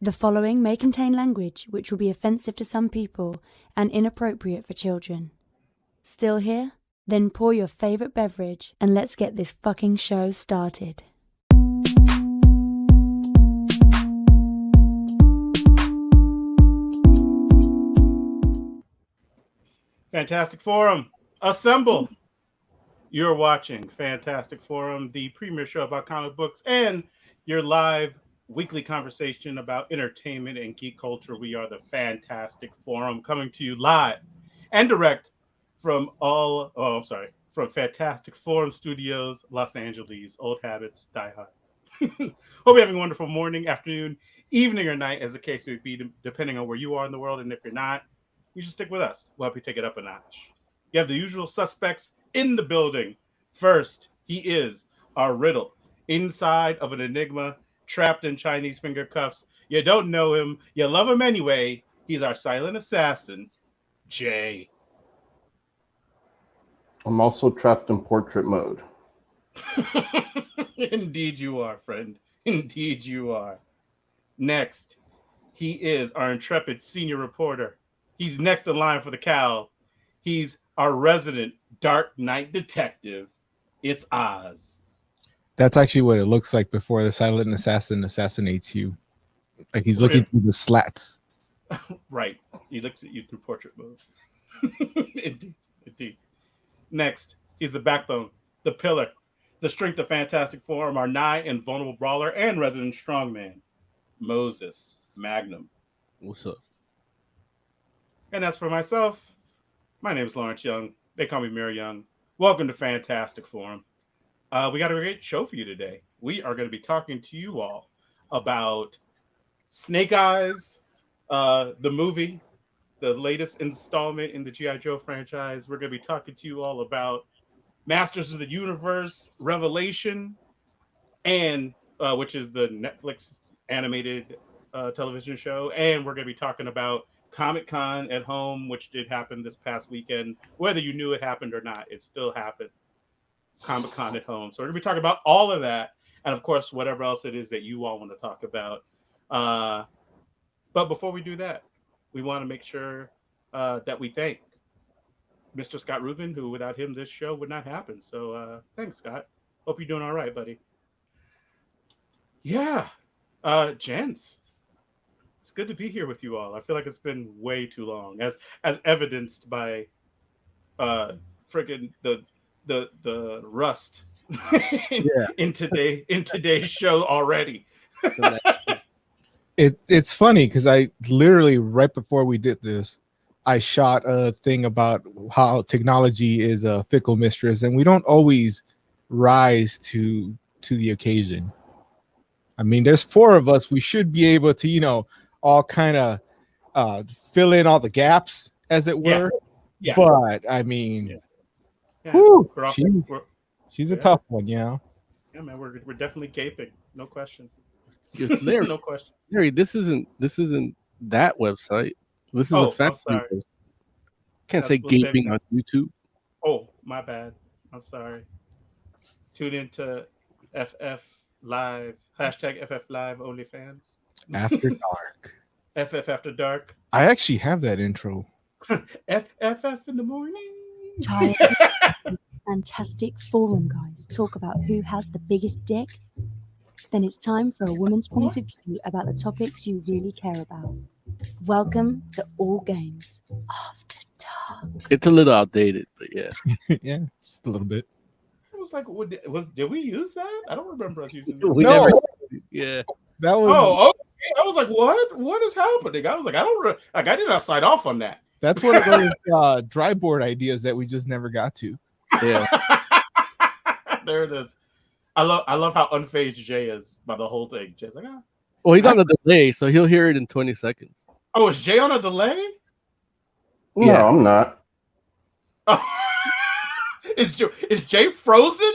The following may contain language which will be offensive to some people and inappropriate for children. Still here? Then pour your favorite beverage and let's get this fucking show started. Fantastic Forum, assemble! You're watching Fantastic Forum, the premier show about comic books and your live weekly conversation about entertainment and geek culture. We are the Fantastic Forum, coming to you live and direct from from Fantastic Forum Studios, Los Angeles. Old habits die hard. Hope you're having a wonderful morning, afternoon, evening, or night, as the case may be, depending on where you are in the world. And if you're not, you should stick with us. We'll help you take it up a notch. You have the usual suspects in the building. First, he is our riddle, inside of an enigma, trapped in Chinese finger cuffs. You don't know him. You love him anyway. He's our silent assassin, Jay. I'm also trapped in portrait mode. Indeed you are, friend. Indeed you are. Next, he is our intrepid senior reporter. He's next in line for the cowl. He's our resident Dark Knight detective. It's Oz. That's actually what it looks like before the silent assassin assassinates you. Like he's looking through the slats. Right. He looks at you through portrait mode. Indeed. Next, he's the backbone, the pillar, the strength of Fantastic Forum, our nigh and vulnerable brawler and resident strongman, Moses Magnum. What's up? And as for myself, my name is Lawrence Young. They call me Mayor Young. Welcome to Fantastic Forum. We got a great show for you today. We are going to be talking to you all about Snake Eyes, the movie, the latest installment in the G.I. Joe franchise. We're going to be talking to you all about Masters of the Universe, Revelation, and which is the Netflix animated television show. And we're going to be talking about Comic-Con at home, which did happen this past weekend. Whether you knew it happened or not, it still happened. Comic-Con at home. So we're going to be talking about all of that. And of course, whatever else it is that you all want to talk about. But before we do that, we want to make sure that we thank Mr. Scott Rubin, who without him, this show would not happen. So thanks, Scott. Hope you're doing all right, buddy. Yeah. Gents. It's good to be here with you all. I feel like it's been way too long, as evidenced by friggin' the rust in today's show already. It's funny because I literally right before we did this, I shot a thing about how technology is a fickle mistress, and we don't always rise to the occasion. I mean, there's four of us. We should be able to, all kind of fill in all the gaps, as it were. Yeah. But I mean, whew, she's a tough one, Yeah, man, we're definitely gaping, no question. It's Larry. No question. Larry, this isn't that website. This is a fact. Can't say gaping on YouTube. Oh, my bad. I'm sorry. Tune into FF Live, #FF Live OnlyFans. After dark. FF After Dark. I actually have that intro. FF in the morning. Tired. Fantastic Forum, guys. Talk about who has the biggest dick. Then it's time for a woman's point of view about the topics you really care about. Welcome to All Games After Dark. It's a little outdated, but yeah. Yeah, just a little bit. It was like, did we use that? I don't remember us using that. Yeah. That was. Oh, okay. I was like, what? What is happening? I was like, I did not sign off on that. That's one of those dry board ideas that we just never got to. Yeah. There it is. I love how unfazed Jay is by the whole thing. Jay's like, Well, he's on a delay, so he'll hear it in 20 seconds. Oh, is Jay on a delay? No, yeah. I'm not. Oh. Is Jay frozen?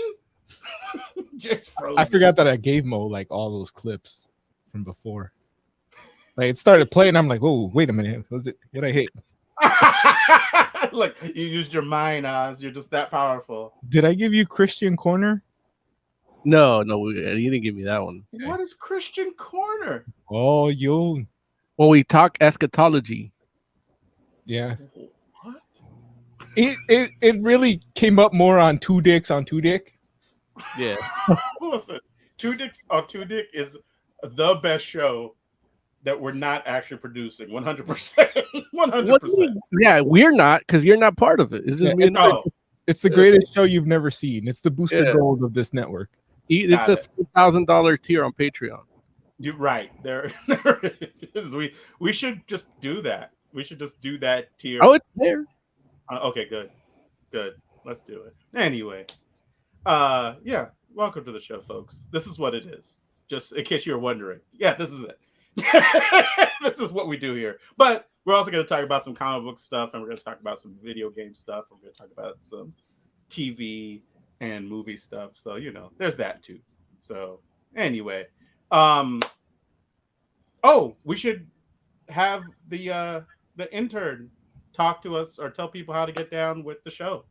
Jay's frozen. I forgot that I gave Mo like all those clips from before. Like it started playing, I'm like, oh, wait a minute. Was it? What I hit? Look, you used your mind, Oz. You're just that powerful. Did I give you Christian Corner? No, you didn't give me that one. What is Christian Corner? Oh, you. When we talk eschatology. Yeah. What? It really came up more on Two Dicks on Two Dick. Yeah. Listen, Two Dick on Two Dick is the best show that we're not actually producing. 100%. 100%. Yeah, we're not because you're not part of it. It's just Yeah, me and Oh, It's the greatest show you've never seen. It's the booster Yeah. gold of this network. It's the $1,000 tier on Patreon. you're right. There it is. We should just do that. We should just do that tier. Oh, it's there. Okay, good. Let's do it. Anyway, yeah. Welcome to the show, folks. This is what it is. Just in case you were wondering. Yeah, this is it. This is what we do here. But we're also going to talk about some comic book stuff, and we're going to talk about some video game stuff. We're going to talk about some TV and movie stuff. So, there's that too. So, anyway, we should have the intern talk to us or tell people how to get down with the show.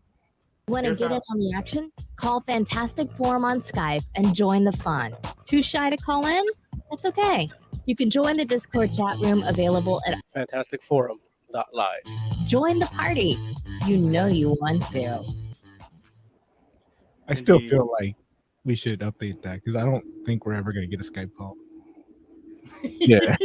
Want to Here's get how. in on the action? Call Fantastic Forum on Skype and join the fun. Too shy to call in? That's okay. You can join the Discord chat room available at FantasticForum.live. Join the party. You know you want to. I still Indeed. feel like we should update that because I don't think we're ever going to get a Skype call. Yeah.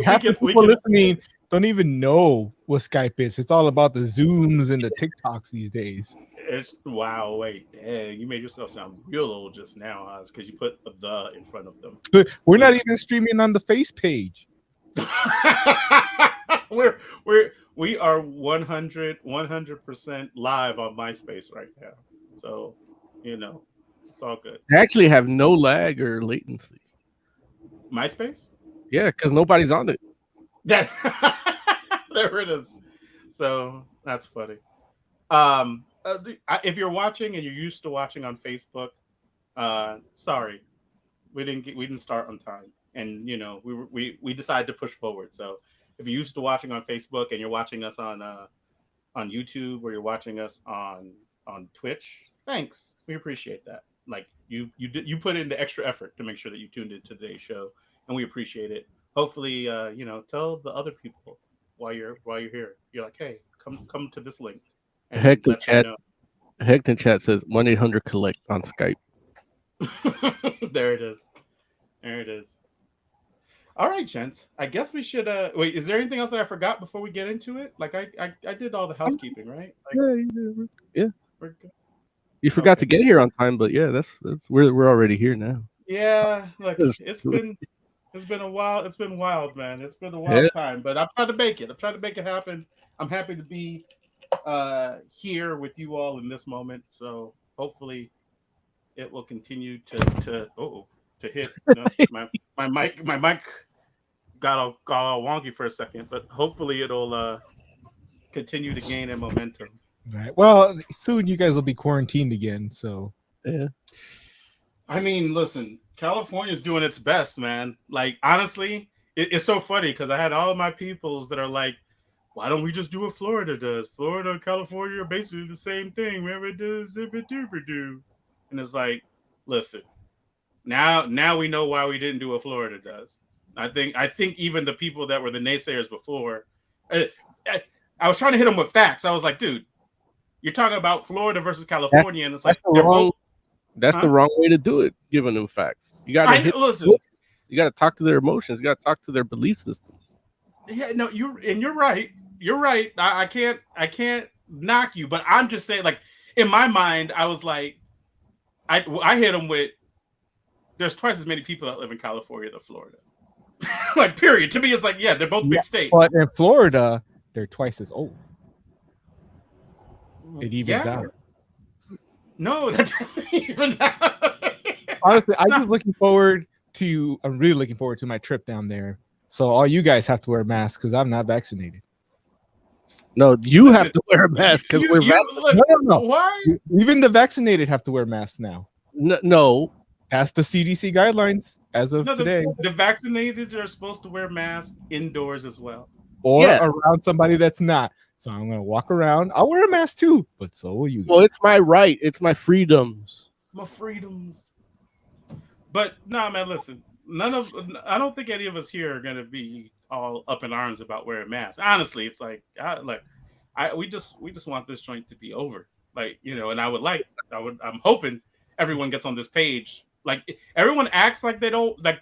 Half the we people can- listening don't even know what Skype is. It's all about the Zooms and the TikToks these days. It's wow, wait, dang, you made yourself sound real old just now, Oz, because you put the in front of them. We're not even streaming on the face page. we are 100% live on MySpace right now. So, it's all good. They actually have no lag or latency. MySpace? Yeah, because nobody's on it. Yeah. There it is. So that's funny. If you're watching and you're used to watching on Facebook, sorry, we didn't start on time, and we decided to push forward. So if you're used to watching on Facebook and you're watching us on YouTube or you're watching us on Twitch, thanks. We appreciate that. Like you put in the extra effort to make sure that you tuned into today's show, and we appreciate it. Hopefully, tell the other people while you're here. You're like, hey, come to this link. And Heck, the let them chat. Hecton chat says 1-800-COLLECT on Skype. know. There it is. All right, gents. I guess we should. Wait, is there anything else that I forgot before we get into it? Like I did all the housekeeping, right? Like, Yeah. we're good. You forgot to Okay. get here on time, but yeah, that's we're already here now. Yeah, look, it's been a while. It's been wild, man. It's been a wild time, but I'm trying to make it. I'm trying to make it happen. I'm happy to be here with you all in this moment. So hopefully, it will continue to hit. No, my mic got all wonky for a second, but hopefully it'll continue to gain in momentum. Right. Well, soon you guys will be quarantined again. So Yeah. I mean, listen, California's doing its best, man. Like, honestly, it's so funny because I had all of my peoples that are like, why don't we just do what Florida does? Florida and California are basically the same thing. Wherever it does, if it do. And it's like, listen, now we know why we didn't do what Florida does. I think even the people that were the naysayers before, I was trying to hit them with facts. I was like, dude, you're talking about Florida versus California, and it's like That's the wrong way to do it. Giving them facts, you got to listen. You got to talk to their emotions. You got to talk to their belief systems. Yeah, no, you're right. You're right. I can't knock you, but I'm just saying, like, in my mind, I was like, I hit them with, there's twice as many people that live in California than Florida. Like, period. To me, it's like, yeah, they're both big states. but in Florida, they're twice as old. It evens out. No, that doesn't even out. Honestly, I'm really looking forward to my trip down there. So all you guys have to wear masks because I'm not vaccinated. No, you have to wear a mask because we're vaccinated. No. Why? Even the vaccinated have to wear masks now. No. That's the CDC guidelines as of today. The vaccinated are supposed to wear masks indoors as well. Or Yeah. around somebody that's not. So I'm going to walk around. I'll wear a mask too, but so will you. Well, it's my right. It's my freedoms. My freedoms. But no, man, listen. I don't think any of us here are gonna be all up in arms about wearing masks. Honestly, it's like we just want this joint to be over. Like, and I'm hoping everyone gets on this page. Like, everyone acts like they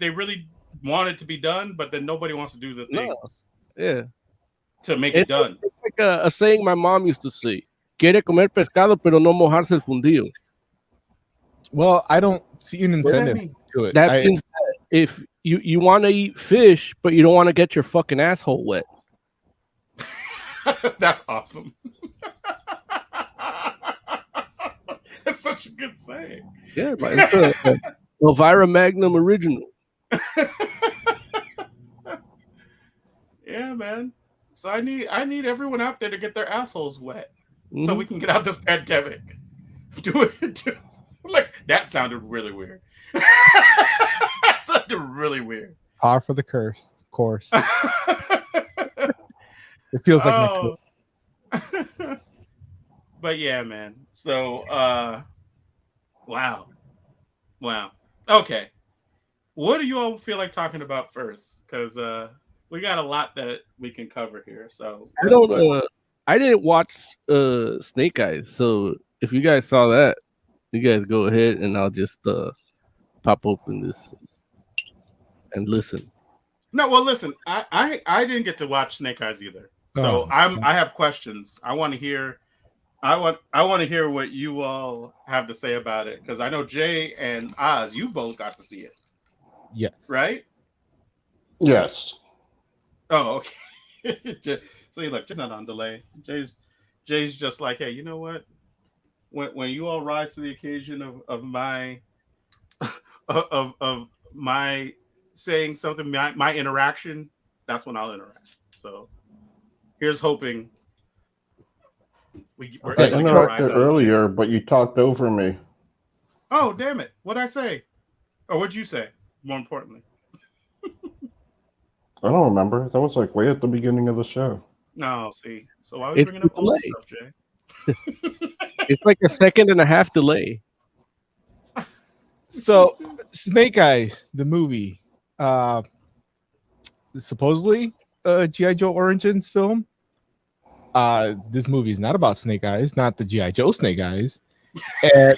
really want it to be done, but then nobody wants to do the things to make it done. It's like a saying my mom used to say: "Quiere comer pescado, pero no mojarse el fundido." Well, I don't see an incentive to it. That means that if you want to eat fish, but you don't want to get your fucking asshole wet. That's awesome. That's such a good saying. Yeah, but it's a Elvira Magnum original. Yeah, man. So I need everyone out there to get their assholes wet, so we can get out this pandemic. Do it. Like, that sounded really weird. That sounded really weird. Par for the curse, of course. It feels like my curse. But yeah, man. So, wow. Okay. What do you all feel like talking about first? Because we got a lot that we can cover here. So I didn't watch Snake Eyes, so if you guys saw that, you guys go ahead, and I'll just pop open this and listen. No, well, listen. I didn't get to watch Snake Eyes either, so I have questions. I want to hear. I want to hear what you all have to say about it, because I know Jay and Oz, you both got to see it. Yes. Right? Yes. Oh, okay. So look, just not on delay. Jay's just like, hey, you know what? When you all rise to the occasion of my of my saying something, my interaction, that's when I'll interact. So here's hoping we're I able to rise interrupted earlier, but you talked over me. Oh, damn it. What'd I say? Or what'd you say, more importantly? I don't remember. That was like way at the beginning of the show. No, see. So why are we bringing up all this stuff, Jay? It's like a 1.5 second delay. So, Snake Eyes, the movie, supposedly a G.I. Joe Origins film. This movie is not about Snake Eyes, not the G.I. Joe Snake Eyes. And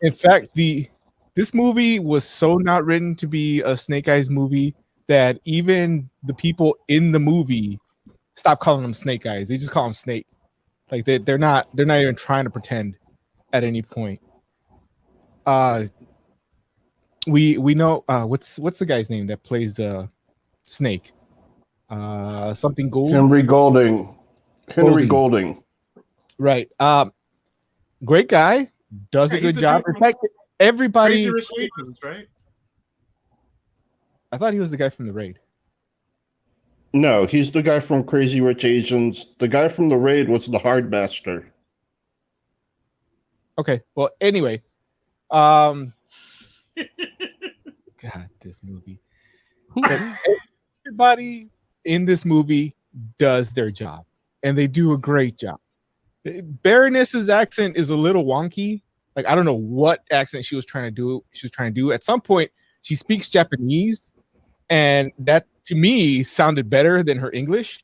in fact, this movie was so not written to be a Snake Eyes movie that even the people in the movie stopped calling them Snake Eyes. They just call them Snake. Like they're not even trying to pretend at any point. We know what's the guy's name that plays Snake? Something Gould. Henry Golding. Right. Great guy. Does a good job. In fact, everybody. Crazy Rich Asians, right? I thought he was the guy from The Raid. No, he's the guy from Crazy Rich Asians. The guy from The Raid was the Hard Master. Okay. Well, anyway. God, this movie. Everybody in this movie does their job, and they do a great job. Baroness's accent is a little wonky. Like, I don't know what accent she was trying to do. At some point, she speaks Japanese, and that to me sounded better than her English.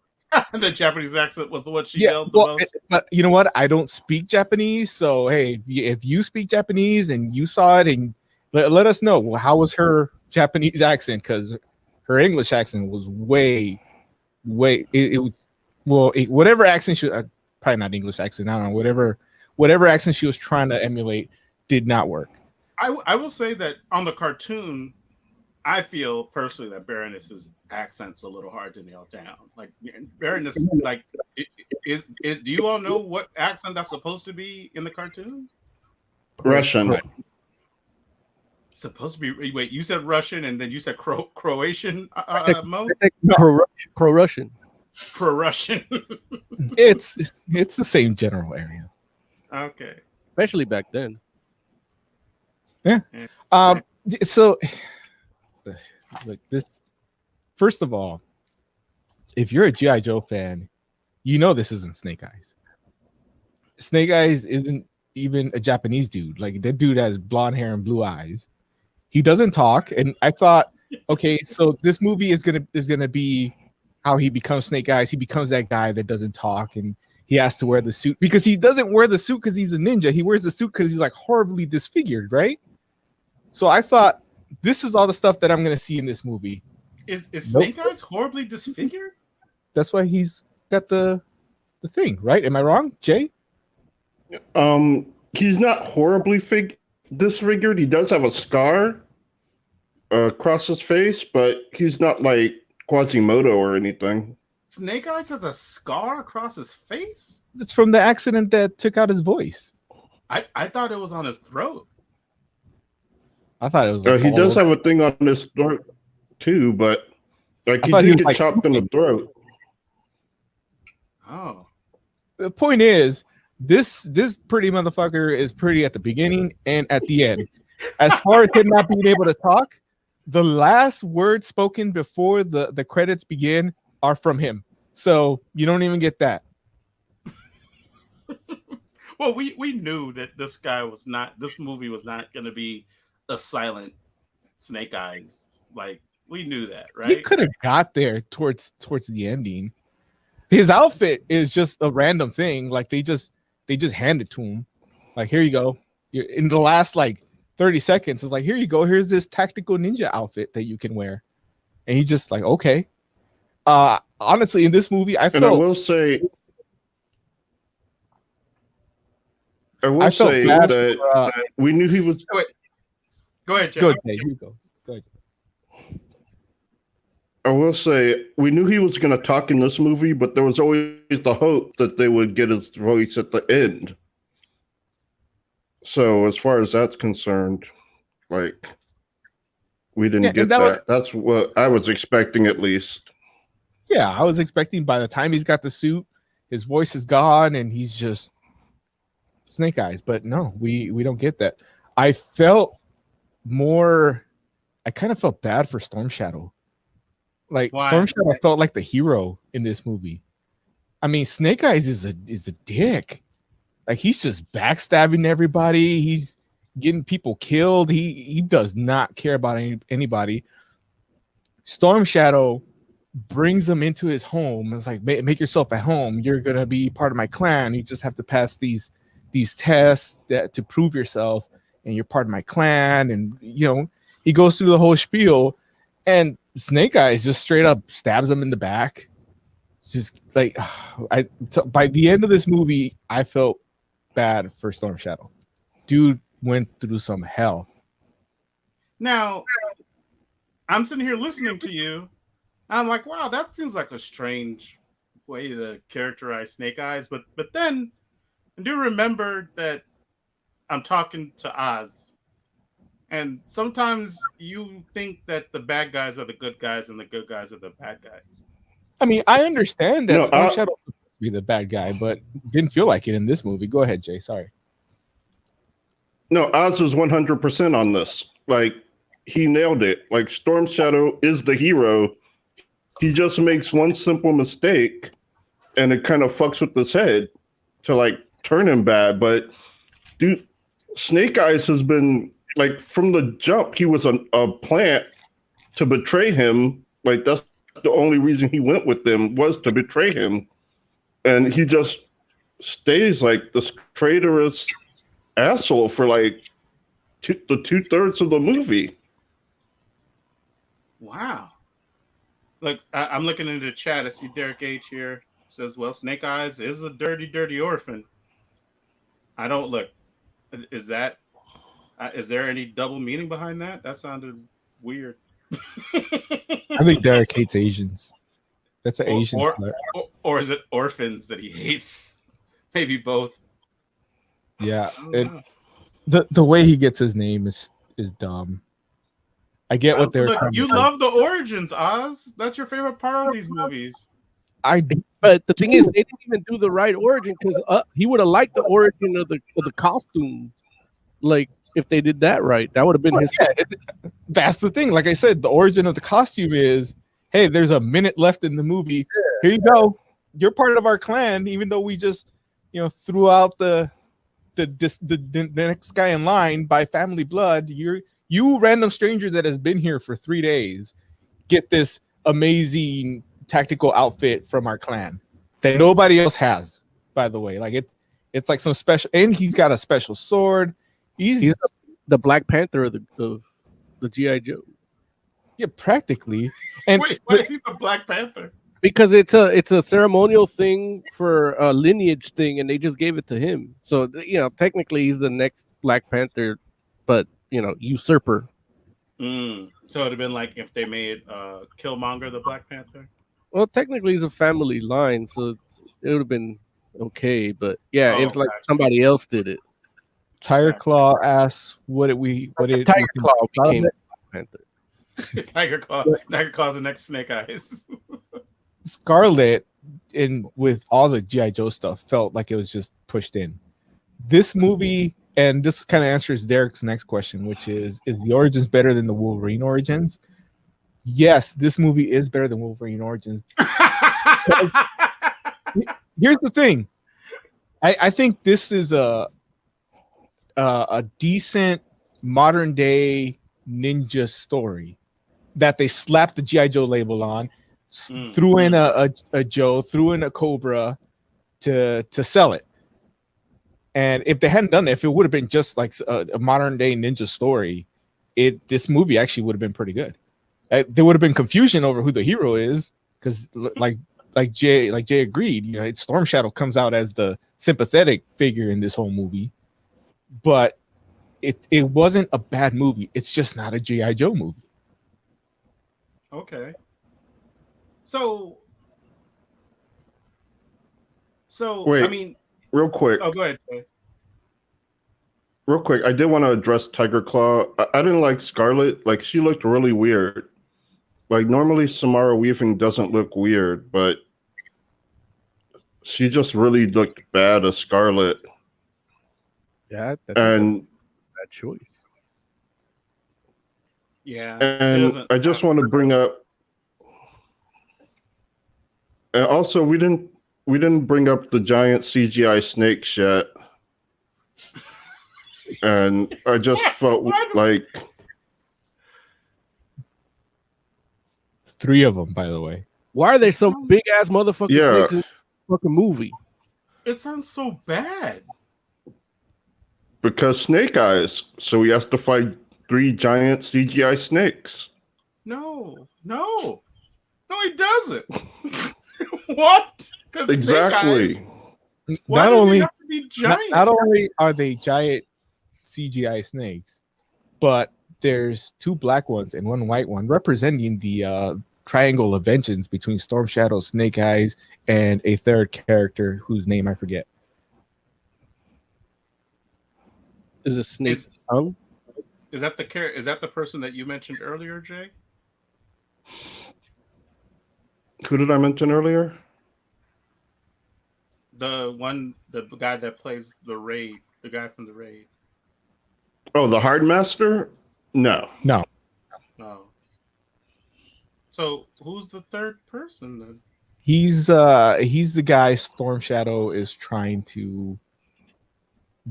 The Japanese accent was the one she yelled the most. But you know what? I don't speak Japanese, so hey, if you speak Japanese and you saw it, and let us know. Well, how was her Japanese accent? Because her English accent was way. Whatever accent she, probably not English accent. I don't know. Whatever accent she was trying to emulate did not work. I will say that on the cartoon, I feel personally that Baroness's accent's a little hard to nail down. Like, Baroness, like, do you all know what accent that's supposed to be in the cartoon? Russian. Supposed to be. Wait, you said Russian, and then you said Croatian. Mo? Pro-Russian. Pro-Russian. It's the same general area. Okay. Especially back then. Yeah. So, like this. First of all, if you're a G.I. Joe fan, you know this isn't Snake Eyes. Snake Eyes isn't even a Japanese dude. Like, that dude has blonde hair and blue eyes. He doesn't talk, and I thought, okay, so this movie is gonna be how he becomes Snake Eyes. He becomes that guy that doesn't talk, and he has to wear the suit because he doesn't wear the suit because he's a ninja. He wears the suit because he's like horribly disfigured, right? So I thought this is all the stuff that I'm gonna see in this movie. Is Snake Eyes horribly disfigured? That's why he's got the thing, right? Am I wrong, Jay? He's not horribly disfigured. He does have a scar across his face, but he's not like Quasimodo or anything. Snake Eyes has a scar across his face? It's from the accident that took out his voice. I thought it was on his throat. I thought it was. He does have a thing on his throat too, but like I he thought he did was, get like, chopped in the throat. Oh. The point is, this pretty motherfucker is pretty at the beginning and at the end. As far as him not being able to talk, the last words spoken before the credits begin are from him. So you don't even get that. Well, we knew that this movie was not going to be a silent Snake Eyes. Like, we knew that, right? He could have got there towards the ending. His outfit is just a random thing. Like they just hand it to him. Like, here you go. In the last like 30 seconds, it's like, here you go. Here's this tactical ninja outfit that you can wear. And he's just like, okay. Honestly, in this movie, I And I felt will say bad that for, we knew he was. Go ahead, Jay. good. Hey, here you go. Go ahead. I will say we knew he was going to talk in this movie, but there was always the hope that they would get his voice at the end. So as far as that's concerned, like we didn't get that. That's what I was expecting, at least. Yeah, I was expecting by the time he's got the suit, his voice is gone and he's just Snake Eyes. But no, we don't get that. I kind of felt bad for Storm Shadow. Like, why? Storm Shadow felt like the hero in this movie. I mean, Snake Eyes is a dick. Like, he's just backstabbing everybody. He's getting people killed. He does not care about anybody. Storm Shadow brings them into his home. It's like, make yourself at home. You're gonna be part of my clan. You just have to pass these tests to prove yourself, and you're part of my clan. And he goes through the whole spiel, and Snake Eyes just straight up stabs him in the back. Just like by the end of this movie, I felt bad for Storm Shadow. Dude went through some hell. Now, I'm sitting here listening to you. I'm like, wow, that seems like a strange way to characterize Snake Eyes. But then I do remember that I'm talking to Oz. And sometimes you think that the bad guys are the good guys and the good guys are the bad guys. I mean, I understand that No, Storm Shadow was supposed to be the bad guy, but didn't feel like it in this movie. Go ahead, Jay. Sorry. No, Oz is 100% on this. Like, he nailed it. Like, Storm Shadow is the hero. He just makes one simple mistake, and it kind of fucks with his head to, like, turn him bad. But, dude, Snake Eyes has been, like, from the jump, he was a plant to betray him. Like, that's the only reason he went with them, was to betray him. And he just stays, like, this traitorous asshole for, like, the 2/3 of the movie. Wow. Look, I'm looking into the chat. I see Derek H here. Says, well, Snake Eyes is a dirty, dirty orphan. I don't look. Is there any double meaning behind that? That sounded weird. I think Derek hates Asians. That's an Asian slur. Or is it orphans that he hates? Maybe both. Yeah. The way he gets his name is dumb. I get what they're trying you to love the origins, Oz. That's your favorite part of these movies. But the thing is, they didn't even do the right origin, because he would have liked the origin of the costume. Like, if they did that right, that would have been his. Yeah, that's the thing. Like I said, the origin of the costume is, hey, there's a minute left in the movie. Here you go. You're part of our clan, even though we just, threw out the next guy in line by family blood. You You random stranger that has been here for 3 days, get this amazing tactical outfit from our clan that nobody else has, by the way. Like it's like some special, and he's got a special sword. He's the Black Panther of the GI Joe. yeah, practically. And Wait, why is he the Black Panther? Because it's a ceremonial thing for a lineage thing, and they just gave it to him. So technically he's the next Black Panther, but usurper. So it'd have been like if they made Killmonger the Black Panther. Well, technically it's a family line, so it would have been okay. But yeah, if like somebody else did it. Tiger Claw asks, Tiger Claw became Black Panther. Tiger Claw's the next Snake Eyes. Scarlet, with all the GI Joe stuff, felt like it was just pushed in. This movie, and this kind of answers Derek's next question, which is the Origins better than the Wolverine Origins? Yes, this movie is better than Wolverine Origins. Here's the thing. I think this is a decent modern day ninja story that they slapped the GI Joe label on, threw in a Joe, threw in a Cobra to sell it. And if they hadn't done it, if it would have been just like a modern day ninja story, this movie actually would have been pretty good. There would have been confusion over who the hero is, because like Jay agreed, Storm Shadow comes out as the sympathetic figure in this whole movie, but it wasn't a bad movie. It's just not a GI Joe movie. Okay. So Wait, I mean, real quick. oh, go ahead. Jay. Real quick, I did want to address Tiger Claw. I didn't like Scarlet. Like, she looked really weird. Like, normally Samara Weaving doesn't look weird, but she just really looked bad as Scarlet. Yeah, And bad choice. Yeah. and I just want to bring up, and also we didn't bring up the giant CGI snakes yet. And I just felt like 3 of them, by the way. Why are there some big ass motherfucking snakes in the fucking movie? It sounds so bad. because Snake Eyes, so he has to fight 3 giant CGI snakes. No, he doesn't. What? Because Exactly. Why Not do they only have to be giant? not only are they giant CGI snakes, but there's 2 black ones and 1 white one, representing the triangle of vengeance between Storm Shadow, Snake Eyes, and a 3rd character whose name I forget. Is it snake Is- tongue? Is that the person that you mentioned earlier, Jay? Who did I mention earlier? The guy that plays the raid, the guy from the raid. Oh, the Hard Master? No. No, Oh. So who's the 3rd person then? he's the guy Storm Shadow is trying to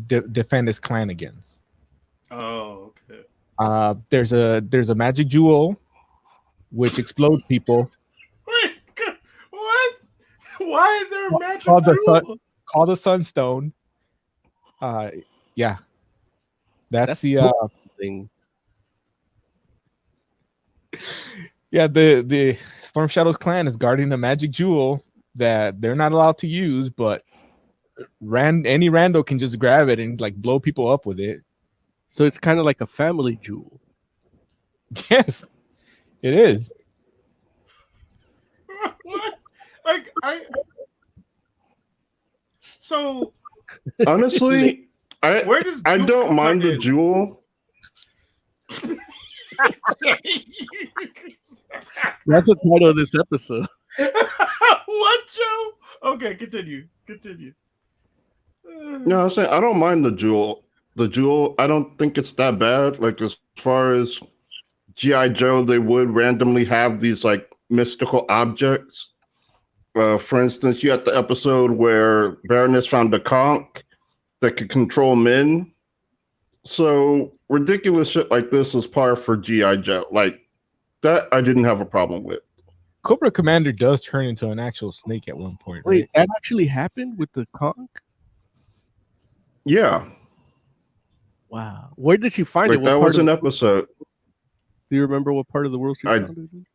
defend his clan against. Oh, okay. There's a magic jewel which explodes people, Wait, what? Why is there a magic called the jewel? called the Sunstone. Yeah, that's the Thing. yeah, the Storm Shadow's clan is guarding a magic jewel that they're not allowed to use, but any rando can just grab it and like blow people up with it. So it's kind of like a family jewel. Yes, it is. What? So Honestly, where does I Duke don't come mind the in? jewel. That's the title of this episode. What, Joe? Okay, continue. No, I'm saying I don't mind the jewel. The jewel, I don't think it's that bad. Like, as far as G.I. Joe, they would randomly have these like mystical objects. For instance, you had the episode where Baroness found a conch that could control men. So ridiculous shit like this is par for GI Joe. Like that, I didn't have a problem with. Cobra Commander does turn into an actual snake at one point, Wait, right? that actually happened with the conch? Yeah, Wow. Where did she find it? like What that part was of an the, episode. do you remember what part of the world she I- found it in?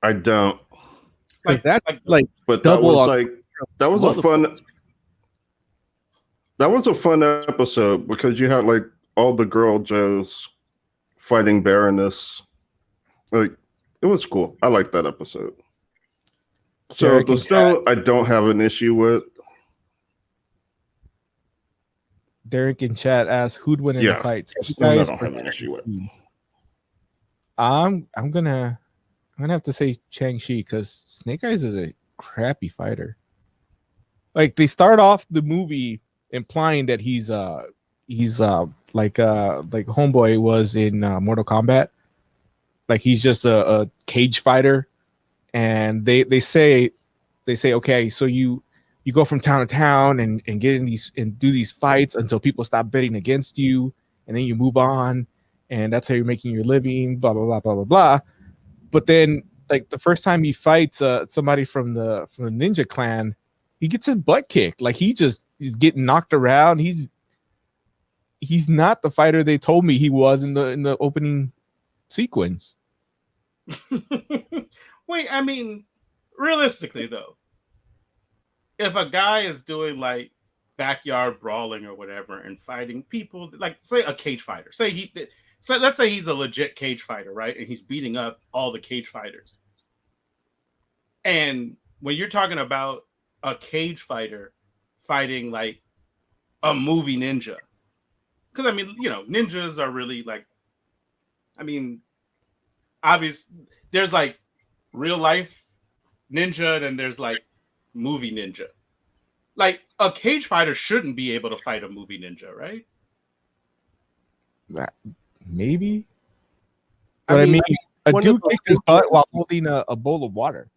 I don't, Because that's like but that double was on like that was a fun. That was a fun episode because you had like all the girl Joes fighting Baroness. Like it was cool. I like that episode. So Derek the in stone I don't have an issue with. Derek in chat asks who'd win in Yeah, a fight. the Snake stone I Eyes don't or have an issue with. Shang-Chi? I'm gonna have to say Shang-Chi because Snake Eyes is a crappy fighter. Like they start off the movie implying that he's like Homeboy was in Mortal Kombat. Like he's just a cage fighter, and they say okay, so you go from town to town and get in these and do these fights until people stop betting against you, and then you move on, and that's how you're making your living. Blah blah blah blah blah blah. But then, like the first time he fights somebody from the Ninja Clan, he gets his butt kicked. Like he's getting knocked around. He's not the fighter they told me he was in the opening sequence. Wait, I mean, realistically though, if a guy is doing like backyard brawling or whatever and fighting people, like say a cage fighter, so let's say he's a legit cage fighter, right? And he's beating up all the cage fighters. And when you're talking about a cage fighter fighting like a movie ninja, because I mean, you know, ninjas are really like, I mean, obvious. There's like real life ninja, and then there's like movie ninja. Like a cage fighter shouldn't be able to fight a movie ninja, right? Maybe. But I mean a one dude of those kicked his butt while holding a bowl of water.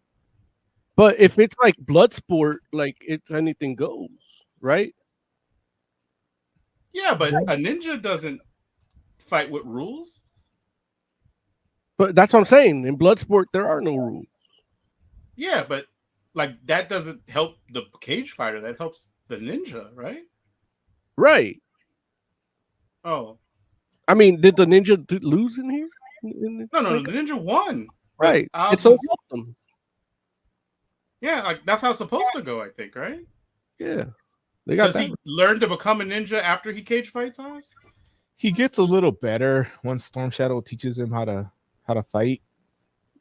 But if it's like blood sport, like it's anything goes, right? Yeah, but a ninja doesn't fight with rules. But that's what I'm saying. In blood sport, there are no rules. Yeah, but like that doesn't help the cage fighter. That helps the ninja, right? Right. Oh, I mean, did the ninja lose in here? no, the ninja won. Right. But It's so awesome. yeah, like that's how it's supposed to go, I think, right? Yeah. They got Does that. he learn to become a ninja after he cage fights Oz? He gets a little better once Storm Shadow teaches him how to fight.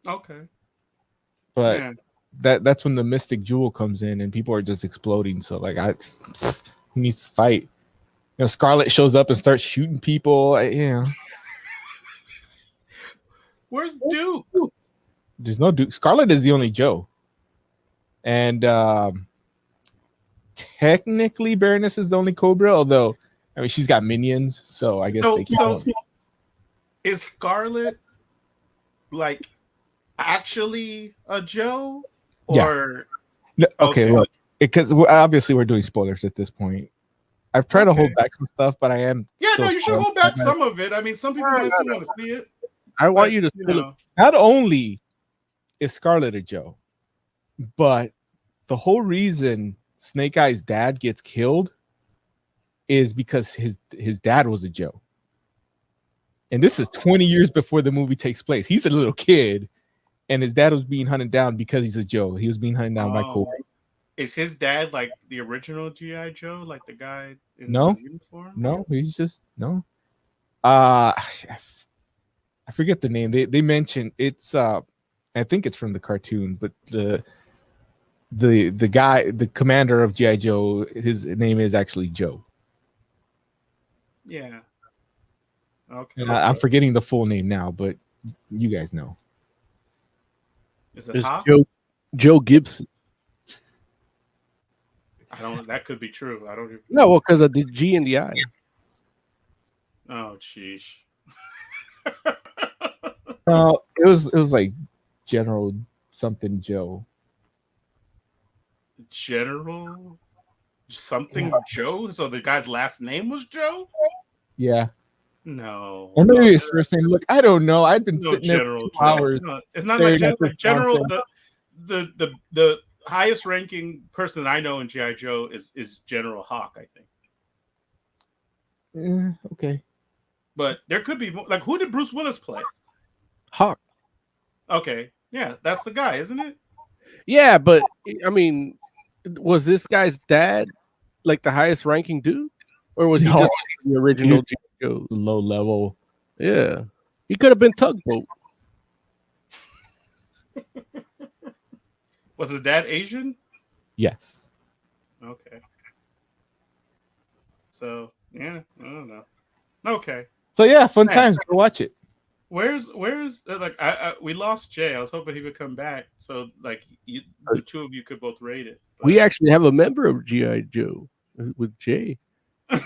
Okay. But Yeah. that's when the Mystic Jewel comes in and people are just exploding. So like who needs to fight? You know, Scarlet shows up and starts shooting people. Where's Duke? There's no Duke. Scarlet is the only Joe. And technically Baroness is the only Cobra, although I mean she's got minions, so I guess they So is Scarlet like actually a Joe? Or No, okay, okay. look, because obviously we're doing spoilers at this point. I've tried to hold back some stuff, but I am. Yeah, still no, you should spoiling hold back it. some of it. I mean, some people might still want to see it. I want but, you to you still know. Not only is Scarlet a Joe, but the whole reason Snake Eyes' dad gets killed is because his dad was a Joe. And this is 20 years before the movie takes place. He's a little kid, and his dad was being hunted down because he's a Joe. He was being hunted down by Cobra. Is his dad like the original G.I. Joe, like the guy in No. the uniform? No, he's just no. I forget the name. They mentioned it's I think it's from the cartoon, but the guy, the commander of G.I. Joe, his name is actually Joe. Yeah. Okay. And I'm forgetting the full name now, but you guys know. Is it It's Hop? Joe Gibson. I don't. That could be true. I don't even. No, well, because of the G and the I. Oh, sheesh. It was like General something Joe. General something Joe. So the guy's last name was Joe. Yeah. No. Or maybe no, his first name. Look, I don't know. I've been no sitting there General for 2 Joe. hours. No, it's not staring like at this General. nonsense. The highest ranking person I know in GI Joe is General Hawk, I think. Okay. But there could be more. Like, who did Bruce Willis play? Hawk. Okay, yeah, that's the guy, isn't it? Yeah, but I mean, was this guy's dad like the highest ranking dude, or was he No. just the original G.I. Joe? Low level. Yeah, he could have been Tugboat. Was his dad Asian? Yes. Okay. So yeah, I don't know. Okay. So yeah, fun Hey. times. Go watch it. Where's like I we lost Jay. I was hoping he would come back, so like the two of you could both rate it. But... We actually have a member of GI Joe with Jay. His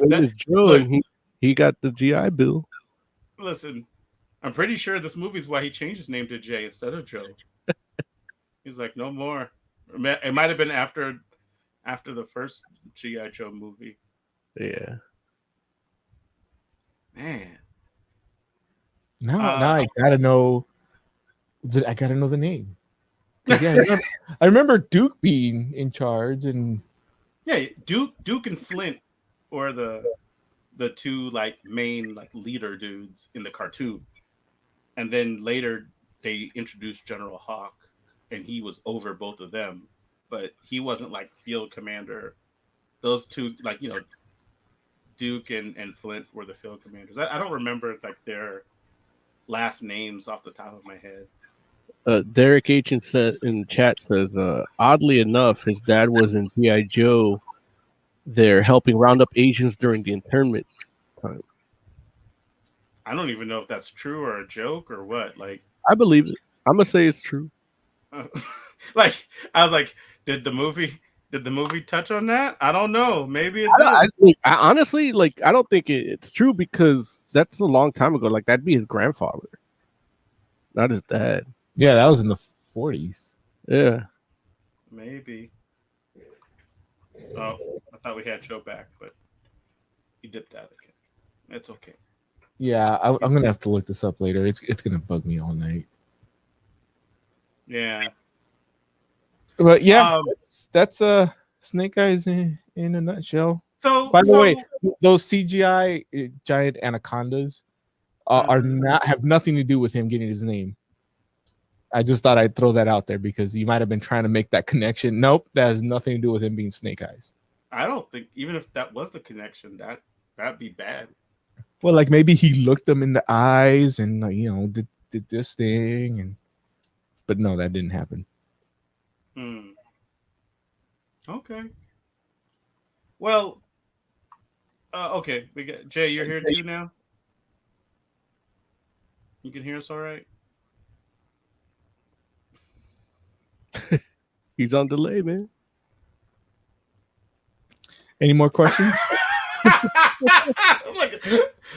name is Joe, look, and he got the GI Bill. listen, I'm pretty sure this movie's why he changed his name to Jay instead of Joe. He's like, no more. It might have been after the first GI Joe movie. Yeah. Man. Now I gotta know. I gotta know the name. 'Cause, yeah, I remember Duke being in charge, and Yeah, Duke and Flint were the two like main like leader dudes in the cartoon, and then later they introduced General Hawk, and he was over both of them, but he wasn't like field commander. Those two, like, you know, Duke and Flint were the field commanders. I don't remember like their last names off the top of my head. Derek H in chat says, oddly enough, his dad was in GI Joe. They're helping round up Asians during the internment time. I don't even know if that's true or a joke or what. Like, I believe it. I'm gonna say it's true. like I was like, did the movie touch on that? I don't know. Maybe it did. I honestly, like, I don't think it's true because that's a long time ago. Like, that'd be his grandfather, not his dad. yeah, that was in the 40s. Yeah. Maybe. Oh, I thought we had Joe back, but he dipped out again. It's okay. Yeah, I'm gonna have to look this up later. It's gonna bug me all night. Yeah. But yeah, that's Snake Eyes in a nutshell. So, By the way, those CGI giant anacondas are not have nothing to do with him getting his name. I just thought I'd throw that out there because you might have been trying to make that connection. Nope, that has nothing to do with him being Snake Eyes. I don't think even if that was the connection, that'd be bad. Well, like maybe he looked them in the eyes and like, you know, did this thing, but no, that didn't happen. Okay. Well, okay. We got Jay. You're here too now. You can hear us all right. He's on delay, man. Any more questions?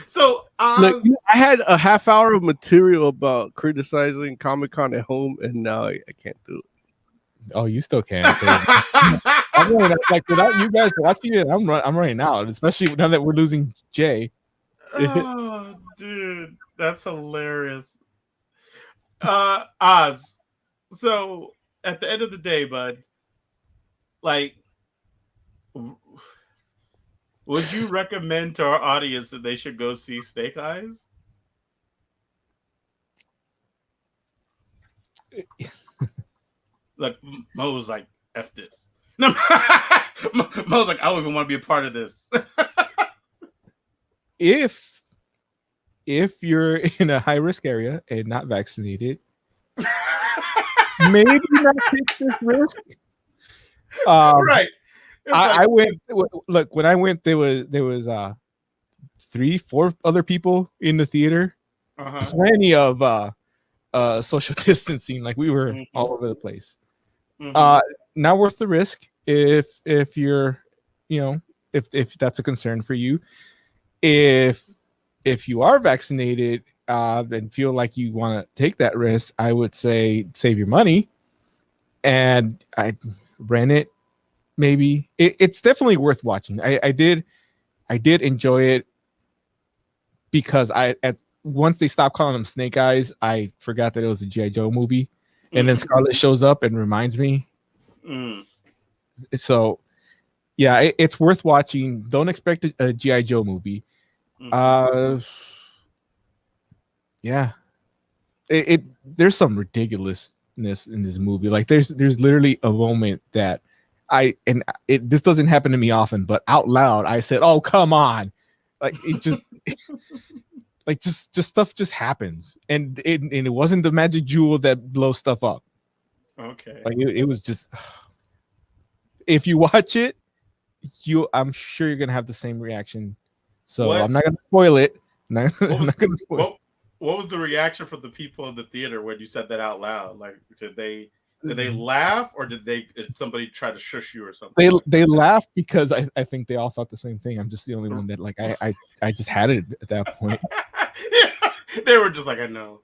So, Look, I had a half hour of material about criticizing Comic-Con at home, and now I can't do it. Oh, you still can. I'm running out. Like without you guys watching it, I'm running out. Especially now that we're losing Jay. Oh, dude, that's hilarious. Oz. So at the end of the day, bud, like, would you recommend to our audience that they should go see Snake Eyes? Like, Mo was like, F this. No, Mo was like, I don't even want to be a part of this. If you're in a high risk area and not vaccinated, maybe not take this risk. Right. I went. Look, when I went, there was 3-4 other people in the theater. Plenty of social distancing. Like we were all over the place. Not worth the risk if you're, you know, if that's a concern for you. If you are vaccinated and feel like you want to take that risk, I would say save your money and I rent it. Maybe it's definitely worth watching. I did I did enjoy it because once they stopped calling them Snake Eyes, I forgot that it was a G.I. Joe movie. And then Scarlet shows up and reminds me. So, yeah, it's worth watching. Don't expect a G.I. Joe movie. Yeah. There's some ridiculousness in this movie. Like there's literally a moment that this doesn't happen to me often, but out loud I said, "Oh, come on." Like it just like just stuff just happens. And it wasn't the magic jewel that blows stuff up. Okay. Like it was just, if you watch it, I'm sure you're gonna have the same reaction. So I'm not gonna spoil it. I'm not gonna spoil it. What was the reaction from the people in the theater when you said that out loud? Like, did they laugh, or did somebody try to shush you or something? They laughed because I think they all thought the same thing. I'm just the only one that like I just had it at that point. Yeah, they were just like, I know.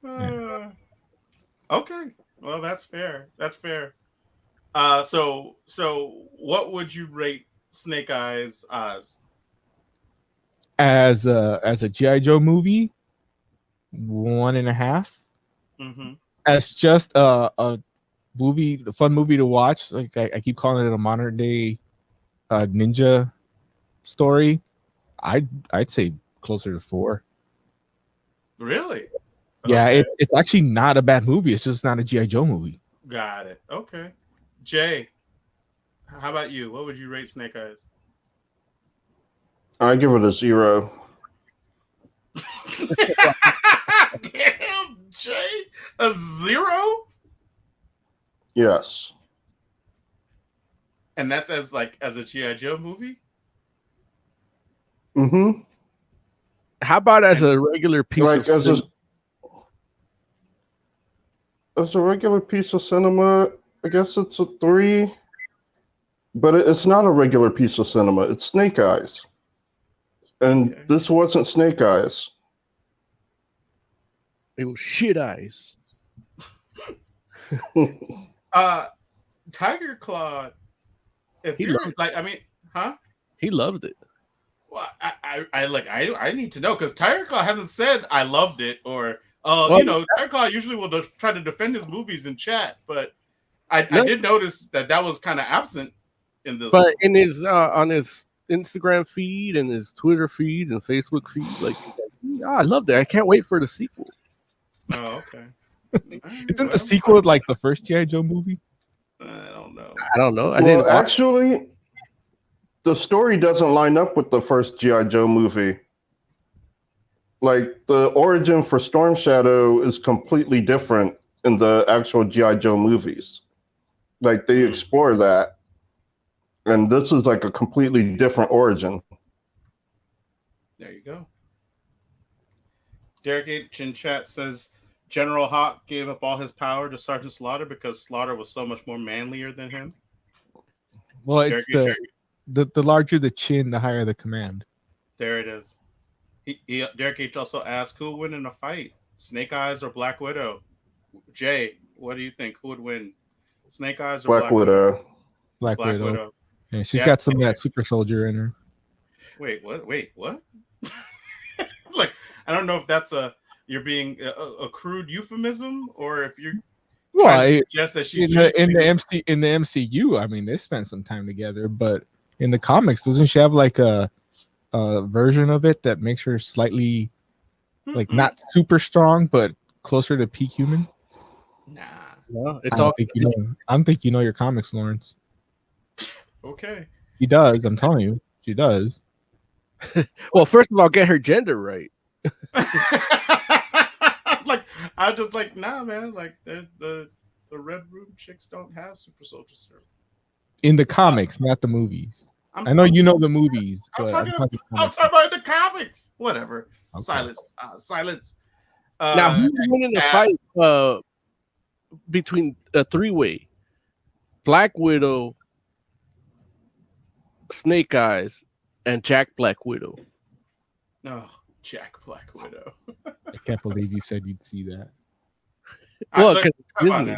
Yeah. Okay, well that's fair. So what would you rate Snake Eyes as a G.I. Joe movie? 1.5. As just a movie, a fun movie to watch. Like I keep calling it a modern day ninja story. I'd say closer to 4. Really? Yeah, Okay. it's actually not a bad movie. It's just not a G.I. Joe movie. Got it. Okay. Jay, how about you? What would you rate Snake Eyes? I give it a 0. Damn, Jay, a 0? Yes. And that's as a G.I. Joe movie? Mm-hmm. How about as a regular piece Like of cinema? as a regular piece of cinema, I guess it's a 3. But it's not a regular piece of cinema. It's Snake Eyes. And Okay. this wasn't Snake Eyes. It was shit eyes. Tiger Claw. If He you're loved like, I mean, huh? He loved it. Well, I need to know because Tiger Claw hasn't said I loved it or Tiger Claw usually will try to defend his movies in chat, but I did notice that was kind of absent in this. But in his on his Instagram feed and his Twitter feed and Facebook feed, like, I loved it. I can't wait for the sequel. Oh, okay. Isn't the sequel like the first G.I. Joe movie? I don't know. I don't know. I Well, didn't watch. actually, the story doesn't line up with the first G.I. Joe movie. Like, the origin for Storm Shadow is completely different in the actual G.I. Joe movies. Like, they explore that. And this is like a completely different origin. There you go. Derek H in chat says General Hawk gave up all his power to Sergeant Slaughter because Slaughter was so much more manlier than him. Well, it's the larger the chin, the higher the command. There it is. Derek H also asked, who would win in a fight, Snake Eyes or Black Widow? Jay, what do you think? Who would win, Snake Eyes or Black Widow. Black Widow. Yeah, she's got some of that super soldier in her. Wait, what? Like, I don't know if that's you're being a crude euphemism or if you're suggest that she's in the MCU. I mean, they spent some time together, but in the comics, doesn't she have like a version of it that makes her slightly like not super strong, but closer to peak human? Nah. No, it's I all. don't think you know your comics, Lawrence. Okay. She does. I'm telling you, she does. Well, first of all, get her gender right. Like, I'm just like, nah, man. Like, the Red Room chicks don't have super soldier strength. In the comics, not the movies. I know you know the movies, but I'm talking about the comics. Whatever. Okay. Silence. Now, who's winning the fight between a 3-way? Black Widow, Snake Eyes, and Jack Black Widow. No, Jack Black Widow. I can't believe you said you'd see that. Well, Look, come on now.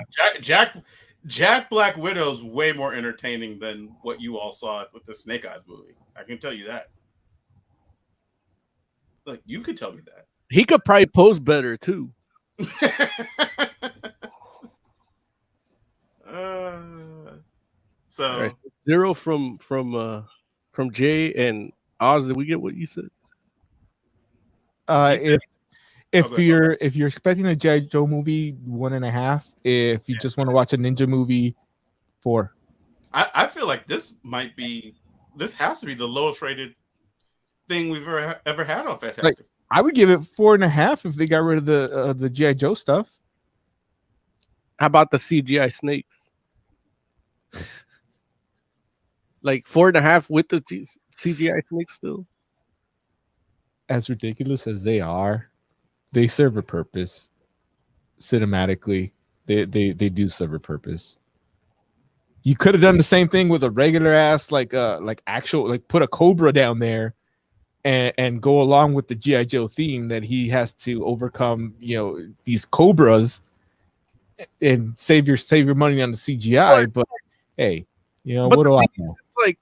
Jack Black Widow's way more entertaining than what you all saw with the Snake Eyes movie. I can tell you that. Like, you could tell me He could probably pose better too. that. So All right. 0 from Jay and Oz. Did we get what you said? If Okay. if you're expecting a G.I. Joe movie, 1.5. If you just want to watch a ninja movie, 4. I feel like this has to be the lowest rated thing we've ever had on Fantastic. I would give it 4.5 if they got rid of the G.I. Joe stuff. How about the CGI snakes? Like 4.5 with the CGI snakes still. As ridiculous as they are, they serve a purpose. Cinematically, they do serve a purpose. You could have done the same thing with a regular ass like put a Cobra down there and go along with the G.I. Joe theme that he has to overcome, these Cobras and save your money on the CGI. But hey, But what do I know? It's like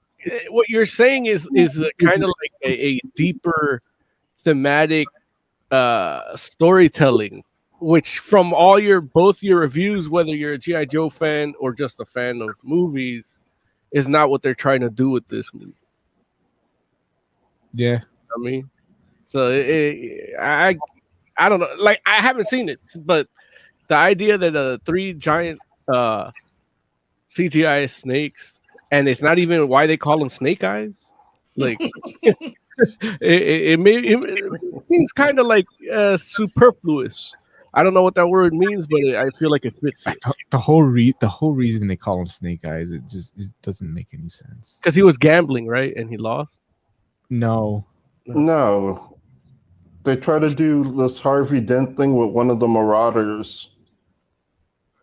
what you're saying is kind of like a deeper thematic storytelling, which from both your reviews, whether you're a G.I. Joe fan or just a fan of movies, is not what they're trying to do with this movie. Yeah. I mean, so I don't know. Like, I haven't seen it, but the idea that 3 giant CGI snakes, and it's not even why they call them Snake Eyes, like it seems kind of like superfluous. I don't know what that word means, but I feel like it fits it. The whole reason they call him Snake Eyes, it doesn't make any sense. Because he was gambling, right, and he lost. No, they try to do this Harvey Dent thing with one of the Marauders.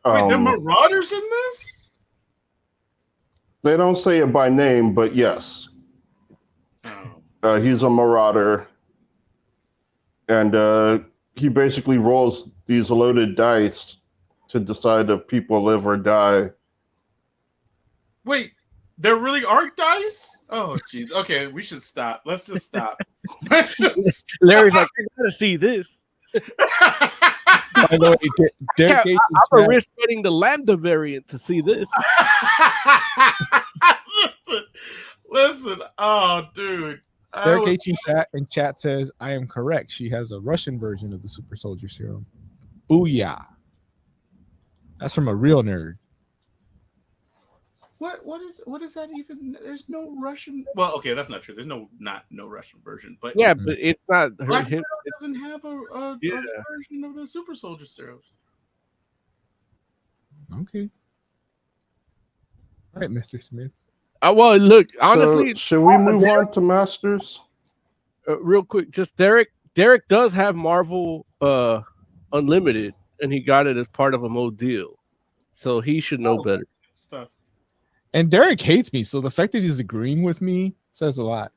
Wait, there are Marauders in this? They don't say it by name, but yes, he's a Marauder, and he basically rolls these loaded dice to decide if people live or die. Wait, there really are dice? Oh, jeez. Okay, we should stop. Let's just stop. Larry's like, I gotta see this. By the way, Derek H. I'm a risk getting the Lambda variant to see this. Listen. Oh, dude. Derek H. in chat says, I am correct. She has a Russian version of the super soldier serum. Booyah. That's from a real nerd. What is that even? There's no Russian. Well, okay, that's not true. There's no Russian version, but Yeah, but it's not Black him. Widow doesn't have a version of the super soldier serum. Okay. All right, Mr. Smith. Well, look, honestly, So, should we move on to Masters? real quick, just Derek does have Marvel Unlimited, and he got it as part of a Mo deal, so he should know better. Stuff. And Derek hates me, so the fact that he's agreeing with me says a lot.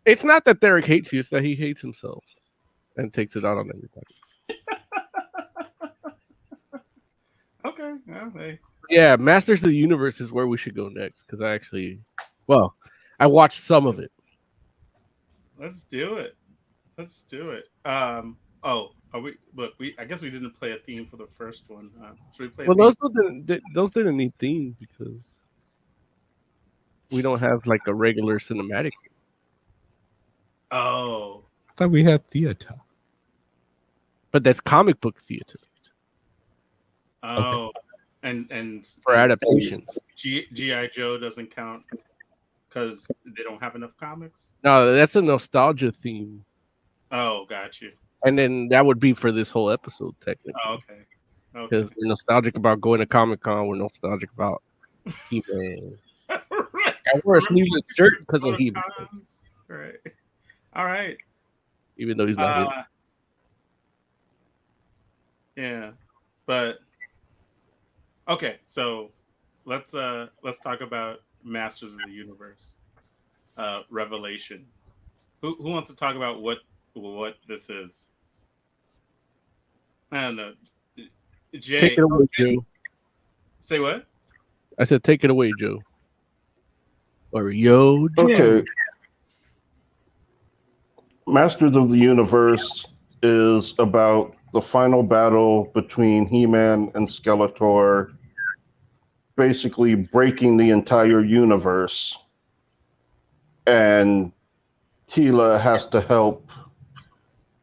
It's not that Derek hates you; it's that he hates himself and takes it out on everybody. Okay. Well, hey. Yeah, Masters of the Universe is where we should go next because I watched some of it. Let's do it. Oh, are we? Look, I guess we didn't play a theme for the first one. Should we play? Well, those didn't need themes because we don't have like a regular cinematic. Oh, I thought we had theater. But that's comic book theater oh, and for adaptations. GI Joe doesn't count because they don't have enough comics. No, that's a nostalgia theme, Oh, got you. and then that would be for this whole episode technically. Oh, okay. Because we're nostalgic about going to Comic Con, we're nostalgic about He-Man. I wore a sleeveless shirt because of He-Man, Right. All right. even though he's not. in it. Yeah, but okay. So let's talk about Masters of the Universe, Revelation. Who wants to talk about what this is? I don't know. Jay. Take it away, Joe. Say what? I said, take it away, Joe. Or Yo, Jim. Okay. Masters of the Universe is about the final battle between He-Man and Skeletor, basically breaking the entire universe. And Teela has to help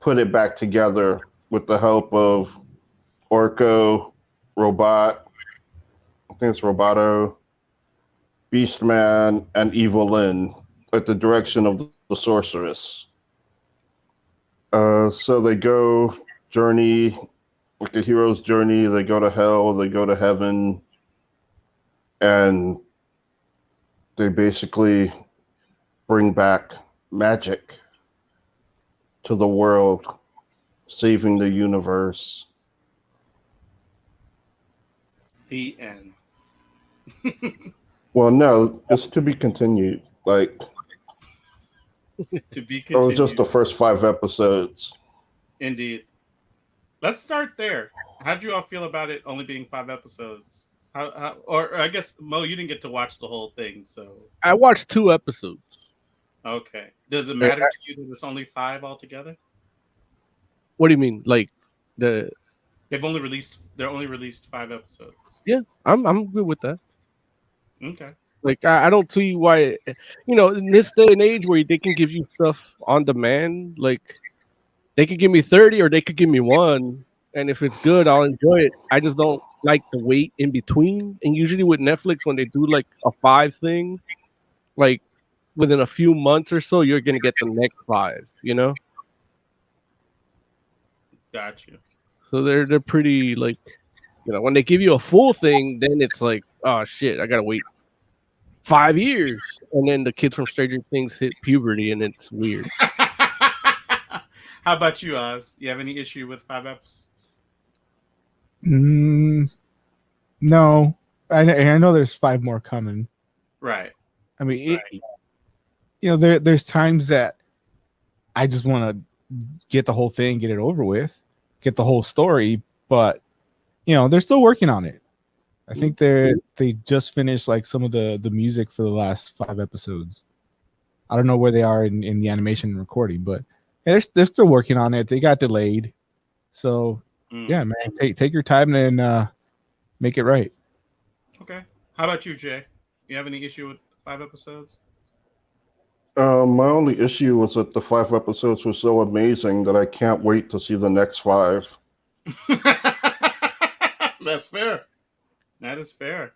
put it back together with the help of Orko, Robot, I think it's Roboto, Beastman, and Evil Lyn, at the direction of the Sorceress. So they go journey, like a hero's journey. They go to hell, they go to heaven, and they basically bring back magic to the world, saving the universe. The end. Well, no, it's to be continued. Like, To be it was continued. just the first 5 episodes. Indeed. Let's start there. How did you all feel about it only being 5 episodes? Or I guess, Mo, you didn't get to watch the whole thing, so I watched 2 episodes. okay. Does it matter to you that it's only 5 altogether? What do you mean? Like the They're only released 5 episodes. I'm good with that. Okay. Like I don't see why, in this day and age where they can give you stuff on demand, like they could give me 30 or they could give me 1, and if it's good, I'll enjoy it. I just don't like the wait in between. And usually with Netflix, when they do like a 5 thing, like within a few months or so, you're gonna get the next 5. Got you. So they're pretty like, when they give you a full thing, then it's like, oh shit, I gotta wait 5 years, and then the kids from Stranger Things hit puberty, and it's weird. How about you, Oz? You have any issue with 5 episodes? No, I know there's 5 more coming. Right. I mean, Right. there's times that I just want to get the whole thing, get it over with, get the whole story, but they're still working on it. I think they just finished like some of the music for the last 5 episodes. I don't know where they are in the animation and recording, but they're still working on it. They got delayed, so yeah, man, take your time and make it right. Okay. How about you, Jay? You have any issue with 5 episodes? My only issue was that the 5 episodes were so amazing that I can't wait to see the next 5. That's fair. That is fair.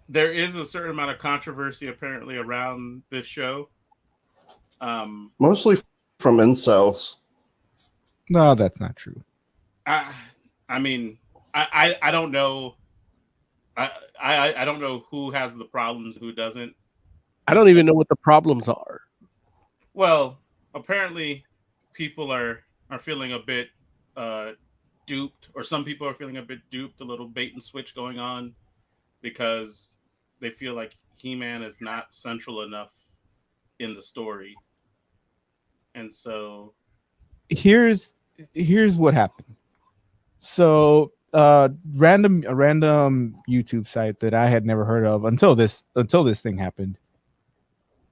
There is a certain amount of controversy apparently around this show. Mostly from incels. No, that's not true. I mean, I don't know. I don't know who has the problems, who doesn't. I don't even know what the problems are. Well, apparently, people are feeling a bit duped, or some people are feeling a bit duped, a little bait and switch going on, because they feel like He-Man is not central enough in the story, and so Here's what happened. So a random YouTube site that I had never heard of until this thing happened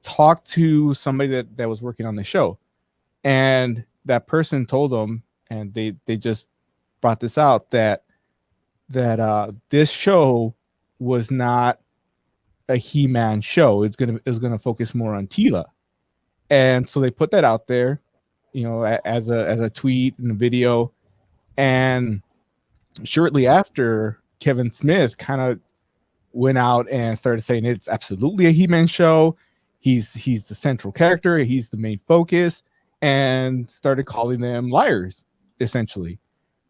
talked to somebody that was working on the show, and that person told them, and they just brought this out, that this show was not a He-Man show. It was gonna focus more on Teela, and so they put that out there, as a tweet and a video, and shortly after, Kevin Smith kind of went out and started saying it's absolutely a He-Man show. He's the central character. He's the main focus, and started calling them liars, essentially.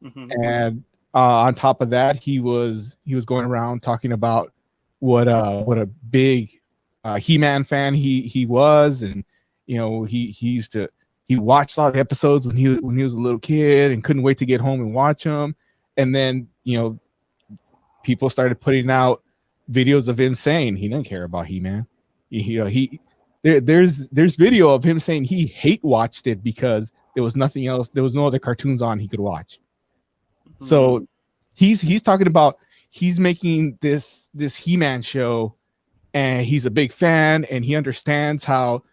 mm-hmm. And on top of that, he was going around talking about what a big He-Man fan he was, and he watched all the episodes when he was a little kid and couldn't wait to get home and watch them. And then people started putting out videos of him saying he didn't care about He-Man. There's video of him saying he hate watched it because there was nothing else. There was no other cartoons on he could watch. So he's talking about he's making this He-Man show, and he's a big fan, and he understands how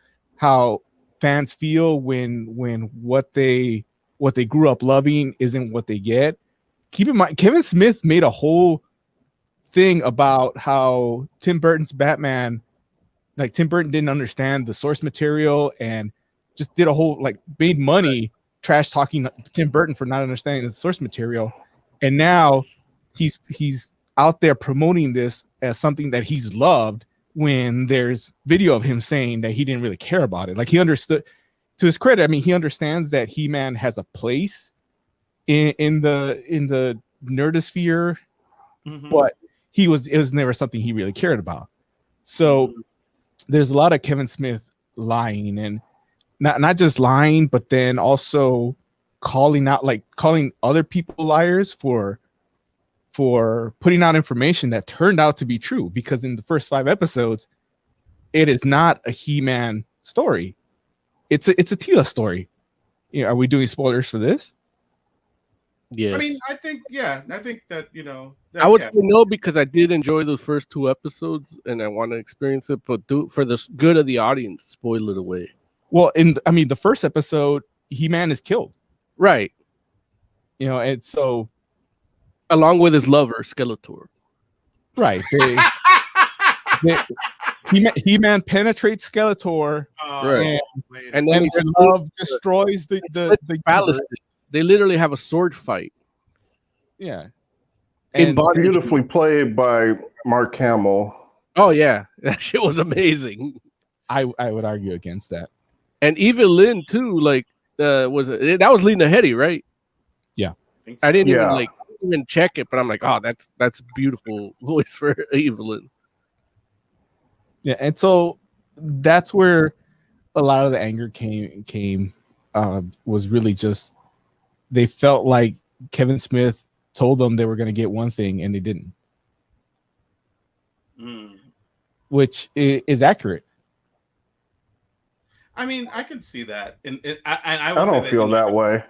fans feel when what they grew up loving isn't what they get. Keep in mind, Kevin Smith made a whole thing about how Tim Burton's Batman, like Tim Burton didn't understand the source material and just did a whole made money trash talking Tim Burton for not understanding the source material. And now he's out there promoting this as something that he's loved when there's video of him saying that he didn't really care about it. Like, he understood, to his credit, I mean, he understands that He-Man has a place in the nerdosphere, but it was never something he really cared about. So there's a lot of Kevin Smith lying, and not just lying, but then also calling other people liars for putting out information that turned out to be true, because in the first 5 episodes, it is not a He-Man story. It's a Teela story. You know, are we doing spoilers for this? Yeah. I mean, I think that, you know, that, I would yeah. say no, because I did enjoy the first 2 episodes and I want to experience it, but for the good of the audience, spoil it away. Well, the first episode, He-Man is killed. Right. You know, and so along with his lover, Skeletor. Right. He-Man penetrates Skeletor, Right. and then their love destroys the ballistics. They literally have a sword fight. Yeah. In And bondage. Beautifully played by Mark Hamill. Oh yeah, that shit was amazing. I would argue against that. And Eva Lynn too, that was Lena Headey, right? Yeah. I didn't Yeah. even check it, but I'm like, oh, that's beautiful voice for Eva Lynn. Yeah, and so that's where a lot of the anger came was really just they felt like Kevin Smith told them they were going to get one thing and they didn't, which is accurate. I mean, I can see that, and I I don't feel that way.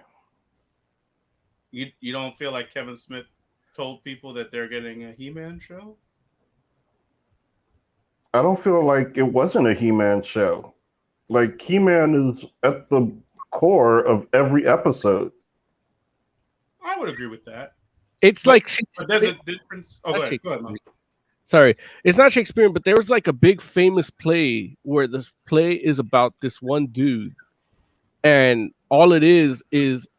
You don't feel like Kevin Smith told people that they're getting a He-Man show? I don't feel like it wasn't a He-Man show. Like, He-Man is at the core of every episode. I would agree with that. It's But like there's a difference. Oh, go ahead, Mom. Sorry, it's not Shakespearean, but there was like a big famous play where the play is about this one dude, and all it is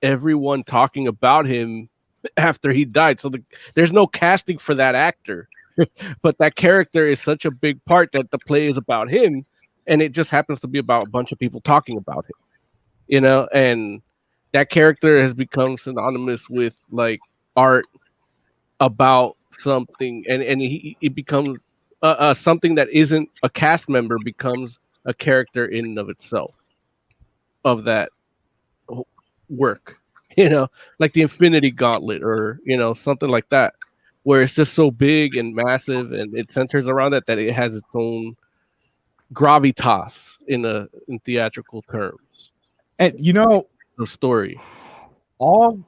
everyone talking about him after he died. So there's no casting for that actor, but that character is such a big part that the play is about him, and it just happens to be about a bunch of people talking about him, you know, and that character has become synonymous with like art about something, and it becomes something that isn't a cast member becomes a character in and of itself of that work, you know, like the Infinity Gauntlet or, you know, something like that, where it's just so big and massive and it centers around it that it has its own gravitas in theatrical terms. And you know, the story. I'm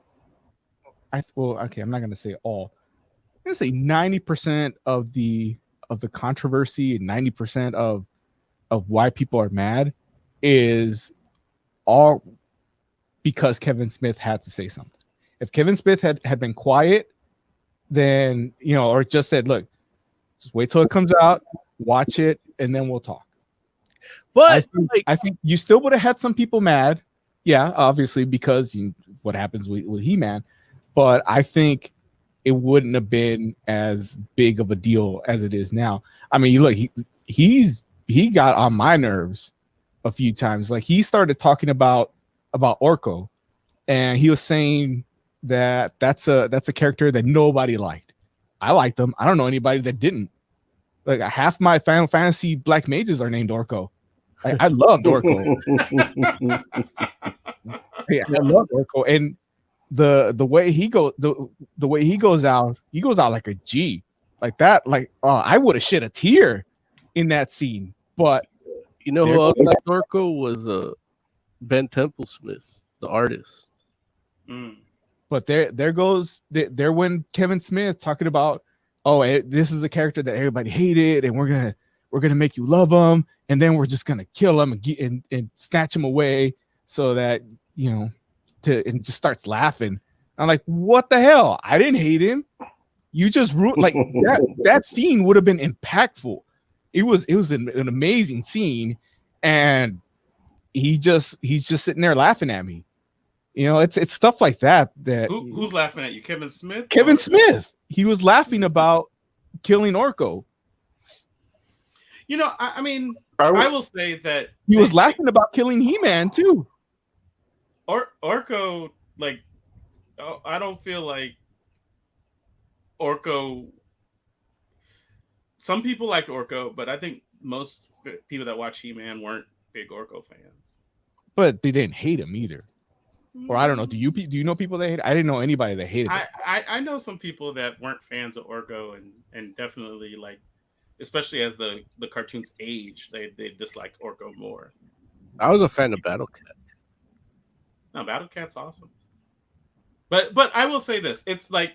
not gonna say all. I'm gonna say 90% of the controversy and 90% of why people are mad is all because Kevin Smith had to say something. If Kevin Smith had been quiet, then, you know, or just said, look, just wait till it comes out, watch it, and then we'll talk. But I think you still would have had some people mad. Yeah, obviously, because what happens with He-Man. But I think it wouldn't have been as big of a deal as it is now. I mean, look, he got on my nerves a few times. Like, he started talking about Orko, and he was saying that that's a character that nobody liked. I liked them. I don't know anybody that didn't. Like, half my Final Fantasy Black Mages are named Orko. I loved Orko. Yeah, I love Orko, and the way he goes, the way he goes out like a G, like that. Like, I would have shed a tear in that scene. But you know who else liked Orko was Ben Templesmith, the artist. But there when Kevin Smith talking about, this is a character that everybody hated, and we're gonna make you love him, and then we're just gonna kill him and snatch him away so that and just starts laughing. I'm like, what the hell? I didn't hate him. You just like that scene would have been impactful. It was an amazing scene, and he's just sitting there laughing at me. It's stuff like that. Who's laughing at you? Kevin Smith? Kevin Smith. He was laughing about killing Orko. I mean, I will say that he was laughing about killing He-Man too. Orko, like, I don't feel like Orko. Some people liked Orko, but I think most people that watch He-Man weren't big Orko fans. But they didn't hate him either. Or I don't know. Do you know people that hate? I didn't know anybody that hated him. I know some people that weren't fans of Orko and definitely, like, especially as the cartoons age, they disliked Orko more. I was a fan of Battle Cat. No, Battle Cat's awesome. But I will say this: it's like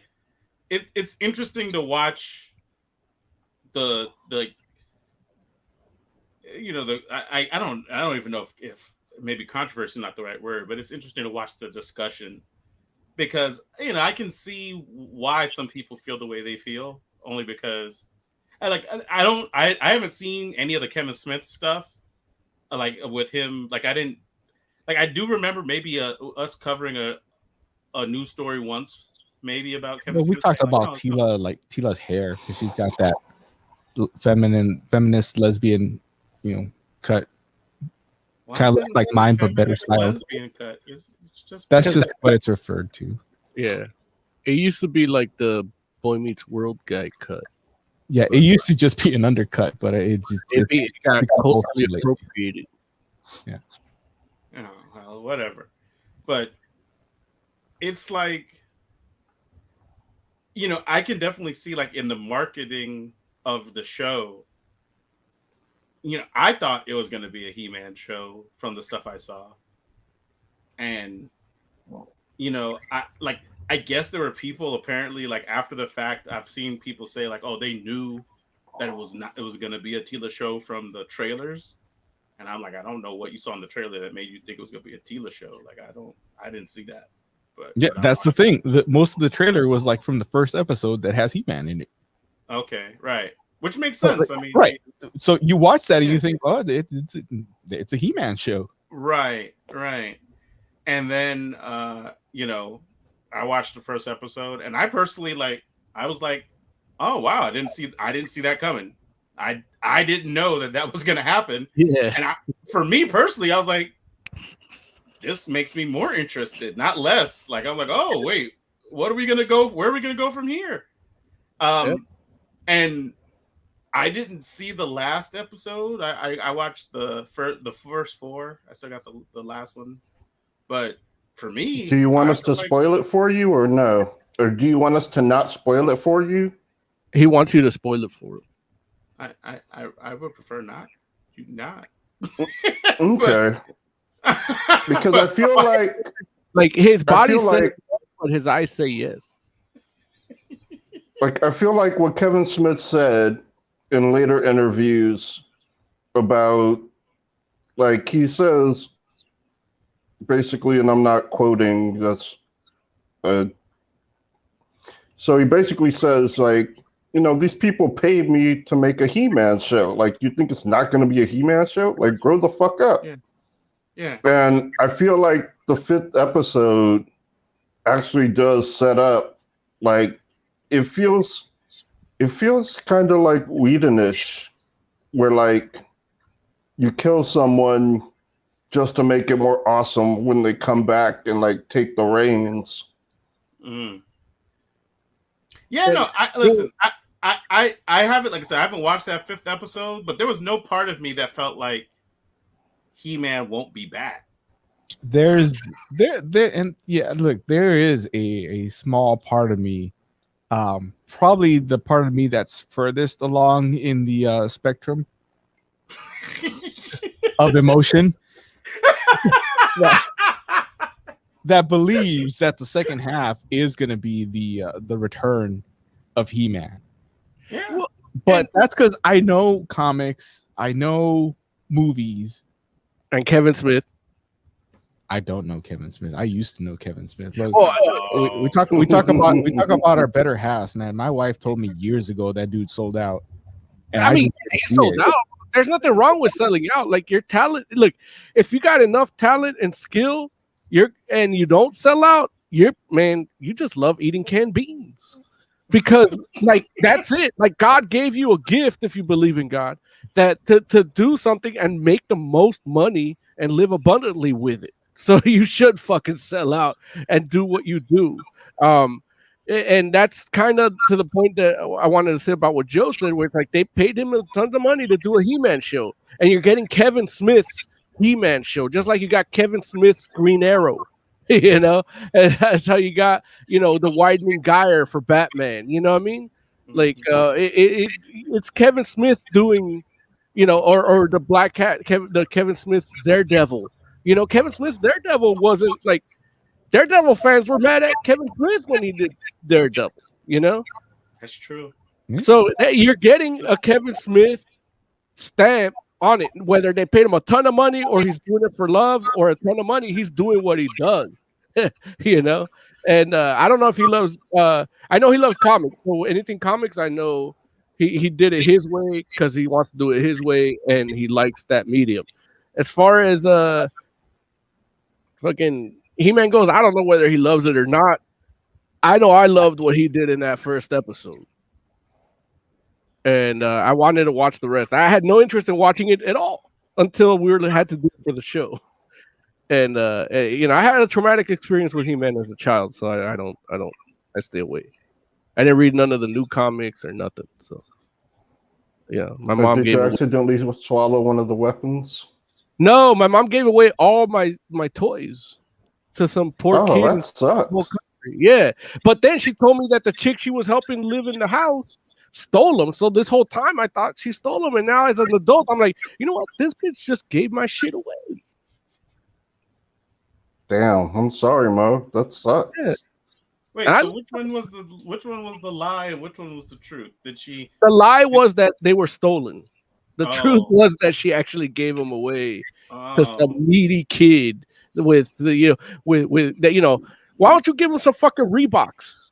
it's interesting to watch I don't even know if maybe controversy is not the right word, but it's interesting to watch the discussion because I can see why some people feel the way they feel, only because I haven't seen any of the Kevin Smith stuff like with him. Like I do remember maybe us covering a news story once, maybe about Kevin Smith. We talked about Tila, like Tila's hair, because she's got that feminist lesbian, cut. Kind of looks like mine, but better style. That's just what it's referred to. Yeah, it used to be like the Boy Meets World guy cut. Yeah, it used to just be an undercut, but it got culturally appropriated. Yeah. Well, whatever. But it's like, I can definitely see, like, in the marketing of the show, I thought it was going to be a He-Man show from the stuff I saw. And, I guess there were people apparently, like, after the fact, I've seen people say, like, oh, they knew that it was going to be a Tila show from the trailers. And I'm like, I don't know what you saw in the trailer that made you think it was going to be a Tila show. Like, I didn't see that. But yeah, that's the thing. Most of the trailer was like from the first episode that has He-Man in it. Okay, right. Which makes sense. I mean, right. So you watch that and you think, oh, it's a He-Man show. Right. And then, I watched the first episode, and I personally, like, I was like, oh wow, I didn't see that coming. I didn't know that was going to happen. Yeah. And for me personally, I was like, this makes me more interested, not less. Like, I'm like, oh wait, where are we going to go from here? And I didn't see the last episode. I watched the first four. I still got the last one. But for me, do you want us to spoil it for you or no? Or do you want us to not spoil it for you? He wants you to spoil it for him. I would prefer not. You not. Okay. Because I feel like his body says, but his eyes say yes. Like, I feel like what Kevin Smith said in later interviews about, like, he says basically, and I'm not quoting, so he basically says, like, these people paid me to make a He-Man show. Like, you think it's not going to be a He-Man show? Like, grow the fuck up. Yeah. And I feel like the 5th episode actually does set up, like, it feels kind of like Whedon-ish, where, like, you kill someone just to make it more awesome when they come back and, like, take the reins. Mm. Yeah, no, listen, I haven't, like I said, I haven't watched that 5th episode, but there was no part of me that felt like He-Man won't be back. There is a small part of me, probably the part of me that's furthest along in the spectrum of emotion that believes that the second half is going to be the return of He-Man. Yeah. But that's because I know comics, I know movies. And Kevin Smith. I don't know Kevin Smith. I used to know Kevin Smith. Like, Oh, we talk about our better halves, man. My wife told me years ago that dude sold out. And I mean, didn't he see sold it. out. There's nothing wrong with selling out. Like your talent. Look, if you got enough talent and skill, and you don't sell out, you just love eating canned beans. Because like that's it. Like God gave you a gift if you believe in God, that to do something and make the most money and live abundantly with it. So you should fucking sell out and do what you do. And that's kind of to the point that I wanted to say about what Joe said, where it's like they paid him a ton of money to do a He-Man show, and you're getting Kevin Smith's He-Man show, just like you got Kevin Smith's Green Arrow, you know, and that's how you got, you know, the Widening Gyre for Batman. You know what I mean? Like it's Kevin Smith doing, you know, or the Black Cat, Kevin Smith's Daredevil. You know, Kevin Smith's Daredevil wasn't like Daredevil fans were mad at Kevin Smith when he did Daredevil, you know? that's true. So you're getting a Kevin Smith stamp on it, whether they paid him a ton of money or he's doing it for love or a ton of money, he's doing what he does, you know? And I don't know if he loves, I know he loves comics. So anything comics, I know he did it his way because he wants to do it his way and he likes that medium. As far as fucking He-Man goes, I don't know whether he loves it or not. I know I loved what he did in that first episode. And I wanted to watch the rest. I had no interest in watching it at all until we had to do it for the show. And you know, I had a traumatic experience with He-Man as a child, so I stay away. I didn't read none of the new comics or nothing. So yeah, my mom Did you accidentally swallow one of the weapons? No, my mom gave away all my toys to some poor kid. Oh, that sucks. Yeah, but then she told me that the chick she was helping live in the house stole them. So this whole time I thought she stole them, and now as an adult, I'm like, you know what? This bitch just gave my shit away. Damn, I'm sorry, Mo. That sucks. Yeah. Wait, so which one was the lie and which one was the truth? Did she? The lie was that they were stolen. The truth Oh. was that she actually gave them away to some Oh. needy kid with the, you know, with that, you know. Why don't you give him some fucking Reeboks?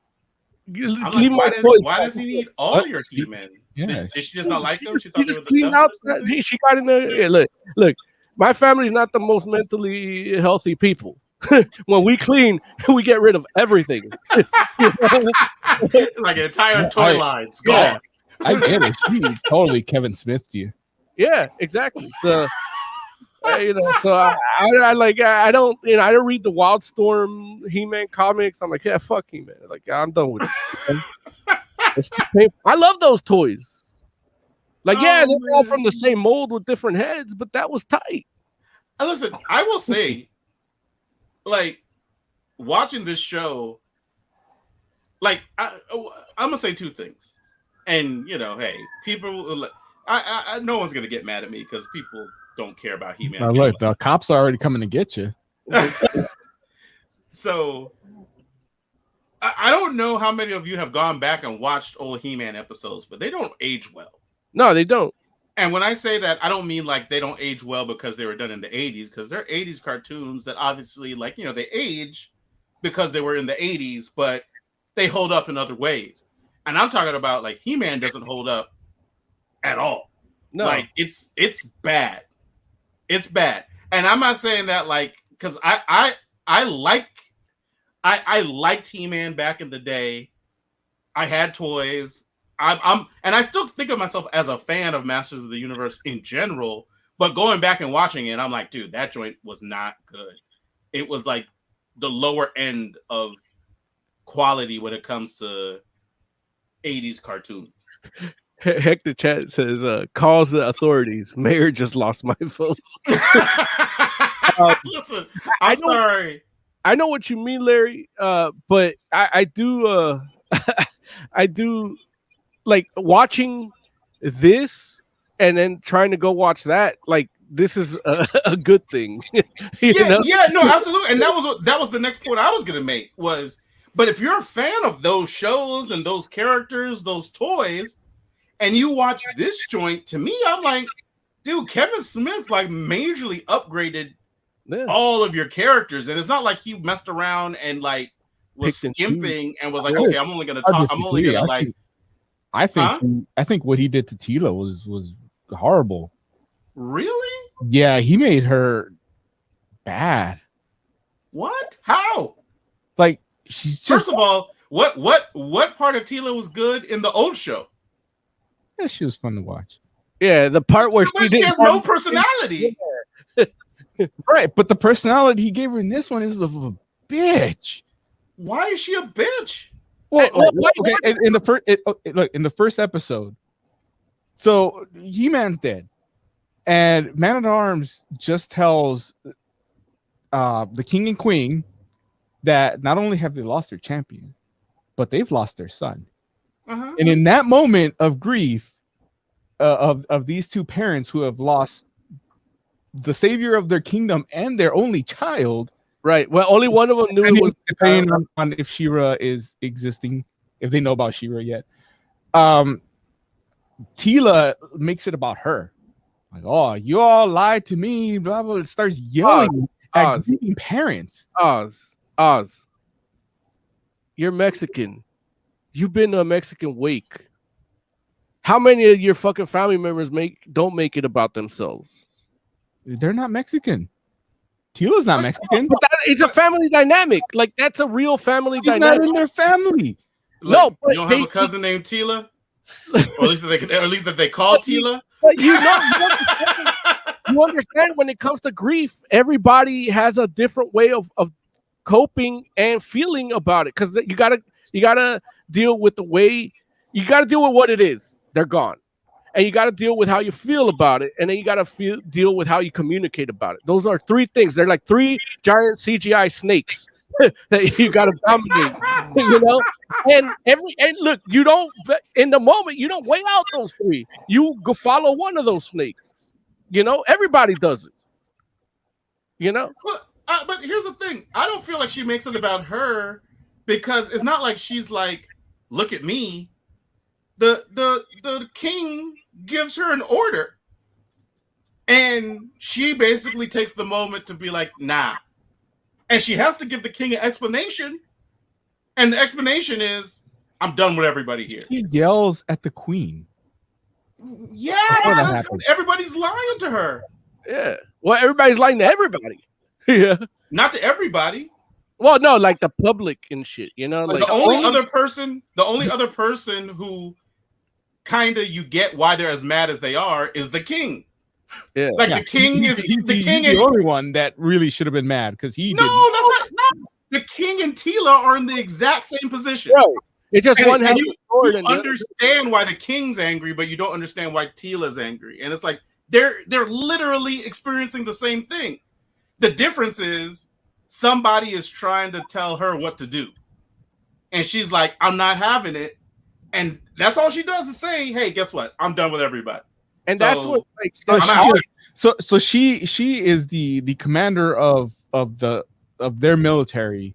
I'm like, why does he need all your He-Men? Yeah. Did she just not like them? She thought He they just were the cleaned devil out. or something? She got in there. Yeah, look. My family's not the most mentally healthy people. When we clean, we get rid of everything. Like an entire toy line. It's gone. I get it. She totally Kevin Smith to you. Yeah, exactly. So, you know, so I don't, you know, I don't read the Wildstorm He-Man comics. I'm like, yeah, fuck He-Man. Like, I'm done with it. I love those toys. Like, yeah, they're all from the same mold with different heads, but that was tight. And listen, I will say, like, watching this show, like, I'm gonna say two things, and you know, hey, people, I no one's gonna get mad at me because people don't care about He-Man. Now look, the cops are already coming to get you. So, I don't know how many of you have gone back and watched old He-Man episodes, but they don't age well. No, they don't. And when I say that, I don't mean like they don't age well because they were done in the 80s, because they're 80s cartoons that obviously, like, you know, they age because they were in the 80s, but they hold up in other ways. And I'm talking about, like, He-Man doesn't hold up at all. No. Like, it's bad. It's bad. And I'm not saying that, like, because I liked He-Man back in the day. I had toys. And I still think of myself as a fan of Masters of the Universe in general, but going back and watching it, I'm like, dude, that joint was not good. It was like the lower end of quality when it comes to 80s cartoons. Hector Chat says, calls the authorities. Mayor just lost my vote. Listen, I'm sorry. I know what you mean, Larry, but I do I do like watching this and then trying to go watch that. Like this is a good thing. No, absolutely. And that was the next point I was gonna make was, but if you're a fan of those shows and those characters, those toys, and you watch this joint, to me, I'm like, dude, Kevin Smith like majorly upgraded all of your characters, and it's not like he messed around and like was skimping and was like, okay, I'm only gonna talk. I'm only gonna like. I think what he did to Tila was horrible. Really? Yeah, he made her bad. What? How? Like she's just. First of all, what part of Tila was good in the old show? Yeah, she was fun to watch. Yeah, the part where she has no personality. Right, but the personality he gave her in this one is of a bitch. Why is she a bitch? Well, okay. In the first episode, so He-Man's dead, and Man-at-Arms just tells the king and queen that not only have they lost their champion, but they've lost their son. Uh-huh. And in that moment of grief, of these two parents who have lost the savior of their kingdom and their only child. Right. Well, only one of them knew it was depending on if She-Ra is existing, if they know about She-Ra yet. Tila makes it about her. Like, oh, you all lied to me, blah blah. It starts yelling at grieving parents. Oz, you're Mexican. You've been to a Mexican wake. How many of your fucking family members don't make it about themselves? They're not Mexican. Tila's not Mexican. But it's a family dynamic. Like that's a real family She's dynamic. Not in their family. No, but you don't have a cousin named Tila, or at least that they call Tila. But you understand when it comes to grief, everybody has a different way of coping and feeling about it. Because you gotta deal with the way you gotta deal with what it is. They're gone. And you got to deal with how you feel about it. And then you got to deal with how you communicate about it. Those are three things. They're like three giant CGI snakes that you got to dominate, you know? And look, you don't, in the moment, you don't weigh out those three. You go follow one of those snakes. You know, everybody does it. You know? But here's the thing. I don't feel like she makes it about her because it's not like she's like, look at me. The king gives her an order, and she basically takes the moment to be like, nah, and she has to give the king an explanation, and the explanation is, I'm done with everybody here. She yells at the queen. Yeah, everybody's lying to her. Yeah, well, everybody's lying to everybody. Yeah, not to everybody. Well, no, like the public and shit, you know. Like the only other person who kind of you get why they're as mad as they are is the king. Yeah, like the king he's the only one that really should have been mad because he. No, that's not. The king and Tila are in the exact same position. Right. It's just one. You understand why the king's angry, but you don't understand why Tila's angry, and it's like they're literally experiencing the same thing. The difference is somebody is trying to tell her what to do, and she's like, "I'm not having it." And that's all she does is say, "Hey, guess what? I'm done with everybody." And that's what like so she is the commander of their military,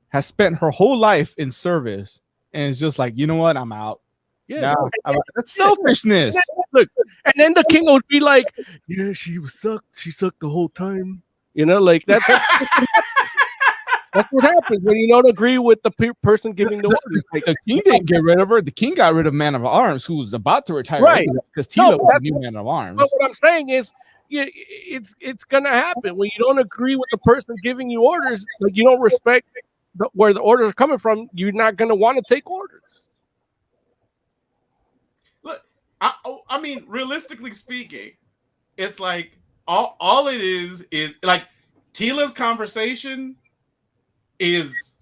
has spent her whole life in service, and is just like, you know what, I'm out. Yeah, that's selfishness. Look, and then the king would be like, "Yeah, she sucked the whole time." You know, like that's. That's what happens when you don't agree with the person giving the orders. Like, the king didn't get rid of her. The king got rid of Man of Arms, who was about to retire. Right. Because Tila was a new Man of Arms. But what I'm saying is, it's going to happen. When you don't agree with the person giving you orders, like you don't respect where the orders are coming from, you're not going to want to take orders. Look, I mean, realistically speaking, it's like all it is like Tila's conversation is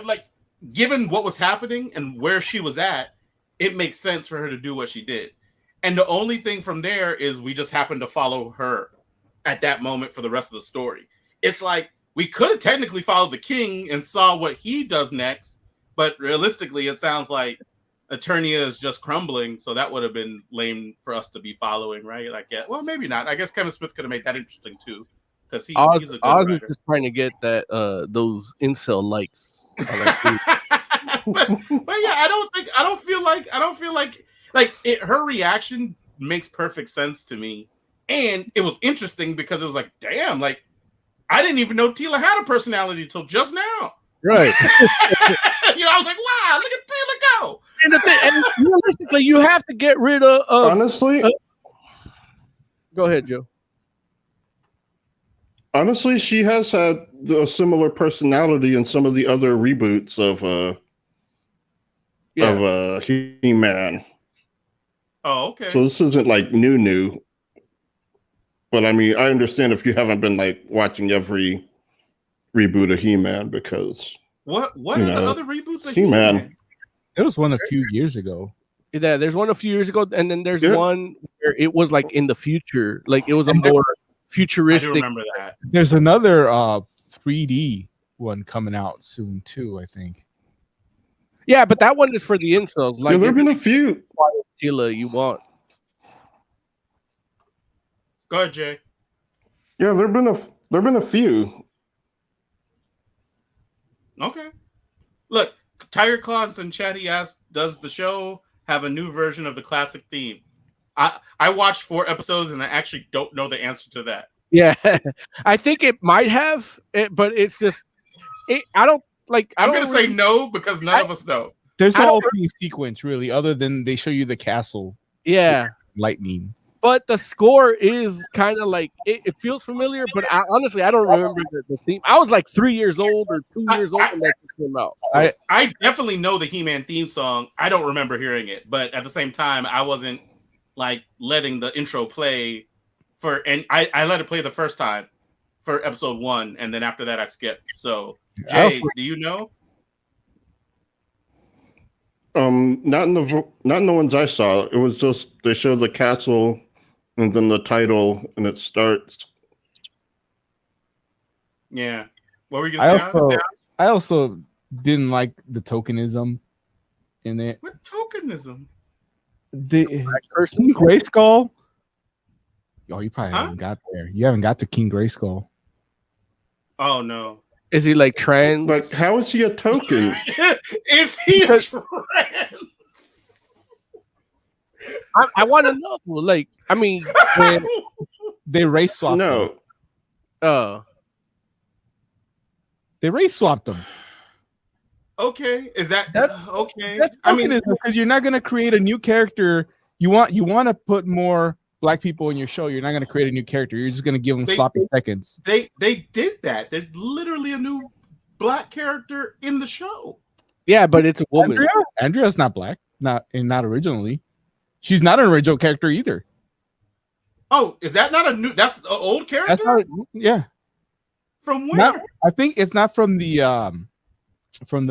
like, given what was happening and where she was at, it makes sense for her to do what she did. And the only thing from there is we just happened to follow her at that moment for the rest of the story. It's like we could have technically followed the king and saw what he does next, but realistically, it sounds like Eternia is just crumbling, so that would have been lame for us to be following, right? Like, yeah, well, maybe not. I guess Kevin Smith could have made that interesting too, because he's a good Oz is writer. just trying to get that those incel likes. but yeah, I don't feel like it. Her reaction makes perfect sense to me, and it was interesting because it was like, damn, like I didn't even know Tila had a personality till just now. Right. I was like, wow, look at Tila go. And realistically, you have to get rid of. Honestly, Go ahead, Joe. honestly, she has had a similar personality in some of the other reboots of He-Man. Oh, okay. So this isn't like new. But I mean, I understand if you haven't been like watching every reboot of He-Man because What are you the know, other reboots of He-Man. He-Man? There was one a few years ago. Yeah, there's one a few years ago, and then there's Yeah. one where it was like in the future, like it was a And there- more I do futuristic. remember that. There's another 3D one coming out soon too, I think. Yeah, but that one is for the incels. Yeah, Like there have been a few. Tila, you want. Go ahead, Jay. Yeah, there've been a few. Okay. Look, Tiger Claws and Chatty asked, does the show have a new version of the classic theme? I watched 4 episodes and I actually don't know the answer to that. Yeah, I think it might have, but it's just, I don't like. I'm don't going to say really- no because none of us know. There's I no don't- opening sequence really, other than they show you the castle Yeah, lightning. but the score is kind of like it feels familiar. But honestly, I don't remember the theme. I was like 3 years old or 2 years old when that came out. So, I definitely know the He-Man theme song. I don't remember hearing it, but at the same time, I wasn't like letting the intro play and I let it play the first time for episode 1, and then after that I skipped. So I Jay, also- do you know? Not in the ones I saw. It was just they show the castle and then the title and it starts. Yeah. What were you gonna say? I also didn't like the tokenism in it. What tokenism? The person. King Grayskull. Oh, you probably Huh? haven't got there. You haven't got to King Grayskull. Oh no. Is he like trans? Like, how is he a token? Is he a Because- trans? I want to know. Like, I mean, when, They race swapped them. No. They race swapped them. Okay. Is that That- okay? That's I mean, tokenism because you're not going to create a new character. You want to put more black people in your show. You're not going to create a new character. You're just going to give them They- sloppy seconds. they did that. There's literally a new black character in the show. yeah, but it's a woman. Andrea's not black. Not originally. She's not an original character either. Oh, is that not a new? That's an old character. That's not. Yeah. From where? Not, I think it's not from the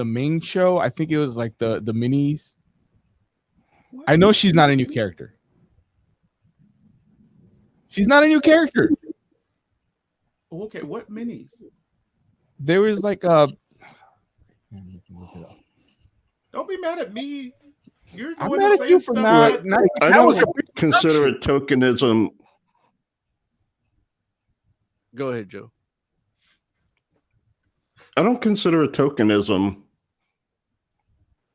main show. I think it was like the minis. I know she's not a new character. She's not a new character. Okay, what minis? There was like Don't be mad at me. You're the I'm one mad that's at you saying for stuff. not. I That was don't consider it tokenism. Go ahead, Joe. I don't consider it tokenism.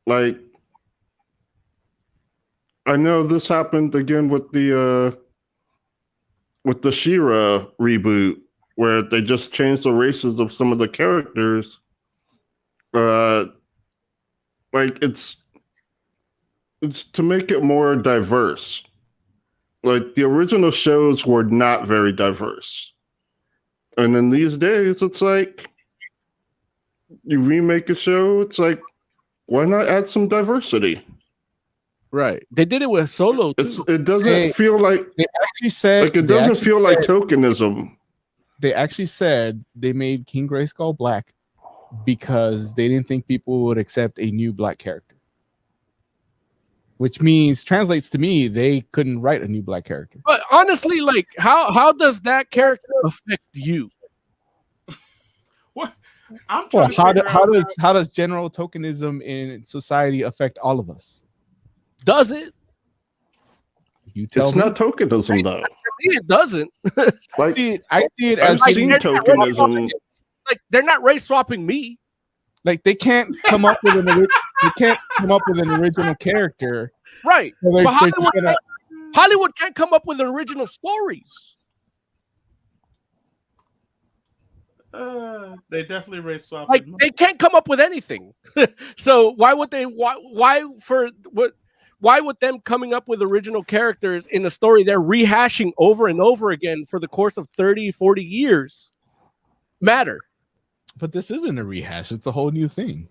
Like, I know this happened again with the She-Ra reboot, where they just changed the races of some of the characters. Like it's to make it more diverse. Like the original shows were not very diverse, and in these days, it's like you remake a show. It's like, why not add some diversity? Right. They did it with Solo too. It doesn't Hey, feel like They actually said it doesn't feel like tokenism. they actually said they made King Grayskull black because they didn't think people would accept a new black character. Which means translates to me they couldn't write a new black character. But honestly, like, how does that character affect you? What? I'm Well, trying to figure out how does general tokenism in society affect all of us? Does it? You tell It's me. not tokenism though. For me, it doesn't. Like I see it as I've seen they're not tokenism. Like they're not race swapping me. like they can't come up with an original character. Right. So they're But just gonna- Hollywood can't come up with original stories. They definitely race swap. Like they can't come up with anything. So why would they? Why would them coming up with original characters in a story they're rehashing over and over again for the course of 30, 40 years matter? But this isn't a rehash. It's a whole new thing.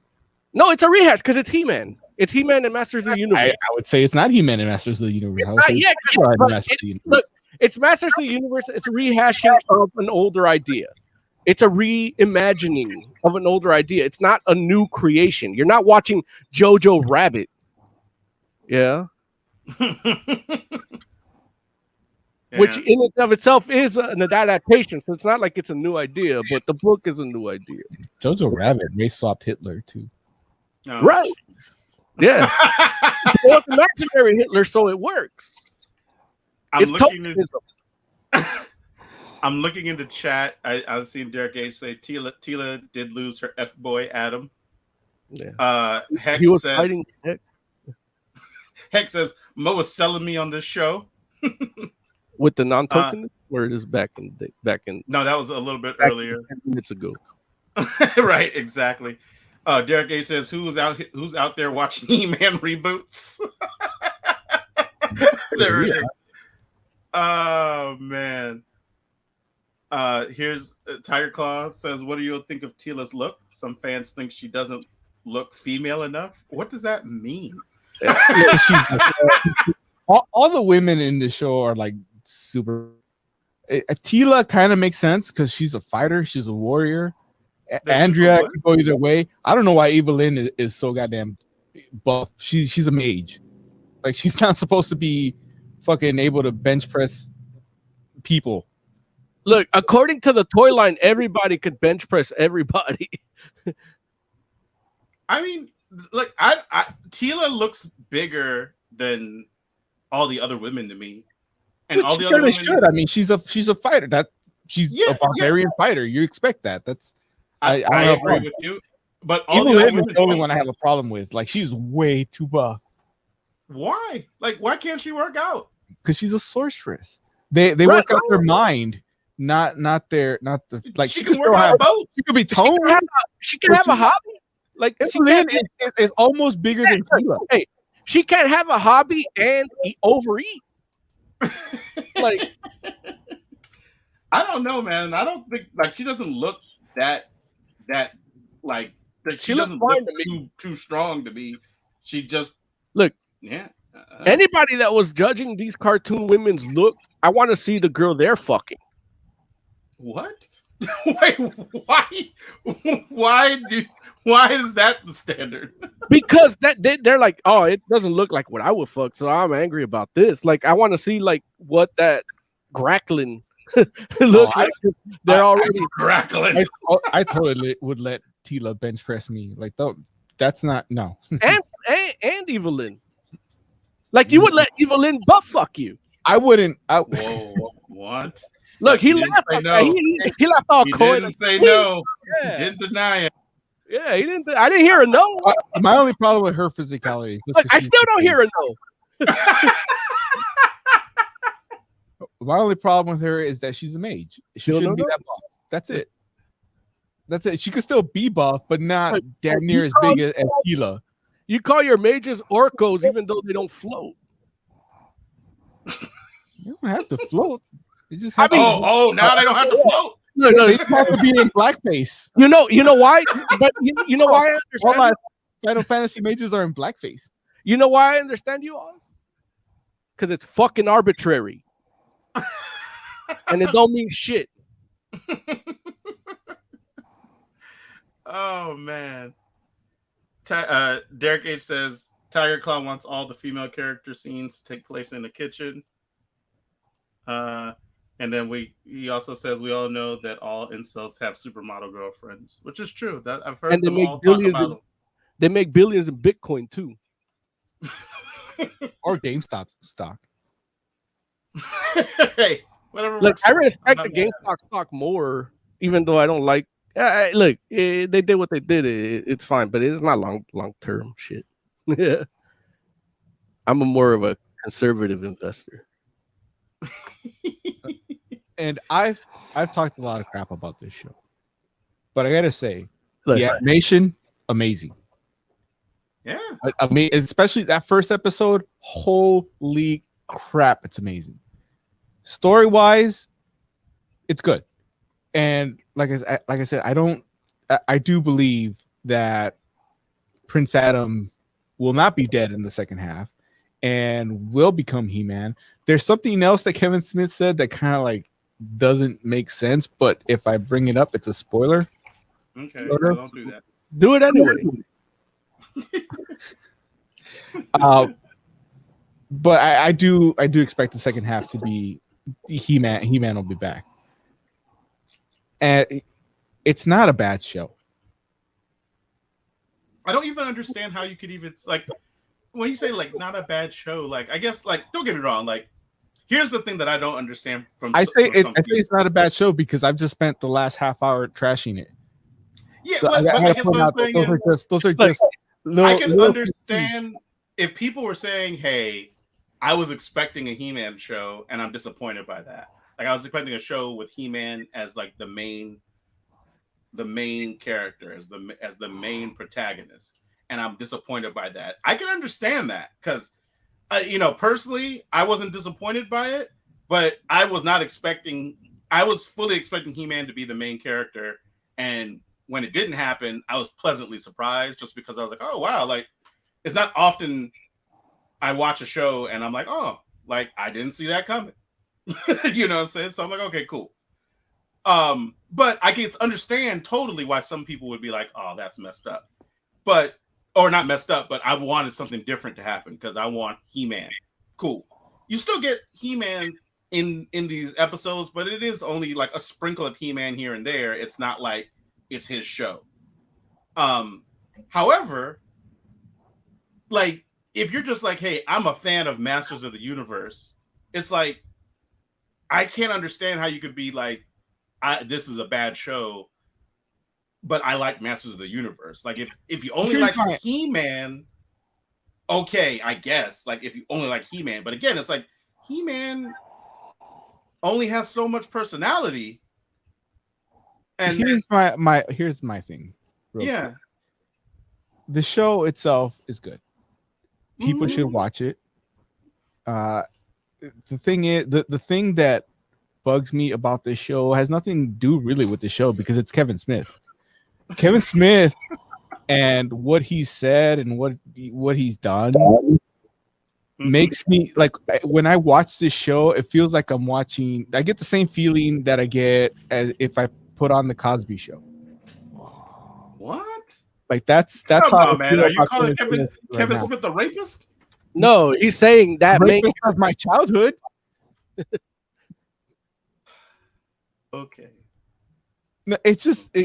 No, it's a rehash because it's He-Man. It's He-Man and Masters of the Universe. I would say it's not He-Man and Masters of the Universe. It's I would not say yet. it's He-Man and But Masters of the look, Universe. it's Masters of the Universe. It's a rehashing of an older idea. It's a reimagining of an older idea. It's not a new creation. You're not watching Jojo Rabbit. Yeah. Which in and of itself is an adaptation. So it's not like it's a new idea, but the book is a new idea. Jojo Rabbit race swapped Hitler too. No. Right. Yeah. Well, it's imaginary Hitler, so it works. It's I'm looking into chat. I've seen Derek H say Tila did lose her F boy Adam. Yeah. Heck He was says fighting. Heck says Mo was selling me on this show. With the non-token, or it is back in. No, that was a little bit earlier. 10 minutes ago. Right, exactly. Derek A says, "Who's out there watching He-Man reboots?" There it is. Oh man. Here's Tiger Claw says, "What do you think of Tila's look? Some fans think she doesn't look female enough. What does that mean?" Yeah, all the women in the show are like super. Tila kind of makes sense because she's a fighter, she's a warrior. Andrea can go either way. I don't know why Evelyn is so goddamn buff. She's a mage. Like she's not supposed to be fucking able to bench press people. Look, according to the toy line, everybody could bench press everybody. I mean, like Tila looks bigger than all the other women to me, and Which all she the other women should. I mean, she's a fighter. She's a barbarian fighter. You expect that. That's I agree with you. But all the other Evelyn is women the only one I have a problem with. Like she's way too buff. Why? Like, why can't she work out? Because she's a sorceress. They work out their mind, not the like she could can work still out have both. she could be toned. She can have a hobby. Like Evelyn is almost bigger than Tila. Hey, she can't have a hobby and overeat. Like, I don't know, man. I don't think like she doesn't look that like that. She looks doesn't fine look too strong to be. She just look. Yeah. Anybody that was judging these cartoon women's look, I want to see the girl they're fucking. What? Wait, why is that the standard? Because they're like, oh, it doesn't look like what I would fuck, so I'm angry about this. Like, I want to see like what that Gracklin looks like. They're already Grackling. I totally would let Tila bench press me. Like, that's not no. and Evelyn. Like, you would let Evelyn butt fuck you. I wouldn't. Whoa, what? Look, he laughed. No. He laughed all He coy. didn't say no. Yeah. He didn't deny it. Yeah, he didn't. I didn't hear a no. My only problem with her physicality. Look, I still don't hear a no. My only problem with her is that she's a mage. She shouldn't be that buff. That's it. That's it. She could still be buff, but not damn near as big as Tila. You call your mages orcos even though they don't float. You don't have to float. You just have now they don't have to float. No, they just have to be in blackface. You know why? But you know why I understand. All my Final Fantasy mages are in blackface. You know why I understand you all? Because it's fucking arbitrary. And it don't mean shit. Oh man. Derek H says Tiger Claw wants all the female character scenes to take place in the kitchen. And then he also says we all know that all incels have supermodel girlfriends, which is true. That I've heard And they them make all talk billions about them. They make billions in Bitcoin too. Or GameStop stock. Hey, whatever. Look, works I for you. respect I'm the not mad. GameStop stock more, even though I don't like. Look, they did what they did. It's fine, but it's not long term shit. Yeah, I'm more of a conservative investor. And I've talked a lot of crap about this show, but I gotta say, Look, the animation, amazing. Yeah. I mean, especially that first episode. Holy crap, it's amazing. Story wise, it's good. And like I said, I do believe that Prince Adam will not be dead in the second half and will become He-Man. There's something else that Kevin Smith said that kind of like doesn't make sense, but if I bring it up, it's a spoiler. Okay. So don't do that. do it anyway. But I do expect the second half to be He-Man. He-Man will be back. And it's not a bad show. I don't even understand how you could even like when you say like not a bad show. Like I guess like don't get me wrong. Like here's the thing that I don't understand from. I say from some it's not a bad show because I've just spent the last half hour trashing it. Yeah, So but I gotta guess point what I'm out saying those is are just little, I can little understand if people were saying, "Hey, I was expecting a He-Man show and I'm disappointed by that." Like I was expecting a show with He-Man as like the main character, as the main protagonist, and I'm disappointed by that. I can understand that because, personally, I wasn't disappointed by it, but I was not expecting. I was fully expecting He-Man to be the main character, and when it didn't happen, I was pleasantly surprised just because I was like, "Oh wow!" Like it's not often I watch a show and I'm like, "Oh, like I didn't see that coming." You know what I'm saying? So I'm like, "Okay, cool." But I can understand totally why some people would be like, "Oh, that's messed up," or not messed up, but I wanted something different to happen because I want He-Man. Cool. You still get He-Man in these episodes, but it is only like a sprinkle of He-Man here and there. It's not like it's his show. However, like if you're just like, "Hey, I'm a fan of Masters of the Universe," it's like I can't understand how you could be like, this is a bad show, but I like Masters of the Universe. Like if you only like He-Man, okay, I guess. Like if you only like He-Man, but again, it's like He-Man only has so much personality. And here's my thing. Yeah. Quick. The show itself is good. People should watch it. The thing is, the thing that bugs me about this show has nothing to do really with the show because it's Kevin Smith. Kevin Smith and what he said and what he's done makes me like when I watch this show, it feels like I get the same feeling that I get as if I put on the Cosby Show. What? Like that's Come how on, man. Are you calling Kevin Smith a rapist? No, he's saying that rapist of my childhood. Okay. No, it's just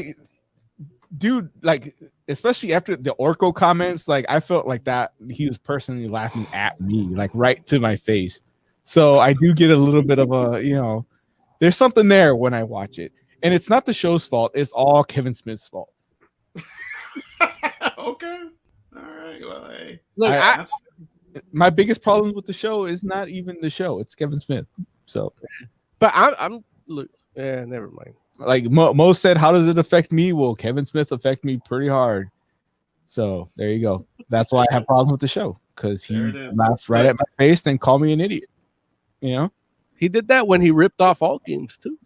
dude, like especially after the Orko comments, like I felt like that he was personally laughing at me, like right to my face. So I do get a little bit of a, there's something there when I watch it. And it's not the show's fault, it's all Kevin Smith's fault. Okay. All right. Well, hey. Look, my biggest problem with the show is not even the show, it's Kevin Smith. So but I'm look, yeah, never mind. Like Mo said, how does it affect me? Well, Kevin Smith affect me pretty hard. So there you go. That's why I have problems with the show because he laughed right at my face and called me an idiot. He did that when he ripped off all games too.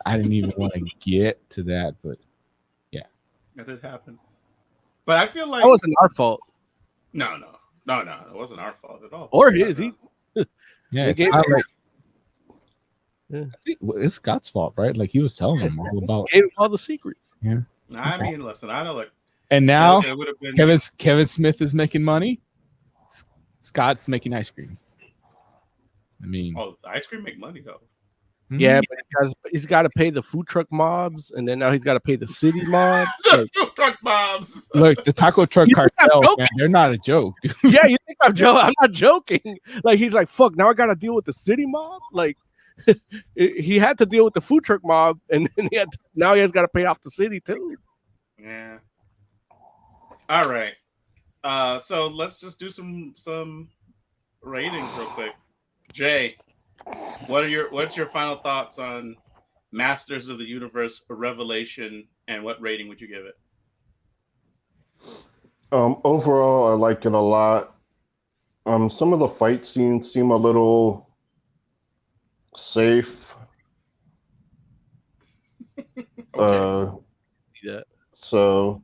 I didn't even want to get to that, but yeah, that did happen. But I feel like that wasn't our fault. No, it wasn't our fault at all. Or his. Yeah, it's not like. Yeah. It's Scott's fault, right? Like he was telling him all about. Gave him all the secrets. Yeah. I mean, listen, I know like. And now it would have been Kevin Smith is making money. Scott's making ice cream. I mean, ice cream make money though. Yeah, but he's got to pay the food truck mobs, and then now he's got to pay the city mob. The food truck bombs. Look, the taco truck You think I'm cartel, joking? man, they're not a joke, dude. Yeah, you think I'm joking? I'm not joking. Like he's like, fuck. Now I got to deal with the city mob. Like he had to deal with the food truck mob, and then now he has got to pay off the city too. Yeah. All right. So let's just do some ratings real quick. Jay, what's your final thoughts on Masters of the Universe Revelation, and what rating would you give it? Overall, I like it a lot. Some of the fight scenes seem a little safe. Okay. Yeah. So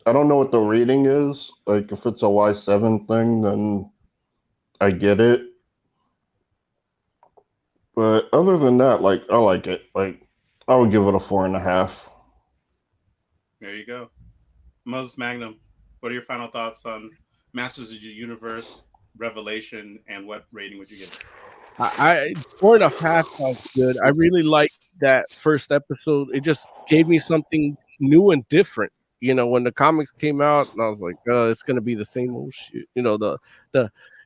I don't know what the rating is. Like, if it's a Y7 thing, then I get it. But other than that, like, I like it. Like, I would give it a 4.5. There you go. Moses Magnum, what are your final thoughts on Masters of the Universe Revelation, and what rating would you give it? I 4.5 sounds good. I really liked that first episode. It just gave me something new and different. You know, when the comics came out, and I was like, it's gonna be the same old shit. You know, the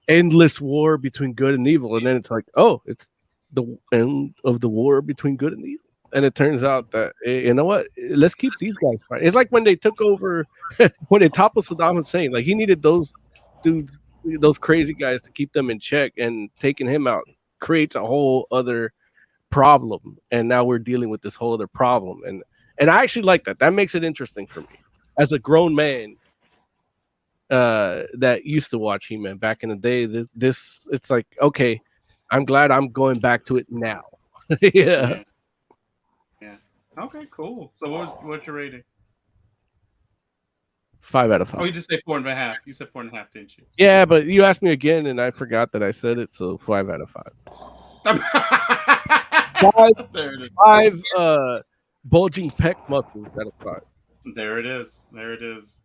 endless war between good and evil, and then it's like, oh, it's the end of the war between good and evil. And it turns out that, you know what? Let's keep these guys fighting. It's like when they took over, when they toppled Saddam Hussein. Like he needed those dudes, those crazy guys, to keep them in check, and taking him out creates a whole other problem. And now we're dealing with this whole other problem. And I actually like that. That makes it interesting for me as a grown man that used to watch He-Man back in the day. This it's like, okay, I'm glad I'm going back to it now. Yeah. Okay, cool. So what's your rating? 5 out of 5. Oh, you just say 4.5. You said 4.5, didn't you? Yeah, but you asked me again, and I forgot that I said it. So 5 out of 5. There it is. 5 bulging pec muscles out of 5. There it is. There it is.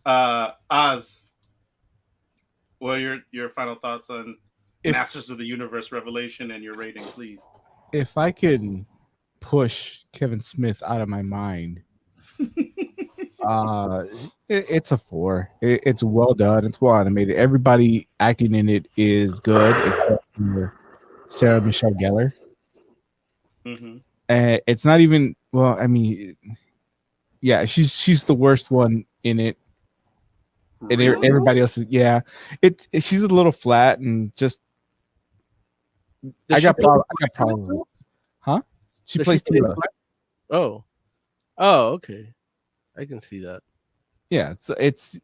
Oz, what are your final thoughts on Masters of the Universe Revelation, and your rating, please? If I can push Kevin Smith out of my mind, it's a 4. It's well done. It's well animated. Everybody acting in it is good, except for Sarah Michelle Gellar. Mm-hmm. It's not even, well, I mean, yeah, she's the worst one in it. And Really? everybody else is, yeah. She's a little flat and just. I got problems. Huh? She plays Tila. Oh, okay. I can see that. Yeah, it's.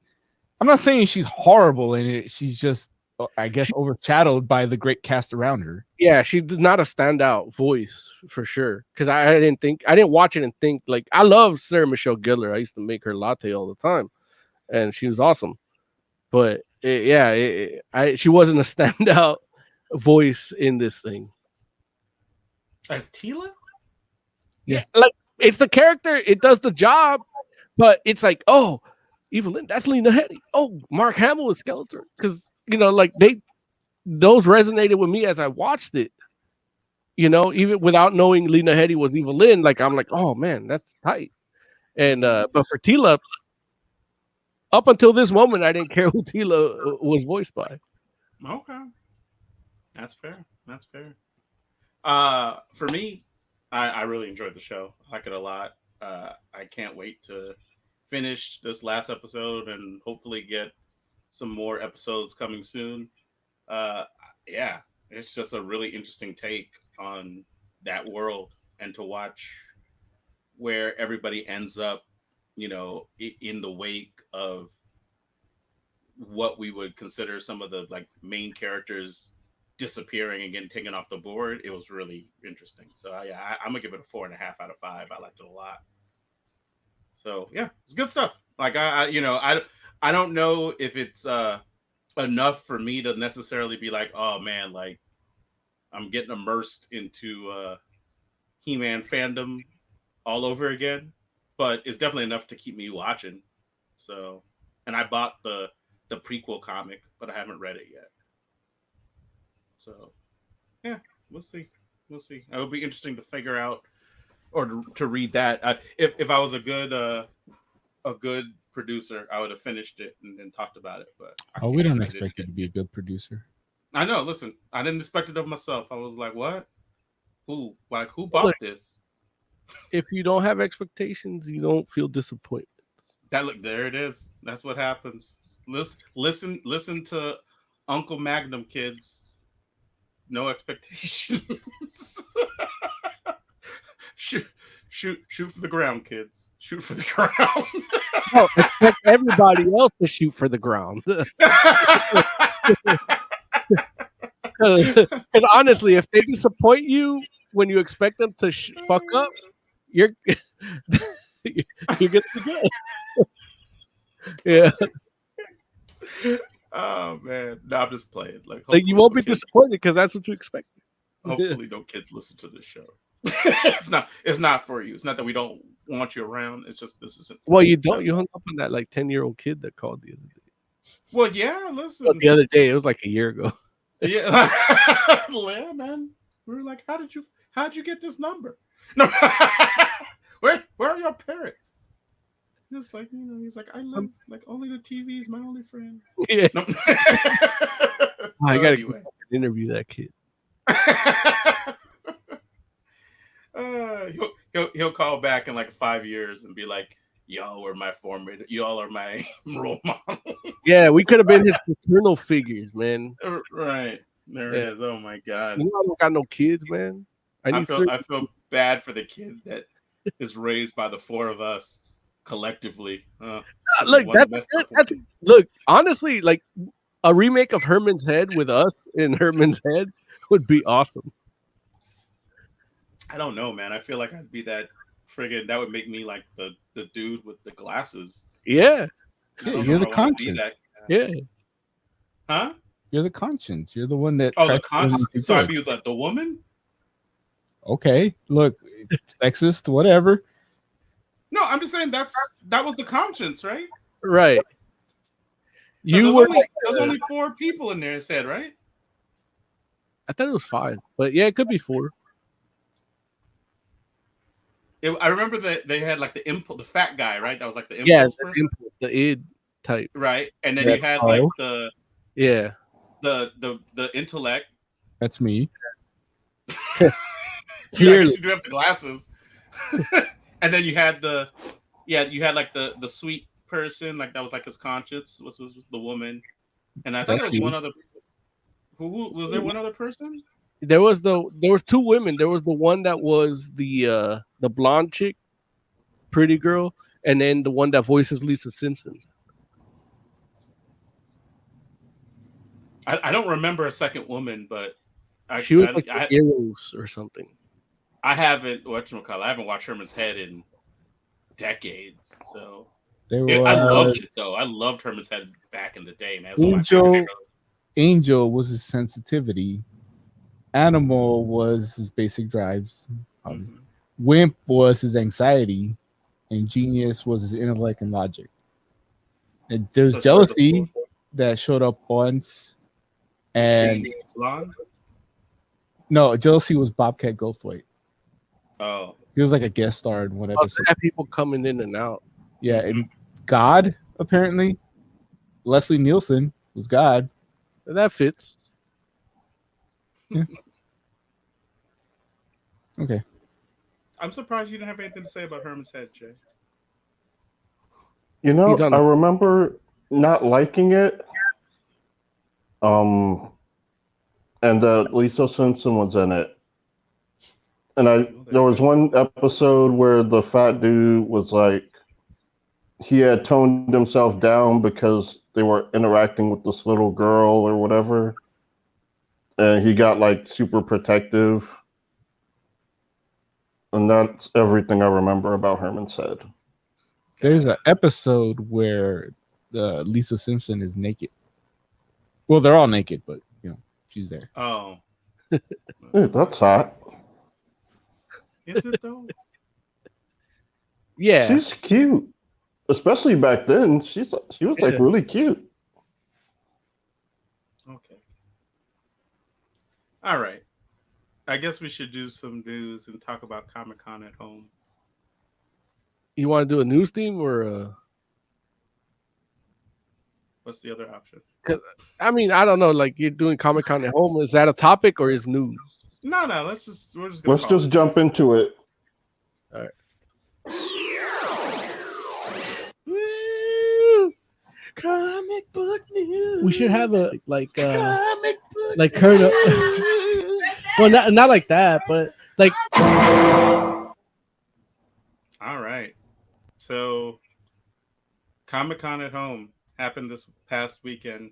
I'm not saying she's horrible in it. She's just, I guess, overshadowed by the great cast around her. Yeah, she's not a standout voice for sure. Because I didn't watch it and think, like, I love Sarah Michelle Gellar. I used to make her latte all the time, and she was awesome. But she wasn't a standout voice in this thing. As Tila? Yeah, like, it's the character. It does the job, but it's like, oh, Evelyn, that's Lena Headey. Oh, Mark Hamill is Skeletor. Because, you know, like, those resonated with me as I watched it. You know, even without knowing Lena Headey was Evelyn, like, I'm like, oh man, that's tight. And but for Tila, up until this moment, I didn't care who Tila was voiced by. Okay, that's fair. That's fair. For me, I really enjoyed the show. I like it a lot. I can't wait to finish this last episode and hopefully get some more episodes coming soon. Yeah, it's just a really interesting take on that world, and to watch where everybody ends up, you know, in the wake of what we would consider some of the, like, main characters disappearing and getting taken off the board. It was really interesting. So yeah, I'm gonna give it a 4.5 out of 5. I liked it a lot. So yeah, it's good stuff. Like I don't know if it's enough for me to necessarily be like, oh man, like I'm getting immersed into He-Man fandom all over again, but it's definitely enough to keep me watching. So, and I bought the prequel comic, but I haven't read it yet. So, yeah, we'll see. We'll see. It would be interesting to figure out or to read that. If I was a good producer, I would have finished it and then talked about it. But Oh, we don't I expect you didn't. to be a good producer. I know. Listen, I didn't expect it of myself. I was like, what? Who bought this? If you don't have expectations, you don't feel disappointment. There it is. That's what happens. Listen to Uncle Magnum, kids. No expectations. shoot for the ground, kids. Shoot for the ground. No, expect everybody else to shoot for the ground. Because honestly, if they disappoint you when you expect them to fuck up, you're good to go. Yeah, Oh man, no, I'm just playing. like you hopefully won't no be kids- disappointed because that's what you expect. Hopefully, no kids listen to this show. It's not for you. It's not that we don't want you around. It's just this isn't. For Well, you don't. That's You all. hung up on that like 10-year-old kid that called the other day. Well, yeah. Listen. Well, the other day, it was like a year ago. Yeah, yeah, man. We were like, how'd you get this number? No, where are your parents? Just like, he's like, I love like only the TV is my only friend. Yeah, No. I So gotta anyway. interview that kid. He'll call back in like 5 years and be like, y'all are my role models. Yeah, we could have been his paternal figures, man. Right. There Yeah. it is. Oh my god. You know, I don't got no kids, man. I feel bad for the kid that is raised by the four of us collectively. Look, One messed up that's look. Honestly, like a remake of Herman's Head with us in Herman's Head would be awesome. I don't know, man. I feel like I'd be that friggin' that would make me like the dude with the glasses. Yeah, I don't Yeah, know you're if the I wanna be conscience. that- yeah. Huh? You're the conscience. You're the one that. Oh, the tries to conscious. make you So I'd good. be the woman? Okay, look, sexist, whatever. No, I'm just saying that was the conscience, right? Right. You There's were. there's only 4 people in there, it said, right? I thought it was 5, but yeah, it could be 4. I remember that they had like the fat guy, right? That was like the Yeah, impulse the person, impulse, the id type. right? And then Yeah, you had Carl. like the Yeah. intellect. That's me. Yeah, I Clearly. guess you do have the glasses. And then you had like the sweet person, like that was like his conscience, was the woman. And I thought That's there was you. one other. Who was there? One other person? There was 2 women. There was the one that was the blonde chick, pretty girl, and then the one that voices Lisa Simpson. I don't remember a second woman, but She was I, like I, Eros or something. I haven't whatchamacallit, I haven't watched Herman's Head in decades. So I loved it though. I loved Herman's Head back in the day, man. It was one of my favorite Angel. shows. Angel was his sensitivity. Animal was his basic drives. obviously. Mhm. Wimp was his anxiety, and Genius was his intellect and logic. And there's So jealousy that showed up once, and She blonde? no, jealousy was Bobcat Goldthwait. Oh, He was like a guest star in one Also episode. had people coming in and out. Yeah, and God apparently, Leslie Nielsen was God. That fits. Okay, I'm surprised you didn't have anything to say about Herman's Head, Jay. You know, He's on- I remember not liking it. And Lisa Simpson was in it. And there was one episode where the fat dude was like, he had toned himself down because they were interacting with this little girl or whatever. And he got like super protective. And that's everything I remember about Herman's Head. there's an episode where Lisa Simpson is naked. Well, they're all naked, but she's there. Oh, Dude, that's hot. is it though? Yeah. She's cute. Especially back then. She was like Yeah. really cute. Okay. All right. guess we should do some news and talk about Comic-Con at home. You want to do a news theme or? What's the other option? I mean, I don't know. Like you're doing Comic-Con at home. Is that a topic or is news? No. Let's just jump into it. All right. Comic book news. We should have a like current. Well, not like that, but like. All right. So, Comic-Con at home happened this past weekend.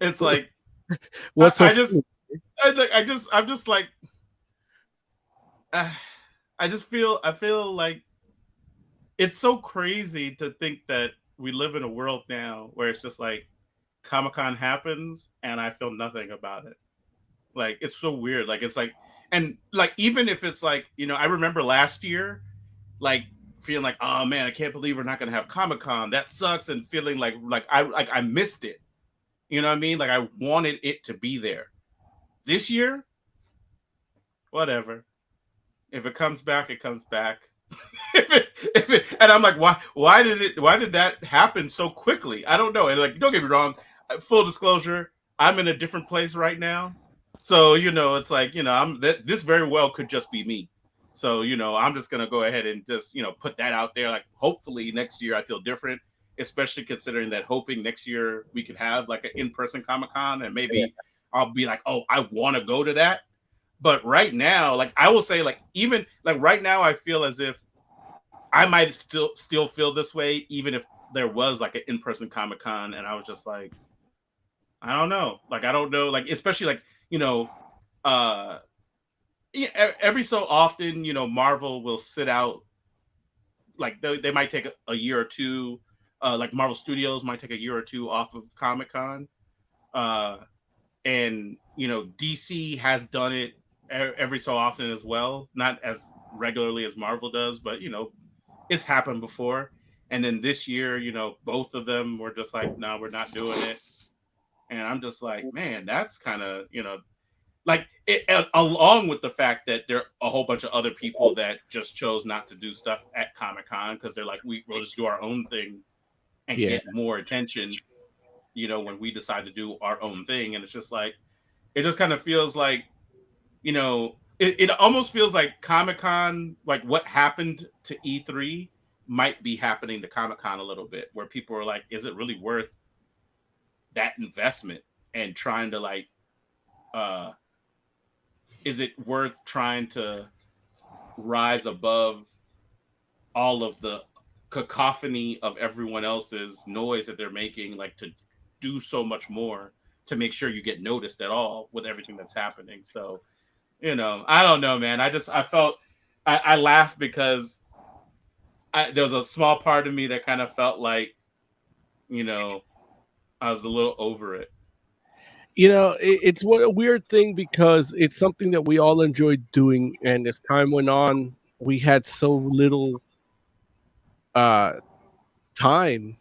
It's like What's so I'm just like I feel like it's so crazy to think that we live in a world now where it's just like Comic-Con happens and I feel nothing about it. Like it's so weird. Like it's like, and like even if it's like, you know, I remember last year, like feeling like, oh man, I can't believe we're not gonna have Comic-Con. That sucks, and feeling like I missed it. You know what I mean? Like I wanted it to be there. This year, whatever. If it comes back, it comes back. And I'm like, why did that happen so quickly? I don't know. And like, don't get me wrong, full disclosure, I'm in a different place right now. So, you know, it's like, you know, this very well could just be me. So, you know, I'm just going to go ahead and just, you know, put that out there. Like, hopefully next year I feel different, especially considering that hoping next year we could have like an in-person Comic-Con, and maybe I'll be like, oh, I want to go to that. But right now, like I will say, like even like right now, I feel as if I might still feel this way, even if there was like an in-person Comic-Con, and I was just like, I don't know, like especially like, you know, every so often, you know, Marvel will sit out, like they might take a year or two, like Marvel Studios might take a year or two off of Comic-Con, and you know, DC has done it every so often as well, not as regularly as Marvel does, but you know, it's happened before. And then this year, you know, both of them were just like, no, we're not doing it. And I'm just like, man, that's kind of, you know, like it, along with the fact that there are a whole bunch of other people that just chose not to do stuff at Comic-Con because they're like, we'll just do our own thing and get more attention, you know, when we decide to do our own thing. And it's just like, it just kind of feels like, you know, it almost feels like Comic-Con, like what happened to E3 might be happening to Comic-Con a little bit, where people are like, is it really worth that investment? And trying to like, is it worth trying to rise above all of the cacophony of everyone else's noise that they're making, like to do so much more to make sure you get noticed at all with everything that's happening? So, you know, I don't know, man. I laughed because there was a small part of me that kind of felt like, you know, I was a little over it. You know, it's a weird thing because it's something that we all enjoyed doing, and as time went on, we had so little time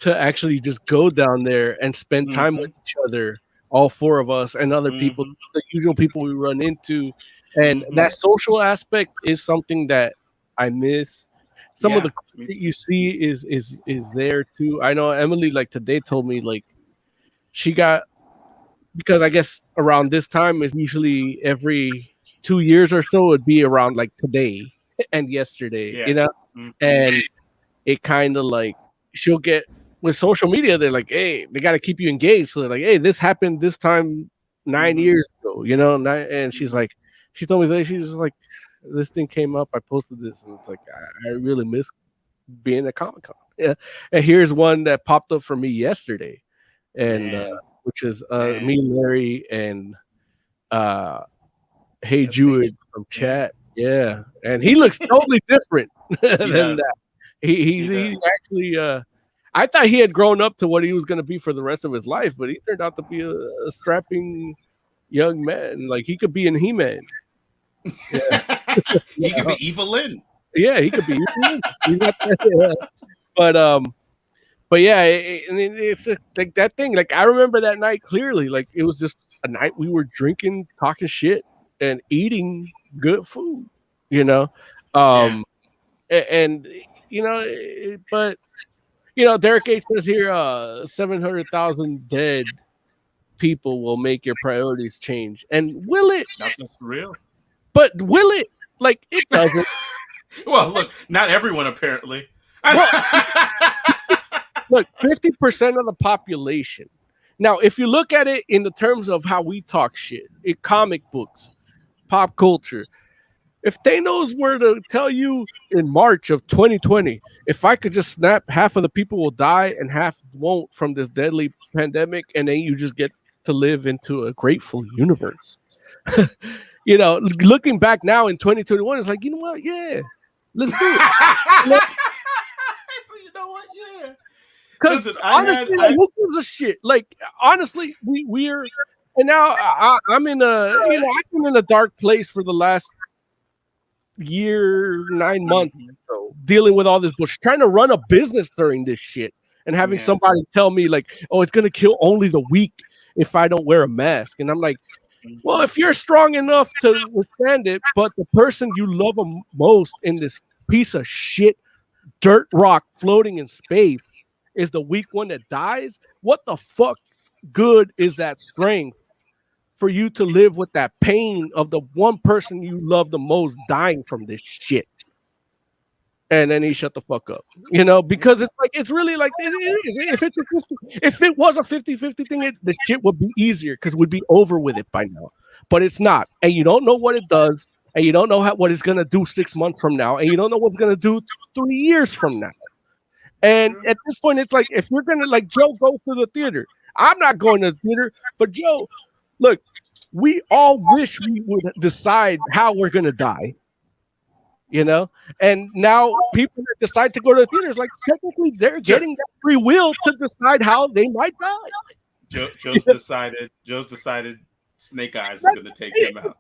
to actually just go down there and spend time with each other, all four of us and other people, the usual people we run into. And that social aspect is something that I miss. Some of the that you see is there too. I know Emily, like today, told me like she got, because I guess around this time is usually every 2 years or so, it'd be around like today and yesterday, you know, and it kind of like she'll get with social media. They're like, hey, they got to keep you engaged. So they're like, hey, this happened this time 9 years ago, you know, and she's like, she told me that she's just like, this thing came up, I posted this, and it's like I really miss being at Comic-Con. Yeah, and here's one that popped up for me yesterday, and which is me, Larry, and Hey Jewett from chat. Yeah, and he looks totally different than that. He actually. I thought he had grown up to what he was going to be for the rest of his life, but he turned out to be a strapping young man. Like he could be in He-Man. Yeah. He could be Evelyn. Yeah, he could be. He's not, but But yeah, it's just like that thing. Like I remember that night clearly. Like it was just a night we were drinking, talking shit, and eating good food. You know, and you know, but you know, Derek H says here, 700,000 dead people will make your priorities change, and will it? That's real. But will it? Like it doesn't. Well, look, not everyone apparently. Look, 50% of the population. Now, if you look at it in the terms of how we talk shit, in comic books, pop culture, if Thanos were to tell you in March of 2020, if I could just snap, half of the people will die and half won't from this deadly pandemic, and then you just get to live into a grateful universe. You know, looking back now in 2021, it's like, you know what? Yeah, let's do it. You know what? Yeah. Because honestly, like, who gives a shit? Like, honestly, we're and now I'm in a, you know, I've been in a dark place for the last year, 9 months or so, dealing with all this bullshit, trying to run a business during this shit, and having somebody tell me like, oh, it's gonna kill only the weak if I don't wear a mask, and I'm like, well, if you're strong enough to withstand it, but the person you love most in this piece of shit dirt rock floating in space is the weak one that dies, what the fuck good is that strength for you to live with that pain of the one person you love the most dying from this shit? And then he shut the fuck up, you know, because it's like, it's really like, if it was a 50-50 thing, this shit would be easier because we'd be over with it by now. But it's not. And you don't know what it does. And you don't know what it's going to do 6 months from now. And you don't know what's going to do 3 years from now. And at this point, it's like, if we're going to, like, Joe, go to the theater. I'm not going to the theater. But Joe, look, we all wish we would decide how we're going to die. You know, and now people that decide to go to the theaters, like, technically they're getting that free will to decide how they might die. Joe's decided Snake Eyes is going to take him out.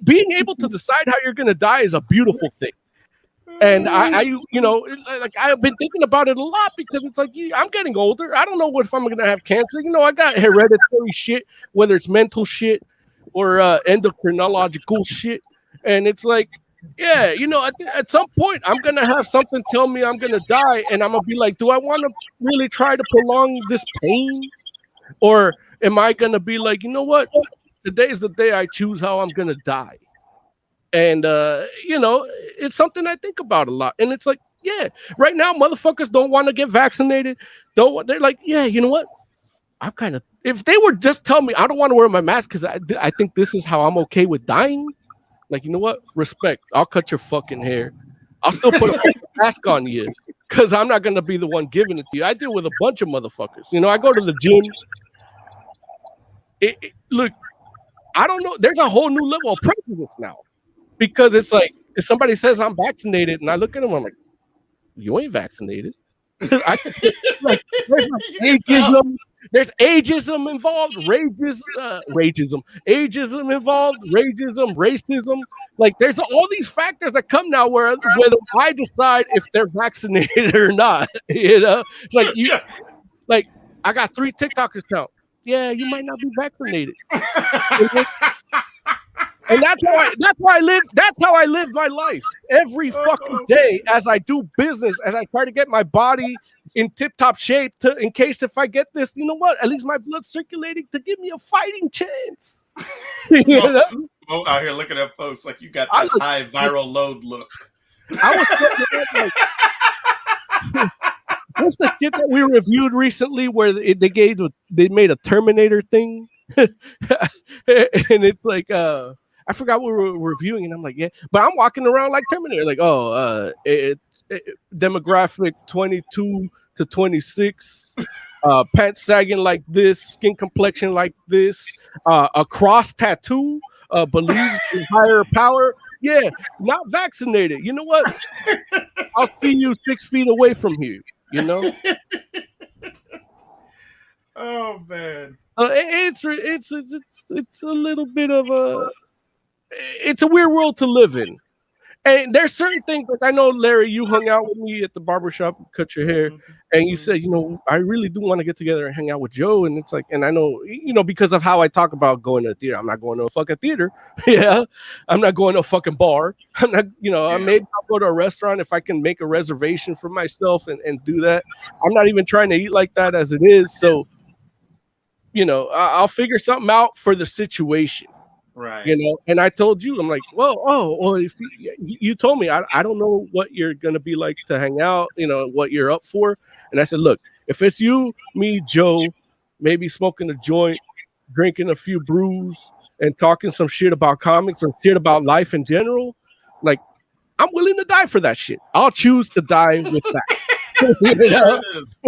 Being able to decide how you're going to die is a beautiful thing. And I, you know, like, I've been thinking about it a lot because it's like, I'm getting older. I don't know if I'm going to have cancer. You know, I got hereditary shit, whether it's mental shit or endocrinological shit. And it's like, yeah, you know, at some point I'm going to have something tell me I'm going to die. And I'm going to be like, do I want to really try to prolong this pain? Or am I going to be like, you know what? Today's the day I choose how I'm going to die. And, you know, it's something I think about a lot. And it's like, yeah, right now, motherfuckers don't want to get vaccinated. They're like, yeah, you know what? I'm kind of, if they were just telling me I don't want to wear my mask because I think this is how I'm okay with dying. Like, you know what? Respect. I'll cut your fucking hair. I'll still put a mask on you because I'm not going to be the one giving it to you. I deal with a bunch of motherfuckers. You know, I go to the gym. Look, I don't know. There's a whole new level of prejudice now. Because it's like, if somebody says I'm vaccinated and I look at them, I'm like, you ain't vaccinated. There's ageism involved, ageism involved, racism. Like, there's all these factors that come now whether I decide if they're vaccinated or not. You know, it's like, like, I got 3 TikTokers count. Yeah, you might not be vaccinated. And that's how I live. That's how I live my life every fucking day as I do business, as I try to get my body in tip-top shape in case if I get this, you know what? At least my blood's circulating to give me a fighting chance. You know? Out here looking at folks like you got that high viral load look. I was what's the shit that we reviewed recently where they made a Terminator thing? And it's like I forgot what we were reviewing, and I'm like, yeah, but I'm walking around like Terminator, like, demographic 22 to 26, pants sagging like this, skin complexion like this, a cross tattoo, believes in higher power. Yeah, not vaccinated. You know what? I'll see you 6 feet away from here. You know. Oh man, it's a little bit of a. It's a weird world to live in. And there's certain things, like I know, Larry, you hung out with me at the barbershop, cut your hair, and you said, I really do want to get together and hang out with Joe. And it's like, and I know, because of how I talk about going to the theater, I'm not going to a fucking theater. Yeah. I'm not going to a fucking bar. I'm not, I maybe I'll go to a restaurant if I can make a reservation for myself and do that. I'm not even trying to eat like that as it is. So, I'll figure something out for the situation. Right. And I told you, I'm like, well, if you told me, I don't know what you're going to be like to hang out, what you're up for. And I said, look, if it's you, me, Joe, maybe smoking a joint, drinking a few brews and talking some shit about comics or shit about life in general, like, I'm willing to die for that shit. I'll choose to die with that.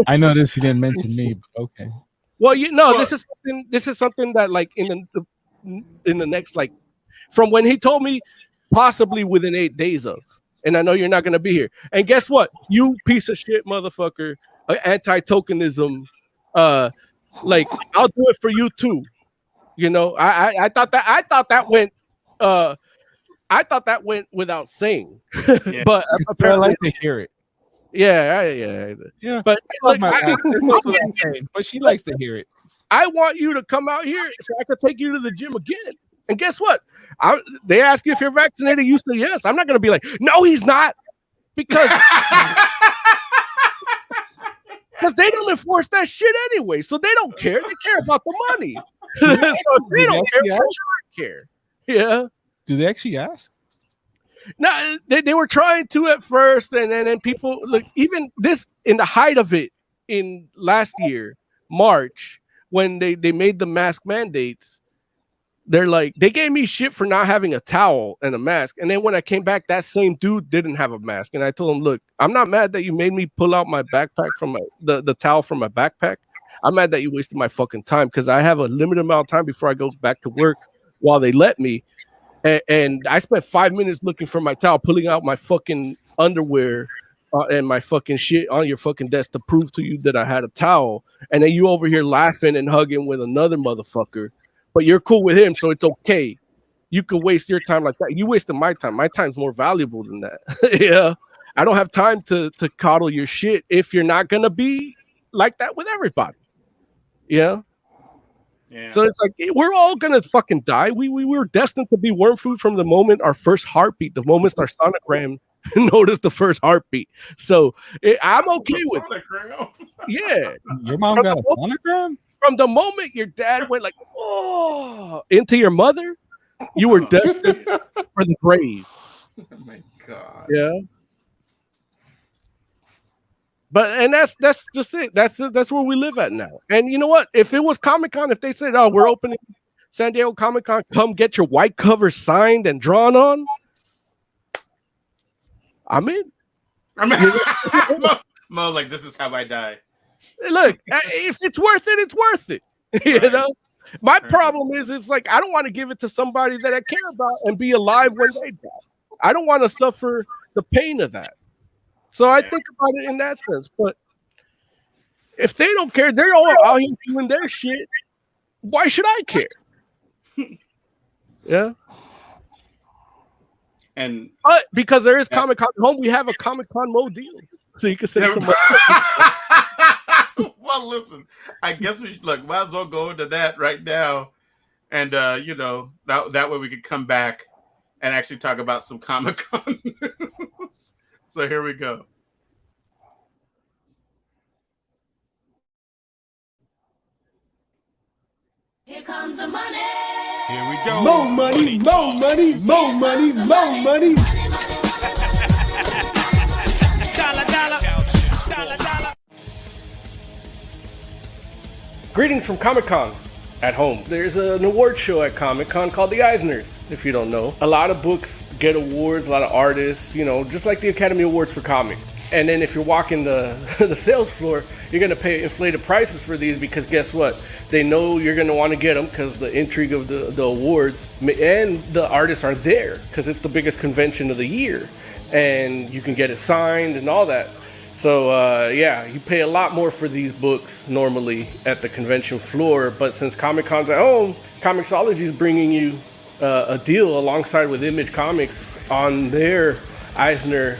I noticed you didn't mention me, but okay. Well, this is something that, like, in the next, like, from when he told me, possibly within 8 days of, and I know you're not going to be here. And guess what? You piece of shit motherfucker, anti-tokenism, like, I'll do it for you too. I thought that went without saying. Yeah. But I apparently, like to hear it. Yeah. But like, but she likes to hear it. I want you to come out here so I can take you to the gym again. And guess what? They ask you if you're vaccinated. You say yes. I'm not going to be like, no, he's not, because they don't enforce that shit anyway. So they don't care. They care about the money. So if they don't care, I care. Yeah. Do they actually ask? No, they were trying to at first, and then people, look, even this in the height of it in last year, March, when they made the mask mandates, they're like, they gave me shit for not having a towel and a mask. And then when I came back, that same dude didn't have a mask. And I told him, look, I'm not mad that you made me pull out my backpack from the towel from my backpack. I'm mad that you wasted my fucking time, because I have a limited amount of time before I go back to work while they let me. And I spent 5 minutes looking for my towel, pulling out my fucking underwear and my fucking shit on your fucking desk to prove to you that I had a towel. And then you over here laughing and hugging with another motherfucker, but you're cool with him, so it's okay. You can waste your time like that. You wasted my time. My time's more valuable than that. Yeah. I don't have time to coddle your shit if you're not going to be like that with everybody. Yeah. Yeah. So it's like, we're all gonna fucking die. We were destined to be worm food from the moment our first heartbeat, the moment our sonogram noticed the first heartbeat. So I'm okay with it. Yeah. Your mom got a sonogram? From the moment your dad went like, oh, into your mother, you were destined for the grave. Oh my God. Yeah. And that's just it. That's where we live at now. And you know what? If it was Comic-Con, if they said, "Oh, we're opening San Diego Comic-Con, come get your white cover signed and drawn on," I'm in. Mo, like, this is how I die. Look, if it's worth it, it's worth it. You know. My problem is, it's like, I don't want to give it to somebody that I care about and be alive when they die. I don't want to suffer the pain of that. So I think about it in that sense. But if they don't care, they're all out here doing their shit. Why should I care? Yeah. But because there is Comic-Con at home, we have a Comic-Con mode deal. So you can say something. Well, listen, I guess we should might as well go into that right now. And that way we could come back and actually talk about some Comic-Con news. So here we go. Here comes the money. Here we go. More money, more money, more money, more money. Greetings from Comic-Con at home. There's an award show at Comic-Con called the Eisners, if you don't know. A lot of books get awards, a lot of artists, just like the Academy Awards for comics. And then if you're walking the sales floor, you're going to pay inflated prices for these, because guess what? They know you're going to want to get them because the intrigue of the awards, and the artists are there because it's the biggest convention of the year, and you can get it signed and all that. So you pay a lot more for these books normally at the convention floor, but since Comic-Con's at home, Comixology is bringing you a deal alongside with Image Comics on their Eisner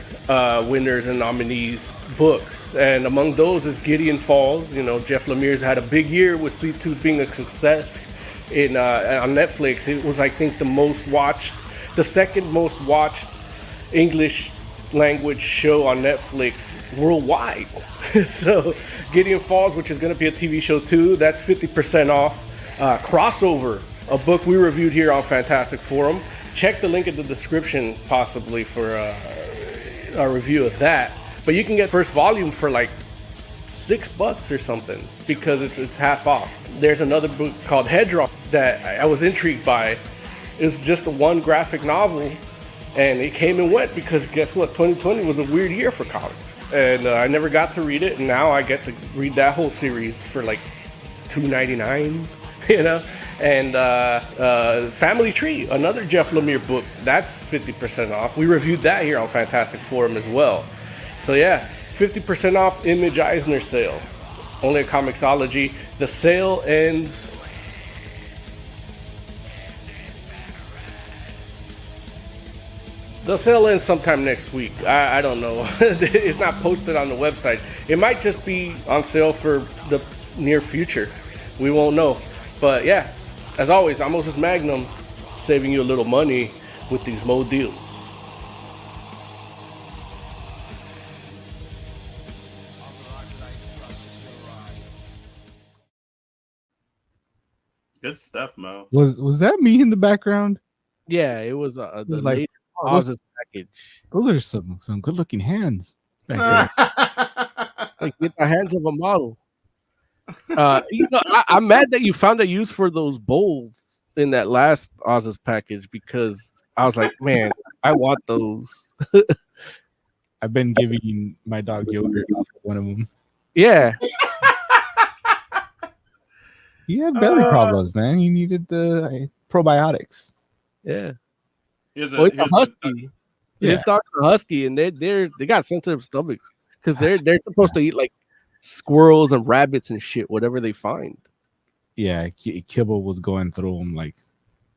winners and nominees books, and among those is Gideon Falls. You know, Jeff Lemire's had a big year with Sweet Tooth being a success on Netflix. It was, I think, the second most watched English language show on Netflix worldwide. So Gideon Falls, which is going to be a TV show too, that's 50% off. Crossover, a book we reviewed here on Fantastic Forum. Check the link in the description possibly for a review of that. But you can get first volume for like $6 or something because it's half off. There's another book called Head Drop that I was intrigued by. It's just a one graphic novel, and it came and went because guess what? 2020 was a weird year for comics, and I never got to read it, and now I get to read that whole series for like $2.99, you know. And Family Tree, another Jeff Lemire book, that's 50% off. We reviewed that here on Fantastic Forum as well. So yeah, 50% off Image Eisner sale, only at Comixology. The sale ends sometime next week. I don't know. It's not posted on the website. It might just be on sale for the near future. We won't know. But yeah, as always, I'm Moses Magnum, saving you a little money with these Mo deals. Good stuff, Mo. Was that me in the background? Yeah, it was the was like, latest oh, those- Oz's package. Those are some good looking hands. Back there. Like, get the hands of a model. You know, I'm mad that you found a use for those bowls in that last Oz's package because I was like, man, I want those. I've been giving my dog yogurt off of one of them. Yeah. He had belly problems, man. He needed the probiotics. Yeah. Here's Well, it's a here's husky. Yeah. His dog's a husky, and they got sensitive stomachs because they're supposed to eat like squirrels and rabbits and shit, whatever they find. Yeah, Kibble was going through them like,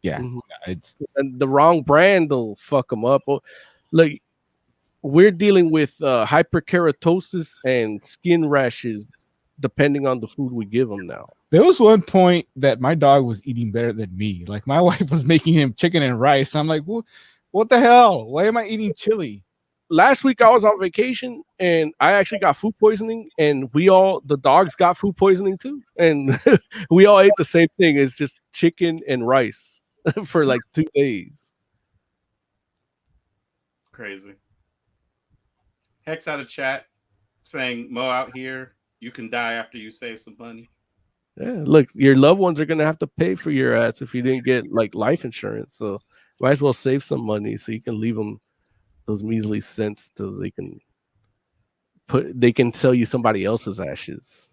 yeah, Mhm. it's And the wrong brand will fuck them up. Like, we're dealing with hyperkeratosis and skin rashes depending on the food we give them now. There was one point that my dog was eating better than me. Like my wife was making him chicken and rice. I'm like, what the hell? Why am I eating chili? Last week I was on vacation and I actually got food poisoning, and the dogs got food poisoning too, and we all ate the same thing. It's just chicken and rice for like 2 days. crazy. Hex out of chat saying, Mo out here, you can die after you save some money. Yeah, look, your loved ones are gonna have to pay for your ass if you didn't get like life insurance. So might as well save some money so you can leave them those measly cents so they can sell you somebody else's ashes.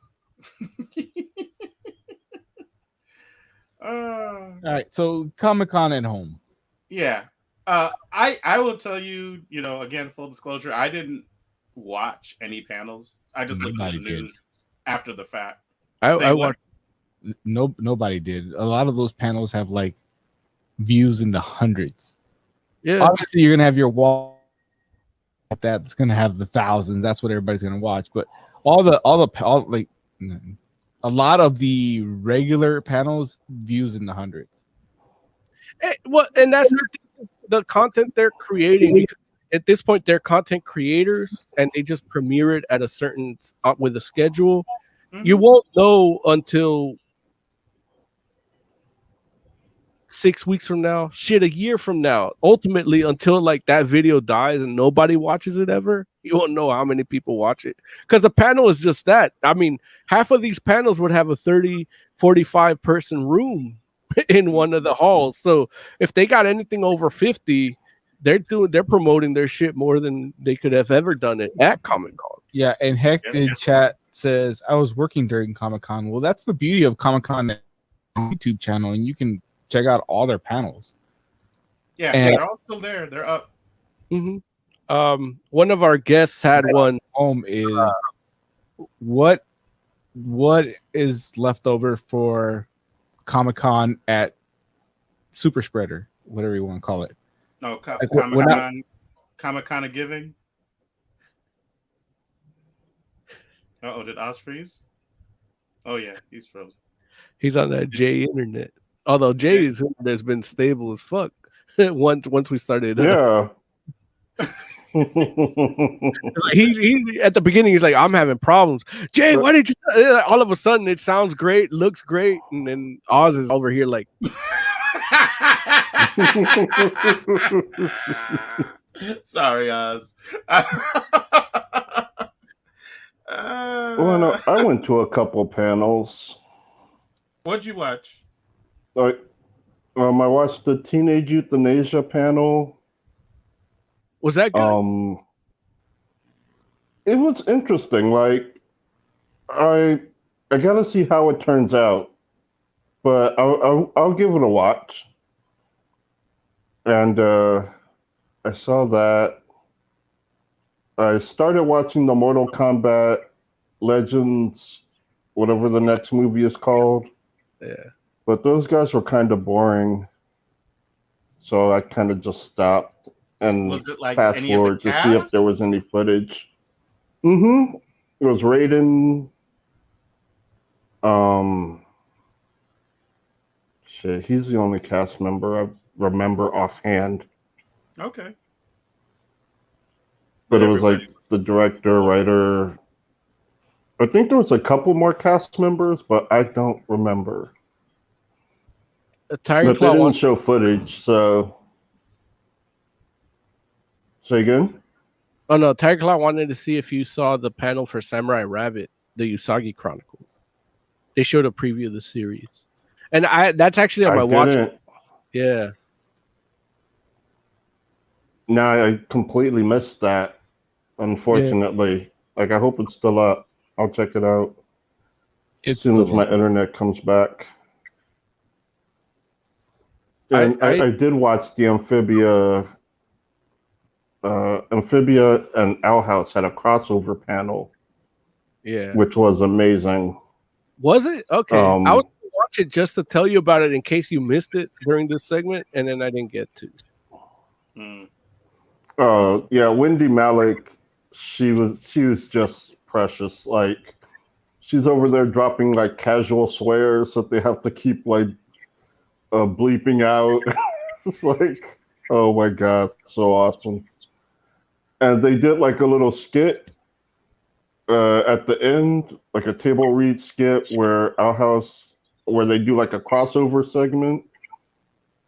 All right, so Comic-Con at home. Yeah. I will tell you, again, full disclosure, I didn't watch any panels. I just looked at the Nobody did. news after the fact. I Say what? watched. Nobody did. A lot of those panels have like views in the hundreds. Yeah, Obviously, you're gonna have your wall like that. It's gonna have the thousands. That's what everybody's gonna watch. But all like a lot of the regular panels views in the hundreds. well, and that's the content they're creating. At this point, they're content creators, and they just premiere it at a certain with a schedule. You won't know until 6 weeks from now, a year from now. Ultimately, until like that video dies and nobody watches it ever, you won't know how many people watch it. Because the panel is just that. I mean, half of these panels would have a 30, 45 person room in one of the halls. So if they got anything over 50, they're promoting their shit more than they could have ever done it at Comic-Con. Yeah, and Heck Yeah. in chat says I was working during Comic-Con. Well, that's the beauty of Comic-Con YouTube channel, and you can check out all their panels. Yeah, And- they're all still there. They're up. One of our guests had one. Home is what is left over for Comic-Con at Super Spreader. whatever you want to call it. No, Like, when I- Comic-Con giving. Oh, did Oz freeze? Oh yeah, he's frozen. He's on that J internet. Although Jay's internet's been stable as fuck once we started. Yeah. Like he at the beginning he's like, I'm having problems. Jay, why did you? All of a sudden it sounds great, looks great, and then Oz is over here like. Sorry, Oz. Well, no, I went to a couple panels. What'd you watch? Like, I watched the Teenage Euthanasia panel. Was that good? It was interesting. Like, I gotta see how it turns out, but I'll give it a watch. And I saw that. I started watching the Mortal Kombat Legends, whatever the next movie is called. Yeah. But those guys were kind of boring, so I kind of just stopped and Was it like fast any of the forward to see if cast? there was any footage. Mm-hmm. It was Raiden. Shit, he's the only cast member I remember offhand. Okay. But it was like Everybody the director, writer. I think there was a couple more cast members, but I don't remember. Tiger But they Claw didn't one. show footage, so. Say again? Oh no, Tiger Claw wanted to see if you saw the panel for Samurai Rabbit, the Usagi Chronicle. They showed a preview of the series, and that's actually on my watch. didn't. Yeah. No, I completely missed that, unfortunately. Like, I hope it's still up. I'll check it out as It's soon as still my up. internet comes back. And I did watch the Amphibia and Owl House had a crossover panel, Yeah. which was amazing. Was it? Okay. I was Um, gonna watch it just to tell you about it in case you missed it during this segment, and then I didn't get to. Yeah, Wendy Malick, she was just precious. Like, she's over there dropping like casual swears that they have to keep like bleeping out. It's like, oh my god, so awesome. And they did like a little skit at the end, like a table read skit where Owl House, where they do like a crossover segment,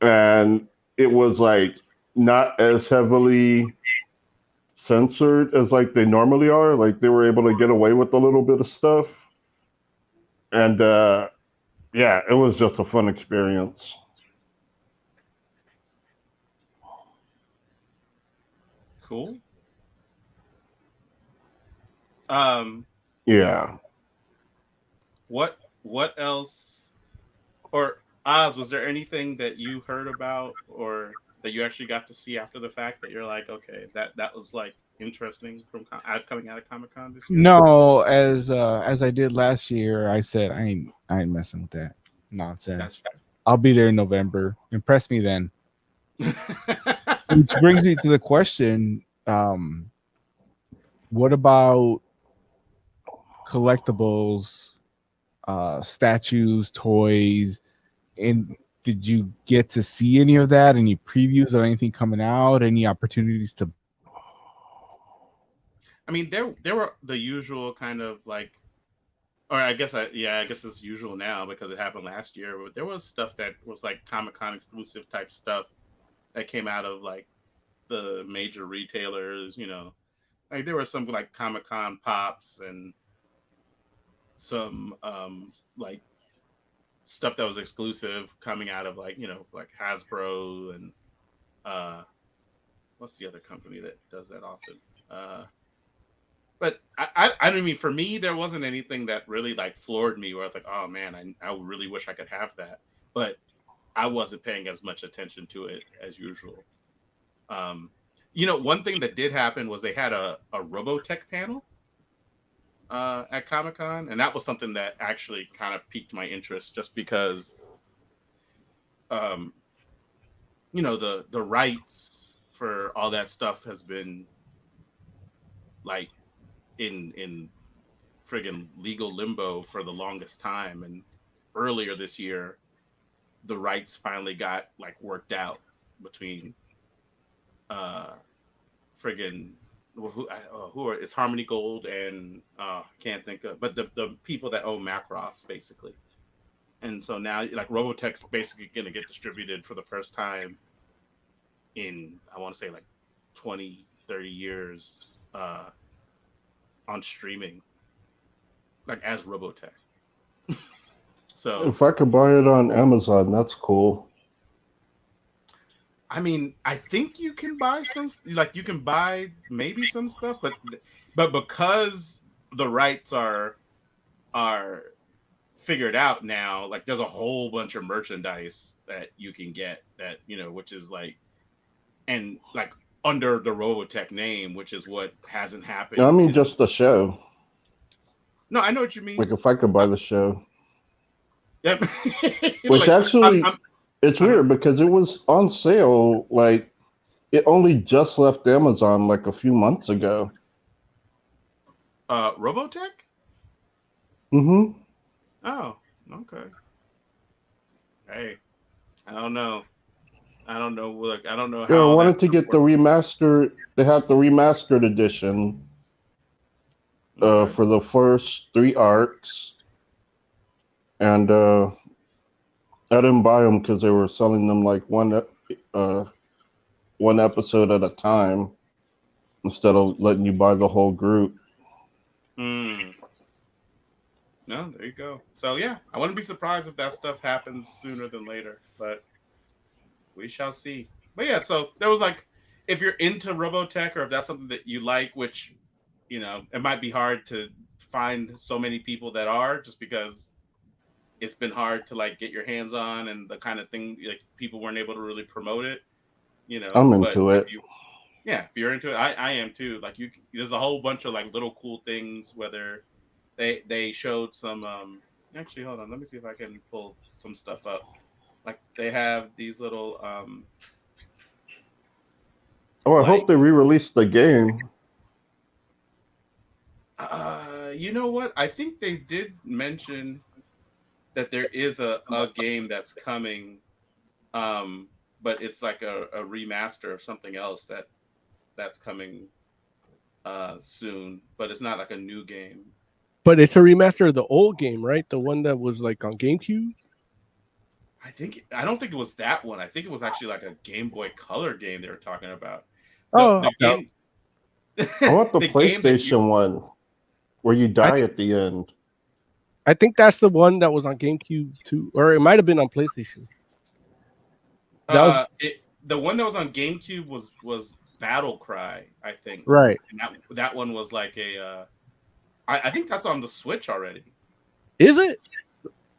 and it was like not as heavily censored as like they normally are. Like, they were able to get away with a little bit of stuff, and yeah, it was just a fun experience. Cool. Yeah. What else? Or Oz, was there anything that you heard about or that you actually got to see after the fact that you're like, okay, that was like interesting from coming out of Comic-Con this year? No, as I did last year, I said I ain't messing with that nonsense. I'll be there in November. Impress me then. Which brings me to the question: what about collectibles, statues, toys? And did you get to see any of that? Any previews or anything coming out? Any opportunities to? I mean, there were the usual kind of like, or I guess it's usual now because it happened last year. But there was stuff that was like Comic-Con exclusive type stuff that came out of like the major retailers. You know, like there were some like Comic-Con pops and some like stuff that was exclusive coming out of like, you know, like Hasbro and what's the other company that does that often? But I mean, for me, there wasn't anything that really like floored me where I was like, oh man, I really wish I could have that. But I wasn't paying as much attention to it as usual. You know, one thing that did happen was they had a Robotech panel at Comic-Con, and that was something that actually kind of piqued my interest just because you know, the rights for all that stuff has been like in friggin' legal limbo for the longest time. And earlier this year, the rights finally got like worked out between friggin' who are it's Harmony Gold and can't think of, but the people that own Macross basically. And so now like Robotech's basically gonna get distributed for the first time in I want to say like 20, 30 years on streaming, like as Robotech. So If I could buy it on Amazon, that's cool. I mean, I think you can buy some, like you can buy maybe some stuff, but because the rights are figured out now, like there's a whole bunch of merchandise that you can get that, you know, which is like, and like under the Robotech name, which is what hasn't happened. I mean, just the show. No, I know what you mean. Like if I could buy the show. Yep. Which Like, actually, I'm- it's weird because it was on sale. Like it only just left Amazon like a few months ago. Robotech? Mm-hmm. Oh, okay. Hey, I don't know. Look, I don't know how. Yeah, I wanted that's to gonna get the work. remastered. They had the remastered edition Okay. for the first 3 arcs, and I didn't buy them because they were selling them like one episode at a time instead of letting you buy the whole group. Hmm. No, there you go. So yeah, I wouldn't be surprised if that stuff happens sooner than later, but we shall see. But yeah, so there was like, if you're into Robotech or if that's something that you like, which, you know, it might be hard to find so many people that are, just because it's been hard to like get your hands on and the kind of thing, like people weren't able to really promote it, you know. I'm but into it. if you're into it, I am too. Like there's a whole bunch of like little cool things, whether they showed some actually hold on, let me see if I can pull some stuff up. Like they have these little Oh, I like- hope they re-released the game. you know what? I think they did mention that there is a game that's coming, but it's like a remaster of something else that's coming soon, but it's not like a new game. But it's a remaster of the old game, right? The one that was like on GameCube. I don't think it was that one. I think it was actually like a Game Boy Color game they were talking about. Oh, the game, I want the, the game that PlayStation one where you die at the end. I think that's the one that was on GameCube too, or it might have been on PlayStation. The one that was on GameCube was Battle Cry, I think. Right. And that one was like a. I think that's on the Switch already. Is it?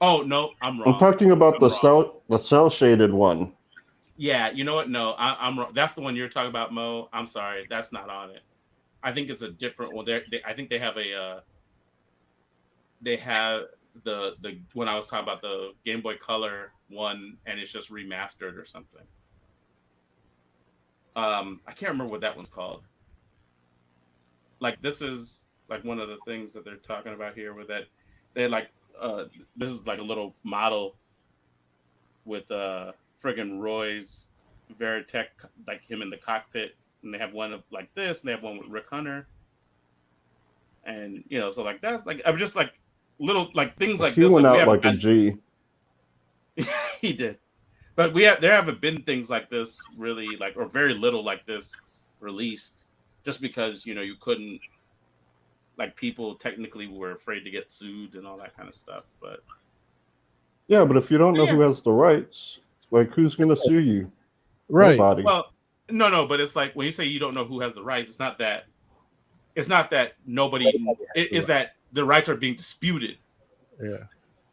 Oh no, I'm wrong. I'm talking about I'm the wrong. cell shaded one. Yeah, you know what? No, I'm wrong. That's the one you're talking about, Mo. I'm sorry, that's not on it. I think it's a different one. I think they have a. They have the when I was talking about the Game Boy Color one, and it's just remastered or something. I can't remember what that one's called. Like this is like one of the things that they're talking about here, with that they like this is like a little model with friggin' Roy's Veritech, like him in the cockpit, and they have one of like this, and they have one with Rick Hunter, and you know, so like that's like I'm just like little like things like He this. went Like, out like a G. he did, but there haven't been things like this really, like, or very little like this released, just because, you know, you couldn't, like, people technically were afraid to get sued and all that kind of stuff. But Yeah, but if you don't know Yeah. who has the rights, like who's gonna sue you? Right. Nobody. well, no, but it's like when you say you don't know who has the rights, it's not that nobody. It is that the rights are being disputed. Yeah.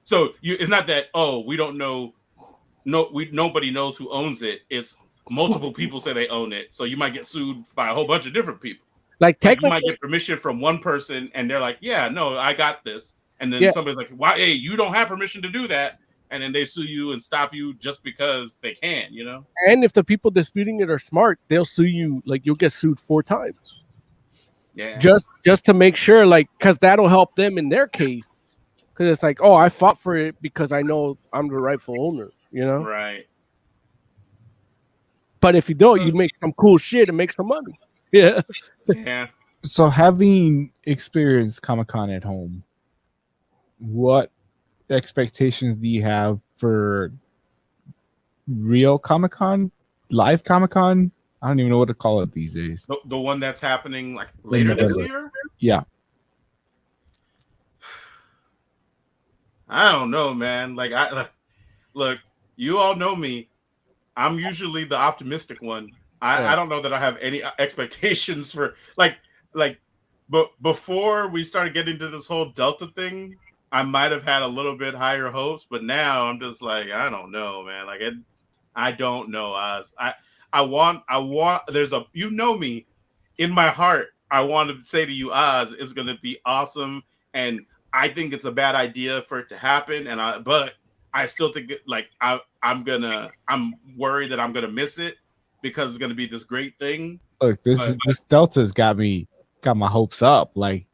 So it's not that, oh, we don't know. Nobody knows who owns it. It's multiple people say they own it. So you might get sued by a whole bunch of different people. Like Like, you technically, might get permission from one person, and they're like, "Yeah, no, I got this," and then Yeah. somebody's like, "Why? Hey, you don't have permission to do that." and then they sue you and stop you just because they can, And if the people disputing it are smart, they'll sue you. Like you'll get sued 4 times. Yeah. Just to make sure, like, because that'll help them in their case. Because it's like, oh, I fought for it because I know I'm the rightful owner, Right. But if you don't, you make some cool shit and make some money. Yeah. Yeah. So having experienced Comic-Con at home, what expectations do you have for real Comic-Con, live Comic-Con? I don't even know what to call it these days. The one that's happening like later this year? Yeah. I don't know, man. Look, you all know me. I'm usually the optimistic one. I don't know that I have any expectations for but before we started getting into this whole Delta thing, I might have had a little bit higher hopes, but now I'm just like, I don't know, man. I don't know, Oz. I want there's a, me, in my heart, I want to say to you, Oz, is going to be awesome, and I think it's a bad idea for it to happen, but I still think I'm worried that I'm gonna miss it because it's gonna be this great thing. Look, this Delta's got my hopes up. Like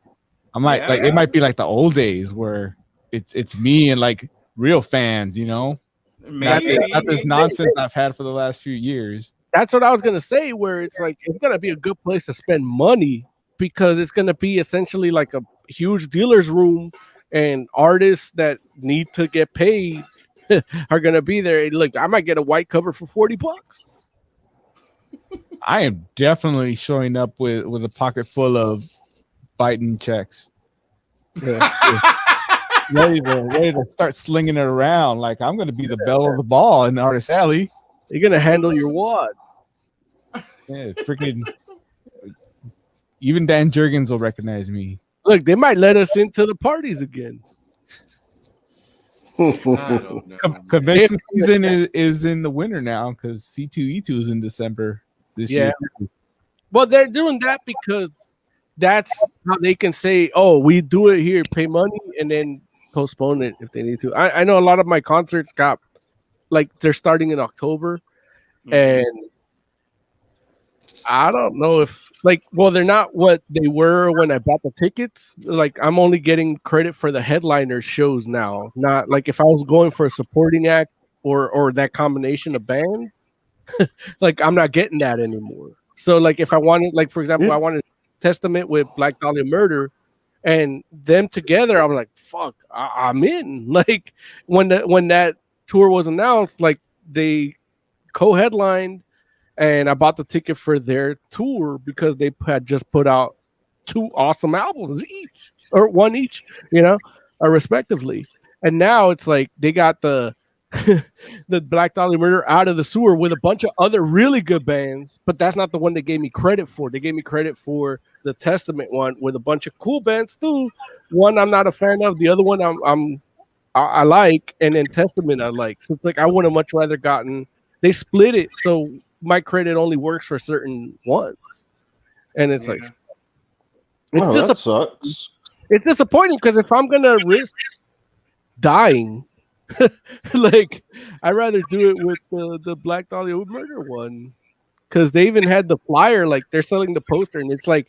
it might be like the old days where it's me and like real fans, not this nonsense I've had for the last few years. That's what I was gonna say. Where it's like it's gonna be a good place to spend money because it's gonna be essentially like a huge dealer's room, and artists that need to get paid are gonna be there. Look, I might get a white cover for $40. I am definitely showing up with a pocket full of Biden checks. ready to start slinging it around. Like I'm gonna be the belle of the ball in the artist alley. You're gonna handle your wad. Yeah, freaking. Even Dan Jurgens will recognize me. Look, they might let us into the parties again. I don't know, Convention season is in the winter now because C2E2 is in December this year. Well, they're doing that because that's how they can say, "Oh, we do it here, pay money, and then postpone it if they need to." I know a lot of my concerts got they're starting in October, and I don't know if they're not what they were when I bought the tickets. Like I'm only getting credit for the headliner shows now, not like if I was going for a supporting act or that combination of bands. Like I'm not getting that anymore. So like if I wanted, for example, I wanted Testament with Black Dahlia Murder, and them together, I'm like, fuck, I'm in. Like when that tour was announced, like they co-headlined. And I bought the ticket for their tour because they had just put out 2 awesome albums each, or one each, respectively. And now it's like they got the Black Dahlia Murder Out of the Sewer with a bunch of other really good bands, but that's not the one they gave me credit for. They gave me credit for the Testament one with a bunch of cool bands too. One I'm not a fan of, the other one I like, and then Testament I like. So it's like I would have much rather gotten. They split it, so my credit only works for certain ones, and it's like that sucks. It's disappointing because if I'm gonna risk dying, like I'd rather do it with the Black Dahlia Murder one, because they even had the flyer, like they're selling the poster, and it's like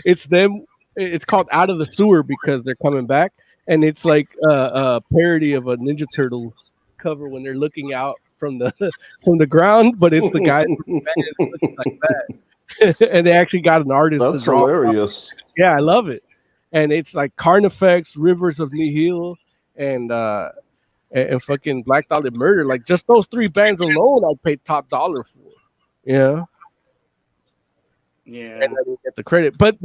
it's them. It's called Out of the Sewer because they're coming back, and it's like a parody of a Ninja Turtles cover when they're looking out from the ground, but it's the guy looking like that. And they actually got an artist. That's to draw hilarious. Yeah, I love it. And it's like Carnifex, Rivers of Nihil, and fucking Black Dahlia Murder. Like just those 3 bands alone, I'd pay top dollar for. Yeah. Yeah. And I didn't get the credit, but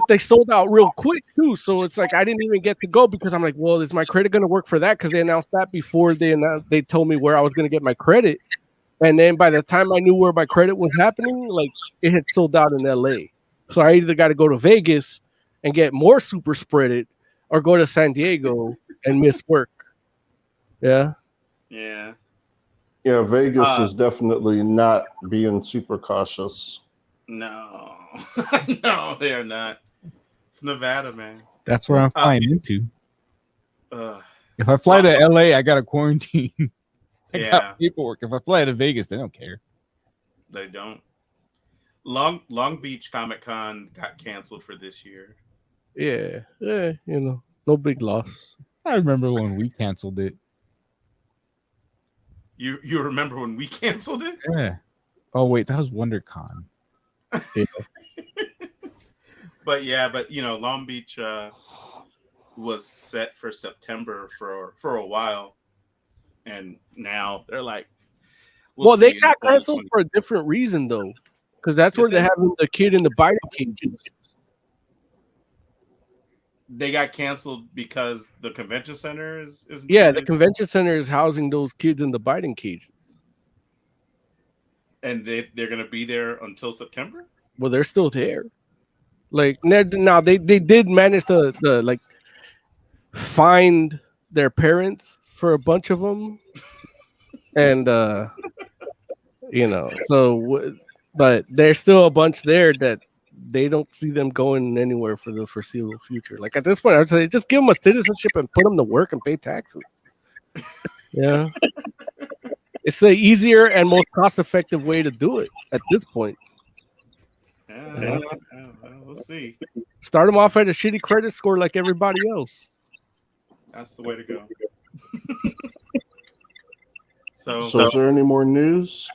they sold out real quick too. So it's like I didn't even get to go because I'm like, well, is my credit going to work for that? Because they announced that before they told me where I was going to get my credit, and then by the time I knew where my credit was happening, like it had sold out in LA. So I either got to go to Vegas and get more super spreaded, or go to San Diego and miss work. Yeah. Yeah. Yeah, Vegas is definitely not being super cautious. No, no, they are not. It's Nevada, man. That's where I'm flying into. If I fly to LA, I got to quarantine. I Yeah. got paperwork. If I fly to Vegas, they don't care. They don't. Long Beach Comic Con got canceled for this year. Yeah, no big loss. I remember when we canceled it. You remember when we canceled it? Yeah. Oh wait, that was WonderCon. Yeah. But Long Beach was set for September for a while, and now they're like, Well, they see in got canceled 2020. for a different reason though, because that's where they're having the kid in the biting cages. They got canceled because the convention center is Yeah, the convention center is housing those kids in the biting cages. and they're gonna be there until September. Well, they're still there. Like now, they did manage to like find their parents for a bunch of them, and but there's still a bunch there that they don't see them going anywhere for the foreseeable future. Like at this point, I would say just give them a citizenship and put them to work and pay taxes. Yeah, it's the easier and most cost-effective way to do it at this point. Yeah, we'll see. Start them off at a shitty credit score like everybody else. That's the way to go. So So is there any more news?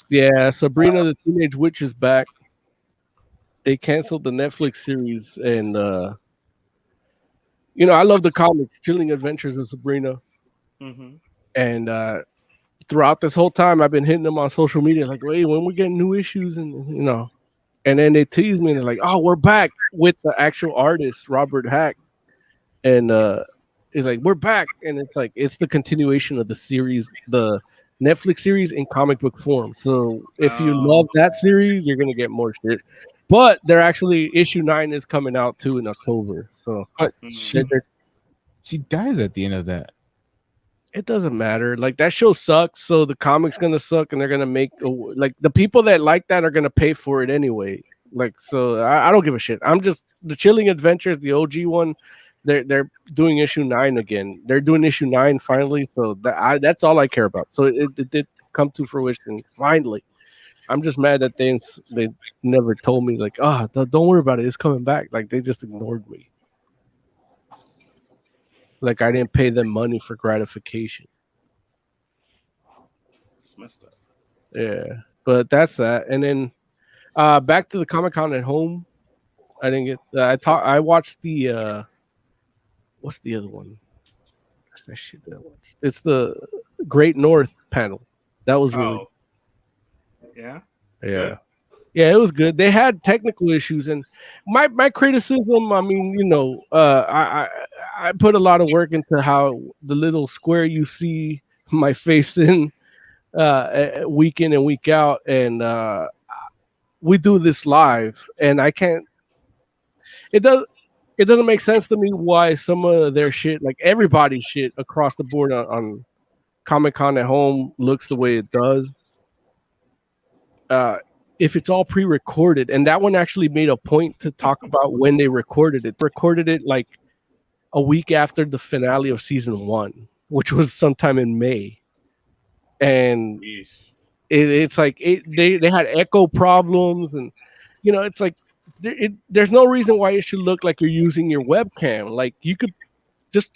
Yeah, Sabrina the Teenage Witch is back. They canceled the Netflix series, and I love the comics, Chilling Adventures of Sabrina. mhm. And throughout this whole time, I've been hitting them on social media, like, "Wait, when we getting new issues?" And and then they tease me, and they're like, "Oh, we're back with the actual artist, Robert Hack," and it's like, "We're back," and it's like it's the continuation of the series, the Netflix series in comic book form. So if you love that series, you're gonna get more shit. But they're actually issue 9 is coming out too in October. So But Mhm. she dies at the end of that. it doesn't matter. Like that show sucks, so the comic's gonna suck, and they're gonna make like the people that like that are gonna pay for it anyway. Like so, I don't give a shit. I'm just the Chilling Adventures, the OG one. They're doing issue 9 again. They're doing issue 9 finally. So that's all I care about. So it did come to fruition finally. I'm just mad that they never told me like, don't worry about it. It's coming back. Like they just ignored me. Like I didn't pay them money for gratification. It's messed up. Yeah, but that's that. And then back to the Comic-Con at home. I didn't get. I watched the. What's the other one? What's that shit that I watched? It's the Great North panel. That was really. Oh, yeah. Yeah. Yeah, it was good. They had technical issues, and my criticism. I mean, I put a lot of work into how the little square you see my face in, week in and week out, and we do this live, and I can't. It doesn't make sense to me why some of their shit, like everybody's shit across the board on Comic-Con at home, looks the way it does. If it's all pre-recorded, and that one actually made a point to talk about when they recorded it like a week after the finale of season 1, which was sometime in May, and Yeesh. it's like they had echo problems, and it's like there's no reason why it should look like you're using your webcam. Like you could just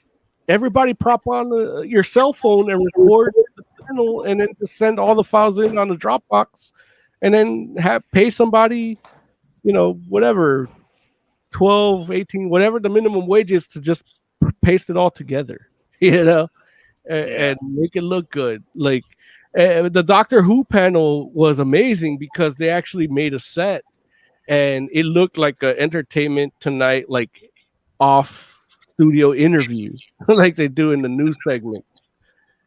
everybody prop on your cell phone and record the panel, and then just send all the files in on the Dropbox. And then pay somebody, whatever, 12, 18, whatever the minimum wage is to just paste it all together, and make it look good. Like the Doctor Who panel was amazing because they actually made a set and it looked like an Entertainment Tonight, like off studio interview, like they do in the news segments,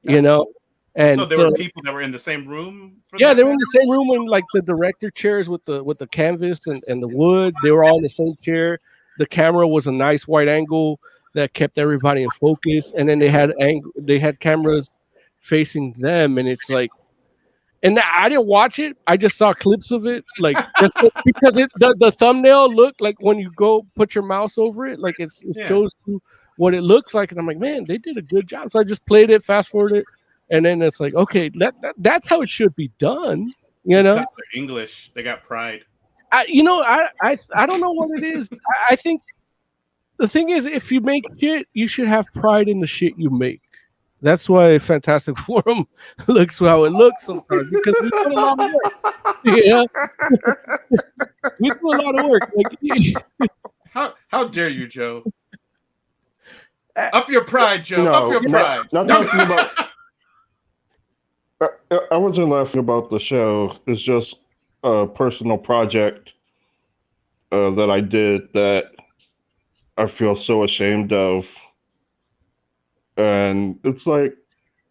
And so there were people that were in the same room. Yeah, they were in the same room in like the director chairs with the canvas and the wood. They were all in the same chair. The camera was a nice wide angle that kept everybody in focus. And then they had cameras facing them, and it's like, and I didn't watch it. I just saw clips of it, like just because the thumbnail looked like when you go put your mouse over it, like it shows you what it looks like, and I'm like, man, they did a good job. So I just played it, fast forwarded, and then it's like, okay, that's how it should be done. You know, They're English. They got pride. I don't know what it is. I think the thing is, if you make shit, you should have pride in the shit you make. That's why Fantastic Forum looks how it looks sometimes, because we put a lot of work. Yeah, we do a lot of work. Like, how dare you, Joe? Up your pride, Joe. No, Up your pride. Not talking about. I wasn't laughing about the show. It's just a personal project that I did that I feel so ashamed of, and it's like,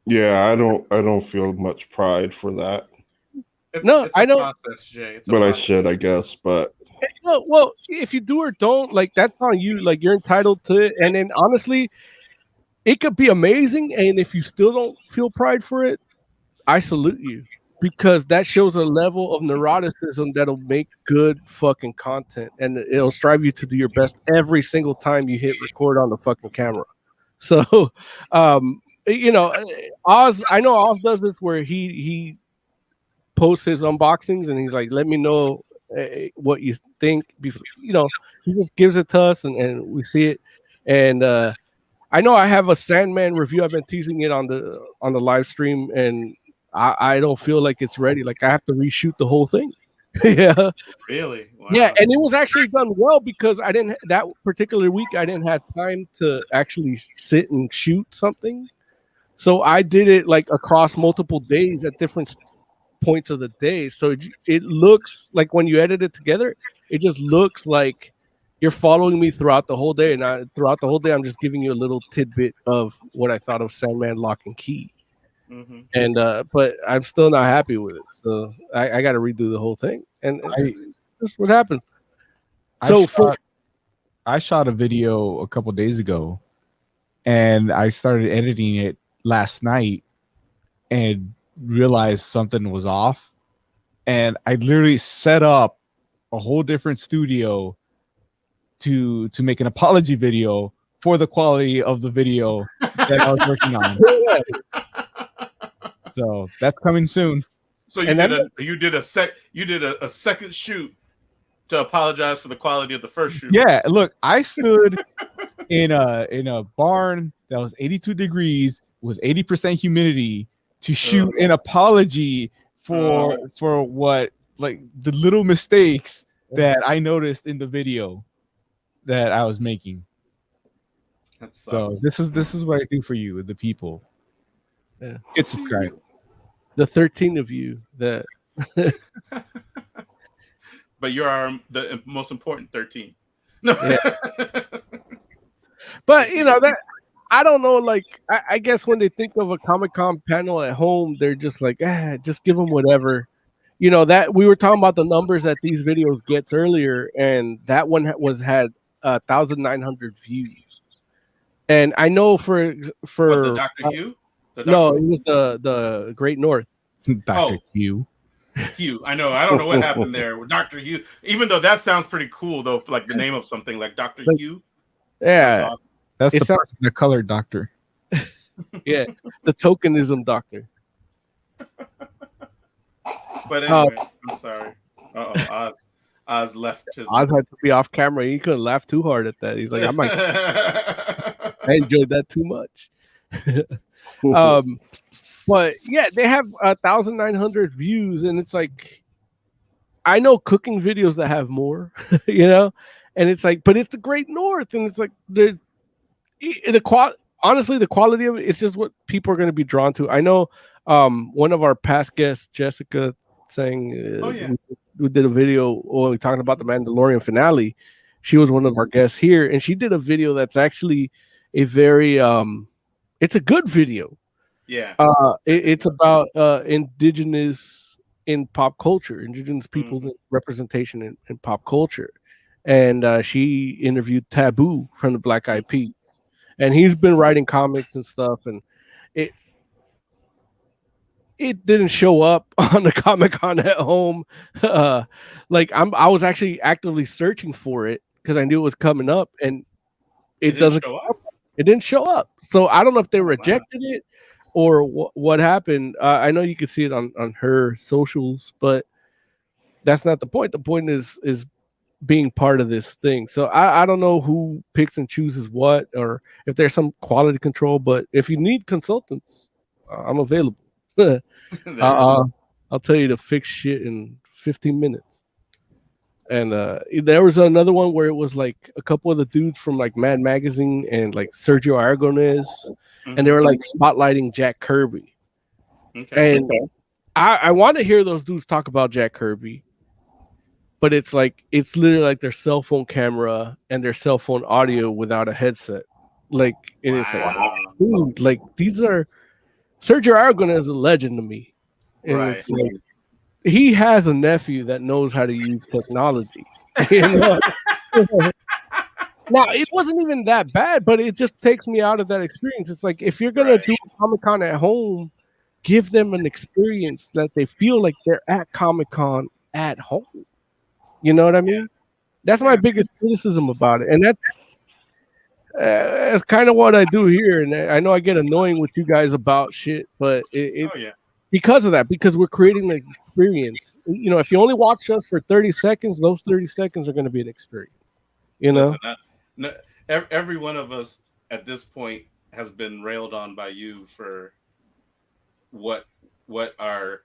yeah, I don't feel much pride for that. I don't. Process, Jay. But I should, I guess. But well, if you do or don't, like, that's on you. Like, you're entitled to it. And then honestly, it could be amazing. And if you still don't feel pride for it, I salute you, because that shows a level of neuroticism that'll make good fucking content, and it'll strive you to do your best every single time you hit record on the fucking camera. So, you know, Oz, I know Oz does this where he posts his unboxings and he's like, let me know what you think before, you know, he just gives it to us and we see it. And I know I have a Sandman review. I've been teasing it on the live stream, and I don't feel like it's ready. Like, I have to reshoot the whole thing. Yeah. Really? Wow. Yeah, and it was actually done well because that particular week I didn't have time to actually sit and shoot something. So I did it like across multiple days at different points of the day. So it looks like, when you edit it together, it just looks like you're following me throughout the whole day. And throughout the whole day, I'm just giving you a little tidbit of what I thought of Sandman Lock and Key. Mm-hmm. And but I'm still not happy with it, so I got to redo the whole thing, and that's what happens. I shot a video a couple days ago, and I started editing it last night, and realized something was off, and I literally set up a whole different studio to make an apology video for the quality of the video that I was working on. So that's coming soon. So you did a second shoot to apologize for the quality of the first shoot. Yeah, look, I stood in a barn that was 82 degrees with 80% humidity to shoot an apology for what, like, the little mistakes that I noticed in the video that I was making. So this is what I do for you, the people. Yeah. Hit subscribe. The 13 of you that. But you're the most important 13. No. Yeah. But you know that, I don't know. Like, I guess when they think of a Comic-Con panel at home, they're just like, just give them whatever. You know, that we were talking about the numbers that these videos gets earlier, and that one had 1,900 views. And I know for the Dr. Hugh. No, it was the Great North. Dr. Hugh. Hugh. I know. I don't know what happened there with Dr. Hugh. Even though that sounds pretty cool, though, like the name of something like Dr. Hugh. Yeah. That's the person, the color doctor. Yeah, the tokenism doctor. But anyway, I'm sorry. Oz left his. Oz had to be off camera. He couldn't laugh too hard at that. He's like, I enjoyed that too much. But yeah, they have 1,900 views, and it's like, I know cooking videos that have more, you know, and it's like, but it's the Great North, and it's like honestly, the quality of it is just what people are going to be drawn to. I know one of our past guests, Jessica, saying we did a video when we talked about the Mandalorian finale. She was one of our guests here, and she did a video that's actually a very it's a good video. Yeah. It's about indigenous in pop culture, indigenous people's representation in pop culture. And she interviewed Taboo from the Black Eyed Peas. And he's been writing comics and stuff, and it didn't show up on the Comic-Con at home. Like, I was actually actively searching for it because I knew it was coming up, and it doesn't show up. It didn't show up. So I don't know if they rejected it or what happened. I know you can see it on her socials, but that's not the point. The point is being part of this thing. So I don't know who picks and chooses what, or if there's some quality control. But if you need consultants, I'm available. I'll tell you to fix shit in 15 minutes. And there was another one where it was like a couple of the dudes from like Mad Magazine and like Sergio Aragonés, and they were like spotlighting Jack Kirby. Okay. And I want to hear those dudes talk about Jack Kirby, but it's literally like their cell phone camera and their cell phone audio without a headset. Like, and it's like, dude, like these are Sergio Aragonés is a legend to me. And Right. it's like, he has a nephew that knows how to use technology. You know? Now, it wasn't even that bad, but it just takes me out of that experience. It's like, if you're going to do Comic-Con at home, give them an experience that they feel like they're at Comic-Con at home. You know what I mean? That's my biggest criticism about it. And that's kind of what I do here. And I know I get annoying with you guys about shit, but because of that, because we're creating an experience. You know, if you only watch us for 30 seconds, those 30 seconds are going to be an experience. You know? Listen, every one of us at this point has been railed on by you for what our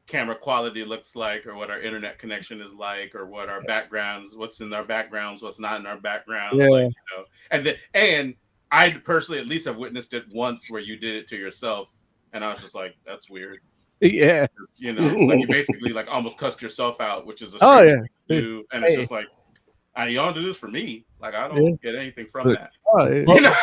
camera quality looks like, or what our internet connection is like, or what our backgrounds, what's in our backgrounds, what's not in our backgrounds. Yeah. Like, you know, and I personally at least have witnessed it once where you did it to yourself. And I was just like, that's weird. Yeah. You know, like you basically like almost cussed yourself out, which is a strange thing to do. And it's just like, you don't do this for me. Like, I don't get anything from that. You know,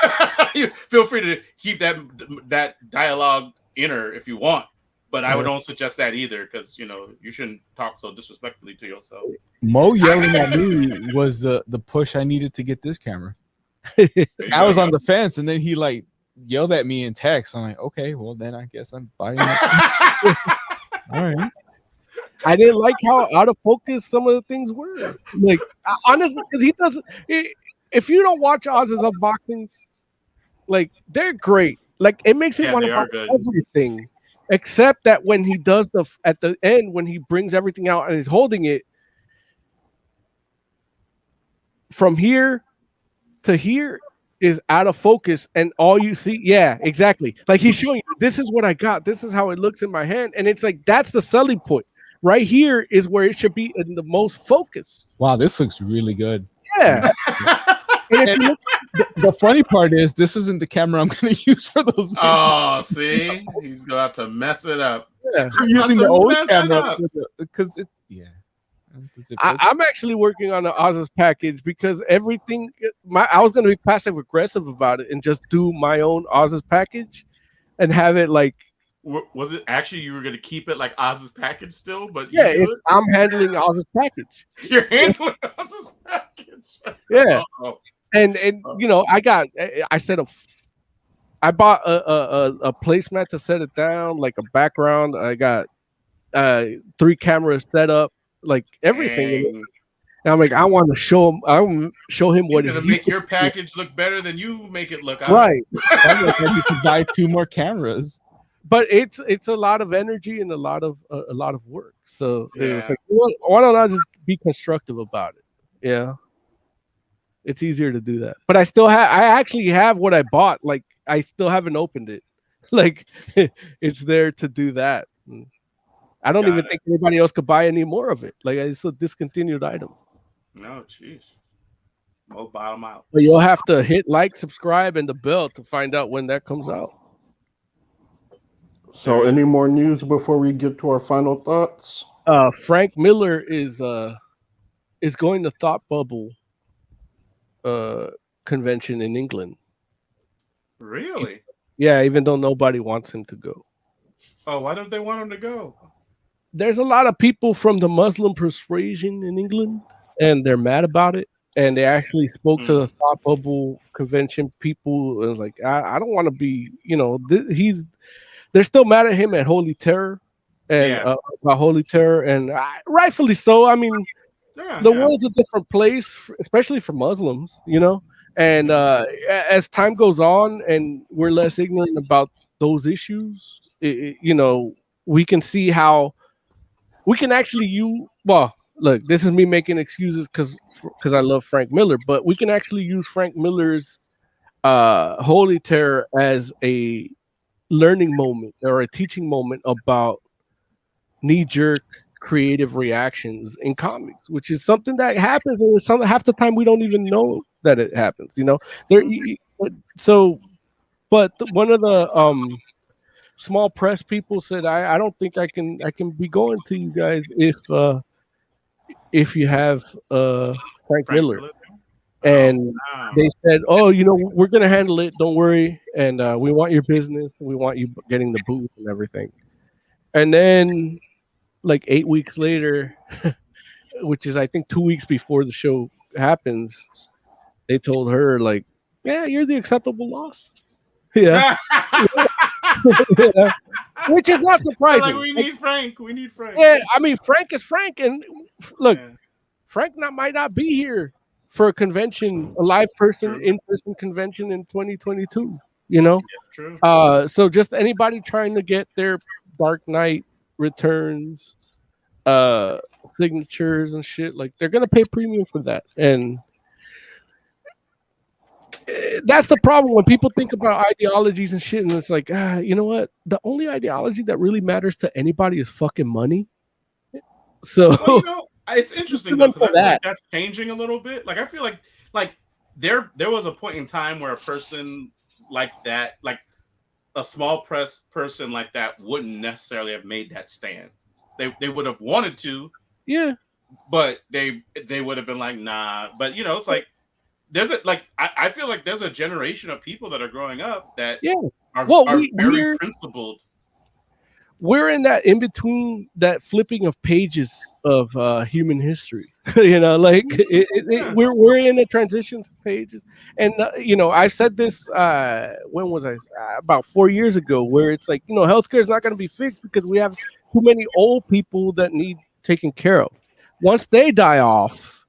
you feel free to keep that dialogue inner if you want. But I would don't suggest that either, because, you know, you shouldn't talk so disrespectfully to yourself. Mo yelling at me was the push I needed to get this camera. I was on the fence, and then he like yelled at me in text. I'm like, okay, well then I guess I'm buying it. All right. I didn't like how out of focus some of the things were. Like, honestly, because he doesn't. If you don't watch Oz's unboxings, like, they're great. Like, it makes me want to buy everything, except that when he does at the end, when he brings everything out and he's holding it from here to here is out of focus, and all you see, exactly. Like, he's showing you, this is what I got. This is how it looks in my hand, and it's like that's the selling point. Right here is where it should be in the most focus. Wow, this looks really good. Yeah. And the funny part is, this isn't the camera I'm going to use for those videos. Oh, see? He's going to have to mess it up. Yeah. I'm using the old camera because it, I'm actually working on the Oz's package because everything, I was going to be passive aggressive about it and just do my own Oz's package and have it like, was it actually you were going to keep it like Oz's package still? But I'm handling Oz's package. You're handling Oz's package. Yeah. And you know, I bought a placemat to set it down, like a background. I got 3 cameras set up, like everything. And I'm like, I want to show him. What you're gonna make your package look better than you make it look. Right. I'm like, I need to buy 2 more cameras. But it's a lot of energy and a lot of work. So it's like, why don't I just be constructive about it? Yeah, it's easier to do that. But I actually have what I bought. Like, I still haven't opened it. Like, it's there to do that. I don't even think anybody else could buy any more of it. Like, it's a discontinued item. No, jeez. We'll bottom out. But you'll have to hit like, subscribe, and the bell to find out when that comes out. So, any more news before we get to our final thoughts? Frank Miller is going to Thought Bubble convention in England. Really? Yeah, even though nobody wants him to go. Oh, why don't they want him to go? There's a lot of people from the Muslim persuasion in England, and they're mad about it. And they actually spoke to the Thought Bubble convention people, and like, I don't want to be, you know, they're still mad at him at Holy Terror and about Holy Terror, and rightfully so. I mean, the world's a different place, especially for Muslims, you know. And as time goes on and we're less ignorant about those issues, you know, we can see how we can actually use, well, look, this is me making excuses because I love Frank Miller, but we can actually use Frank Miller's Holy Terror as a learning moment or a teaching moment about knee-jerk creative reactions in comics, which is something that happens, and half the time we don't even know that it happens, you know. One of the small press people said, I don't think I can be going to you guys if you have Frank Miller. And they said, oh, you know, we're gonna handle it, don't worry, and we want your business, we want you getting the booth and everything. And then like 8 weeks later, which is I think 2 weeks before the show happens, they told her like, yeah, you're the acceptable loss. Yeah. Yeah. Which is not surprising. Like, we need Frank. We need Frank. Yeah, I mean, Frank is Frank, and look, Frank might not be here for a convention, a live in-person convention in 2022. You know, true. So just anybody trying to get their Dark Knight Returns signatures and shit, like they're gonna pay premium for that, and that's the problem when people think about ideologies and shit, and it's like, you know what? The only ideology that really matters to anybody is fucking money. So well, you know, it's interesting though, because I feel like that's changing a little bit. Like I feel like there was a point in time where a person like that, like a small press person like that, wouldn't necessarily have made that stand. They would have wanted to, yeah, but they would have been like, nah. But you know, it's like there's a I feel like there's a generation of people that are growing up that are very principled. We're in that in between, that flipping of pages of human history. You know, like we're in a transition page, and you know, I said this when was I about 4 years ago, where it's like, you know, healthcare is not going to be fixed because we have too many old people that need taken care of. Once they die off,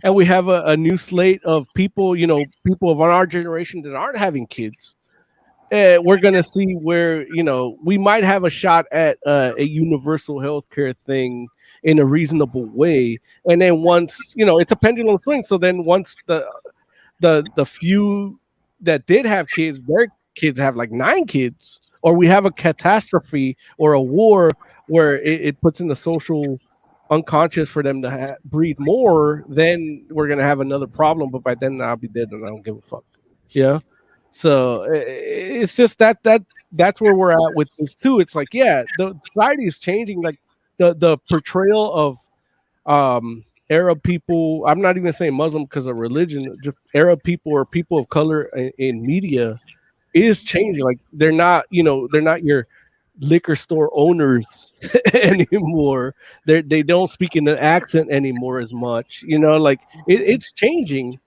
and we have a new slate of people, you know, people of our generation that aren't having kids. We're gonna see where, you know, we might have a shot at a universal healthcare thing in a reasonable way, and then once, you know, it's a pendulum swing. So then once the few that did have kids, their kids have like 9 kids, or we have a catastrophe or a war where it puts in the social unconscious for them to breed more, then we're gonna have another problem. But by then I'll be dead and I don't give a fuck. Yeah. So it's just that's where we're at with this too. It's like, yeah, the society is changing. Like the portrayal of Arab people, I'm not even saying Muslim because of religion, just Arab people or people of color in media is changing. Like they're not your liquor store owners anymore. They don't speak in an accent anymore as much. You know, like it's changing,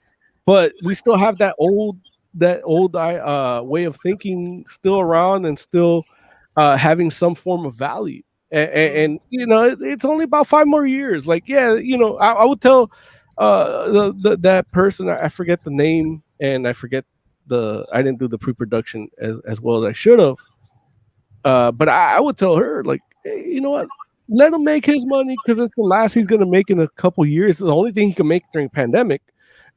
but we still have that old way of thinking still around and still having some form of value. And you know, it's only about 5 more years. Like, yeah, you know, I would tell that person, I forget the name, and I didn't do the pre-production as well as I should have. But I would tell her, like, hey, you know what? Let him make his money because it's the last he's gonna make in a couple years. It's the only thing he can make during pandemic.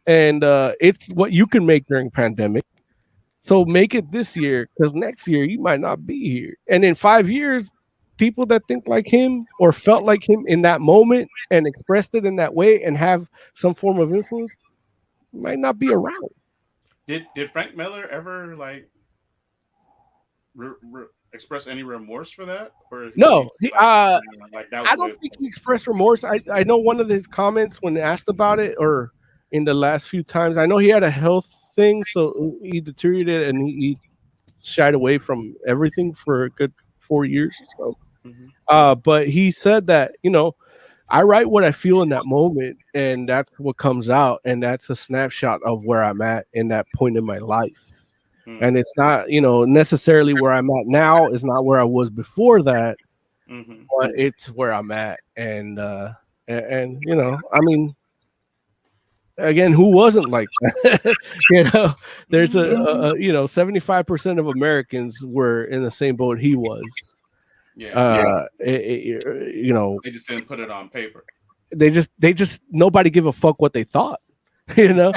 And it's what you can make during pandemic. So make it this year, because next year you might not be here. And in 5 years, people that think like him or felt like him in that moment and expressed it in that way and have some form of influence might not be around. Did Frank Miller ever like express any remorse for that? Or no, I don't think he expressed remorse. I know one of his comments when asked about it, or in the last few times, I know he had a health thing, so he deteriorated and he shied away from everything for a good 4 years or so. Mm-hmm. But he said that, you know, I write what I feel in that moment, and that's what comes out, and that's a snapshot of where I'm at in that point in my life. Mm-hmm. And it's not, you know, necessarily where I'm at now is not where I was before that, mm-hmm. but it's where I'm at, and you know, I mean, again, who wasn't like that? There's a 75% of Americans were in the same boat he was. Yeah. They just didn't put it on paper. They just nobody give a fuck what they thought. And then,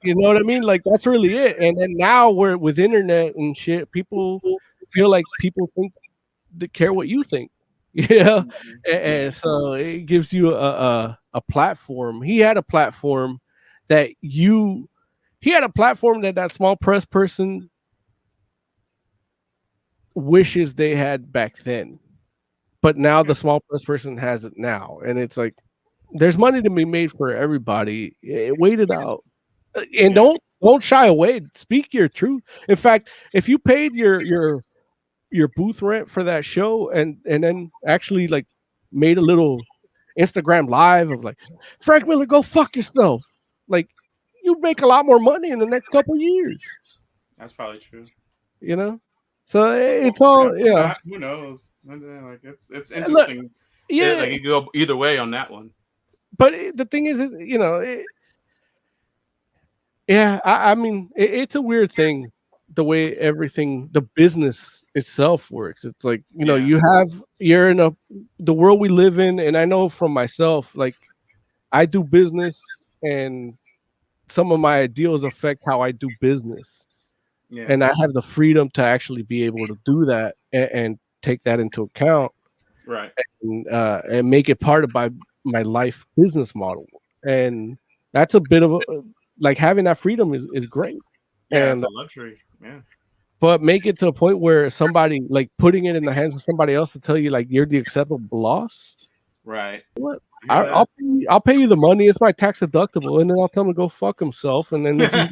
you know what I mean? Like, that's really it. And then now we're with internet and shit, people feel like people think they care what you think. And so it gives you a platform. He had a platform that small press person wishes they had back then. But now the small press person has it now. And it's like, there's money to be made for everybody. Wait it out. And don't shy away. Speak your truth. In fact, if you paid your booth rent for that show and then actually like made a little Instagram live of like, Frank Miller, go fuck yourself. Like, you'd make a lot more money in the next couple of years. That's probably true. So it's all who knows? Like, it's interesting. Yeah, like, you could go either way on that one. But the thing is, I mean, it's a weird thing, the way everything, the business itself works. It's like, you're in the world we live in. And I know from myself, like, I do business and some of my ideals affect how I do business. Yeah. And I have the freedom to actually be able to do that and take that into account. Right. And make it part of my life business model. And that's a bit of like, having that freedom is great. Yeah, it's a luxury. Yeah. But make it to a point where somebody, like, putting it in the hands of somebody else to tell you like you're the acceptable boss. Right. What? I'll pay you the money. It's my tax deductible, and then I'll tell him to go fuck himself. And then if you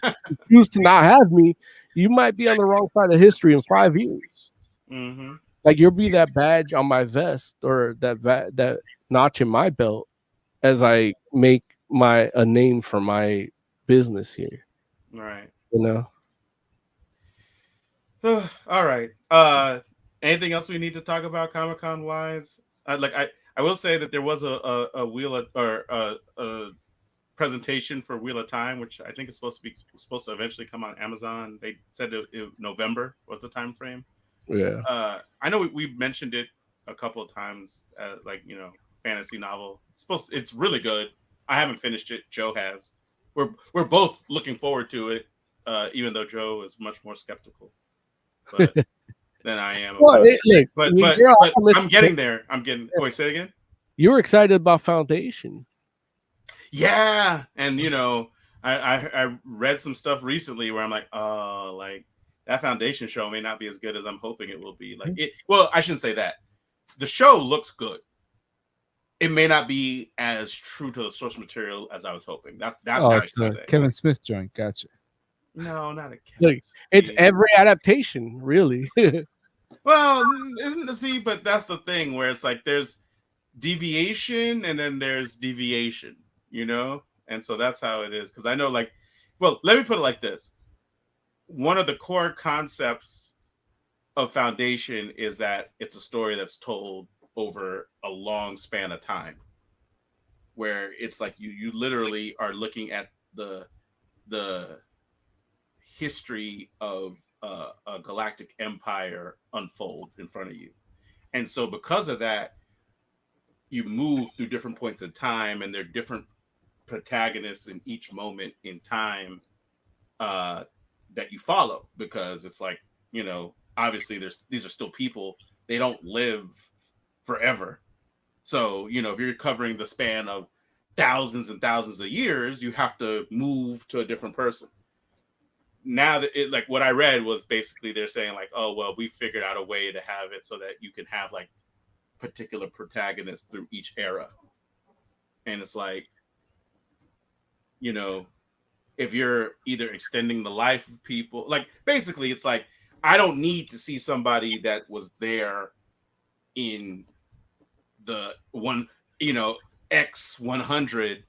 choose to not have me, you might be on the wrong side of history in 5 years. Mm-hmm. Like, you'll be that badge on my vest or that notch in my belt as I make a name for my business here. Right. All right. Anything else we need to talk about Comic-Con wise? I will say that there was a Wheel or a presentation for Wheel of Time, which I think is supposed to eventually come on Amazon. They said November was the time frame. Yeah. I know we mentioned it a couple of times, fantasy novel. It's really good. I haven't finished it. Joe has. We're both looking forward to it, even though Joe is much more skeptical than I am. Well, but I'm getting there. Wait, say it again. You were excited about Foundation. Yeah, and I read some stuff recently where I'm like, oh, like, that Foundation show may not be as good as I'm hoping it will be. Like, I shouldn't say that. The show looks good. It may not be as true to the source material as I was hoping. That's how I should say. Kevin Smith joint. Gotcha. No, not a Kevin. Look, it's every adaptation, really. Well, but that's the thing where it's like there's deviation and then there's deviation, and so that's how it is. Because I know, like, well, let me put it like this: one of the core concepts of Foundation is that it's a story that's told over a long span of time, where it's like you literally are looking at the history of a galactic empire unfold in front of you. And so because of that, you move through different points in time, and there are different protagonists in each moment in time that you follow, because it's like, obviously these are still people. They don't live forever. So, if you're covering the span of thousands and thousands of years, you have to move to a different person. Now that like what I read was basically they're saying like, oh, well, we figured out a way to have it so that you can have like particular protagonists through each era. And it's like, if you're either extending the life of people, like basically it's like, I don't need to see somebody that was there in the X100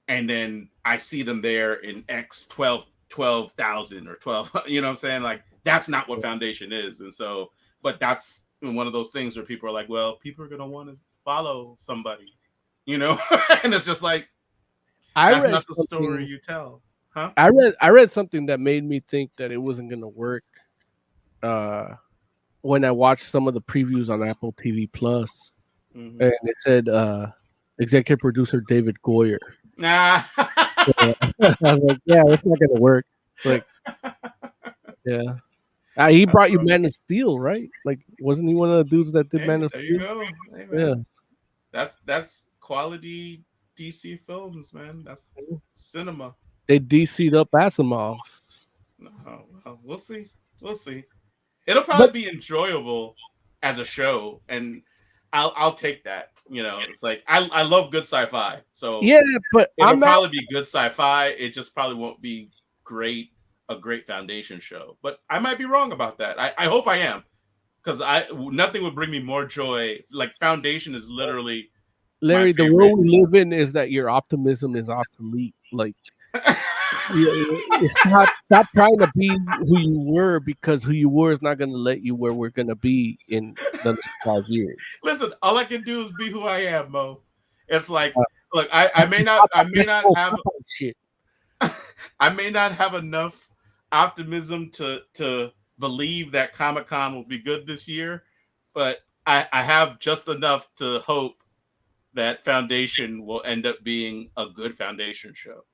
and then I see them there in X12,000 or 12, you know what I'm saying? Like, that's not what Foundation is. And so, but that's one of those things where people are like, well, people are going to want to follow somebody, and it's just like, I That's read not the story something- you tell, huh? I read something that made me think that it wasn't gonna work. When I watched some of the previews on Apple TV Plus, Mhm. and it said executive producer David Goyer. Nah. I was like, yeah, that's not gonna work. Like, yeah. He brought you Man of Steel, right? Like, wasn't he one of the dudes that did Hey, Man of there you Steel? go. Hey, man. Yeah. That's quality DC films, man. That's cinema. They DC'd up Asimov. Oh, well, we'll see. We'll see. It'll probably be enjoyable as a show, and I'll take that. You know, it's like I love good sci-fi, so Yeah, but it'll I'm not. probably be good sci-fi. It just probably won't be a great Foundation show. But I might be wrong about that. I hope I am, because nothing would bring me more joy. Like Foundation is literally Larry, the favorite. world we live in is that your optimism is obsolete. Like, stop trying to be who you were, because who you were is not going to let you where we're going to be in the next 5 years. Listen, all I can do is be who I am, Mo. It's like, look, I may not have shit. I may not have enough optimism to believe that Comic-Con will be good this year, but I have just enough to hope that Foundation will end up being a good Foundation show.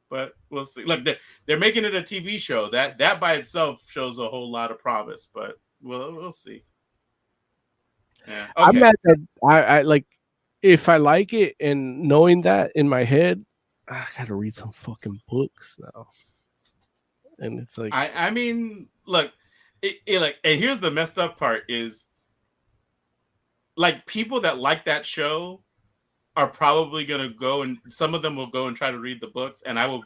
But we'll see. Look, they're making it a TV show. That by itself shows a whole lot of promise, but we'll see. Yeah. Okay. I'm mad that I like, if I like it and knowing that in my head, I gotta read some fucking books now. And it's like, I mean, look, like, and here's the messed up part is, like, people that like that show are probably gonna go, and some of them will go and try to read the books, and I won't